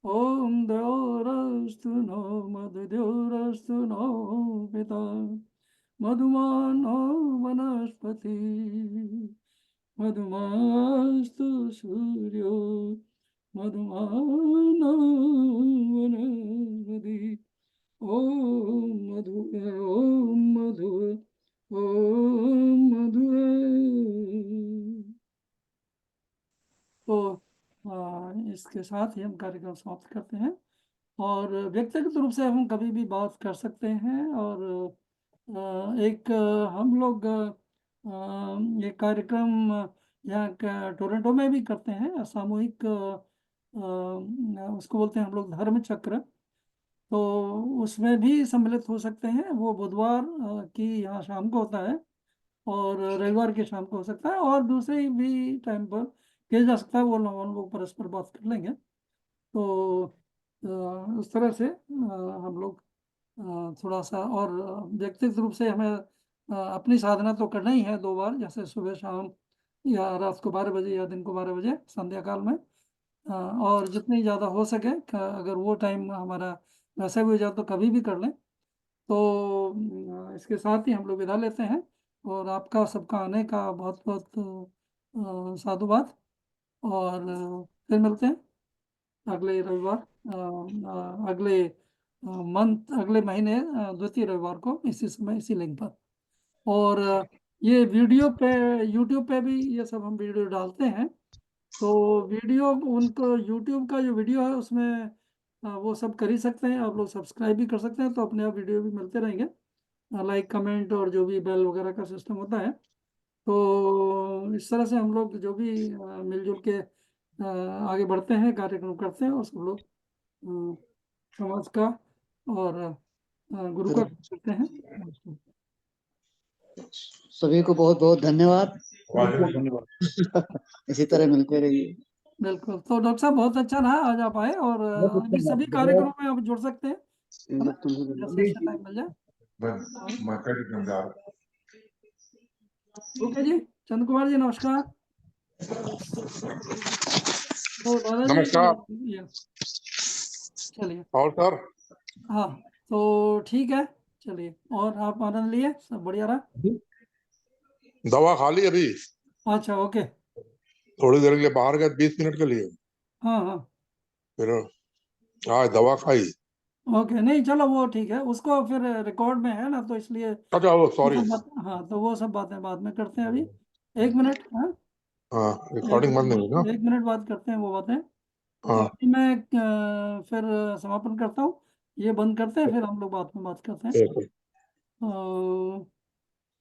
ॐ द्योरस्तु नो मधुद्योरस्तु नो पिता मधुमानो वनस्पति मधुमास्तु सूर्यो मधुमानो वनस्पति। ॐ मधु ॐ मधु ॐ मधु। तो इसके साथ ही हम कार्यक्रम समाप्त करते हैं और व्यक्तिगत रूप से हम कभी भी बात कर सकते हैं। और एक हम लोग एक कार्यक्रम यहाँ टोरंटो में भी करते हैं, सामूहिक उसको बोलते हैं हम लोग धर्म चक्र। तो उसमें भी सम्मिलित हो सकते हैं। वो बुधवार की यहाँ शाम को होता है और रविवार के शाम को हो सकता है और दूसरे भी टाइम पर किया जा सकता है। वो लोग परस्पर बात कर लेंगे। तो उस तरह से हम लोग थोड़ा सा और व्यक्तिगत रूप से हमें अपनी साधना तो करना ही है 2 बार, जैसे सुबह शाम या रात को 12 बजे या दिन को 12 बजे संध्या काल में। और जितनी ज़्यादा हो सके अगर वो टाइम हमारा वैसे भी हो जाए तो कभी भी कर लें। तो इसके साथ ही हम लोग विदा लेते हैं और आपका सबका आने का बहुत बहुत साधुवाद। और फिर मिलते हैं अगले रविवार, अगले अगले महीने द्वितीय रविवार को इसी समय इसी लिंक पर। और ये वीडियो पे यूट्यूब पे भी ये सब हम वीडियो डालते हैं। तो वीडियो उनको यूट्यूब का जो वीडियो है उसमें वो सब कर ही सकते हैं। आप लोग सब्सक्राइब भी कर सकते हैं तो अपने आप वीडियो भी मिलते रहेंगे, लाइक कमेंट और जो भी बेल वगैरह का सिस्टम होता है। तो इस तरह से हम लोग जो भी मिलजुल के आगे बढ़ते हैं, कार्यक्रम करते हैं और सब लोग समाज का और गुरु का करते हैं। सभी को बहुत बहुत धन्यवाद। धन्यवाद। इसी तरह मिलते रहिए। बिल्कुल। तो डॉक्टर साहब बहुत अच्छा रहा आज आप आए और आगे सभी कार्यक्रमों में आप जुड़ सकते हैं जैसे टाइम मिल जाए। ओके जी, चंद्र कुमार जी नमस्कार। तो दादाजी नमस्कार। चलिए। और सर? हाँ तो ठीक है, चलिए। और आप आनंद लिए, सब बढ़िया रहा? दवा खा ली अभी? अच्छा ओके। थोड़ी देर के लिए बाहर गए 20 मिनट के लिए, हाँ हाँ फिर आज दवा खाई। ओके, नहीं चलो वो ठीक है, उसको फिर रिकॉर्ड में है ना तो इसलिए। अच्छा वो सॉरी। हाँ तो वो सब बातें बाद में करते हैं। अभी 1 मिनट। हाँ हाँ रिकॉर्डिंग बंद नहीं हुई ना? 1 मिनट बाद करते हैं वो बातें। तो हाँ अभी मैं फिर समापन करता हूँ, ये बंद करते हैं, फिर हम लोग बाद में बात करते हैं। ठीक है। तो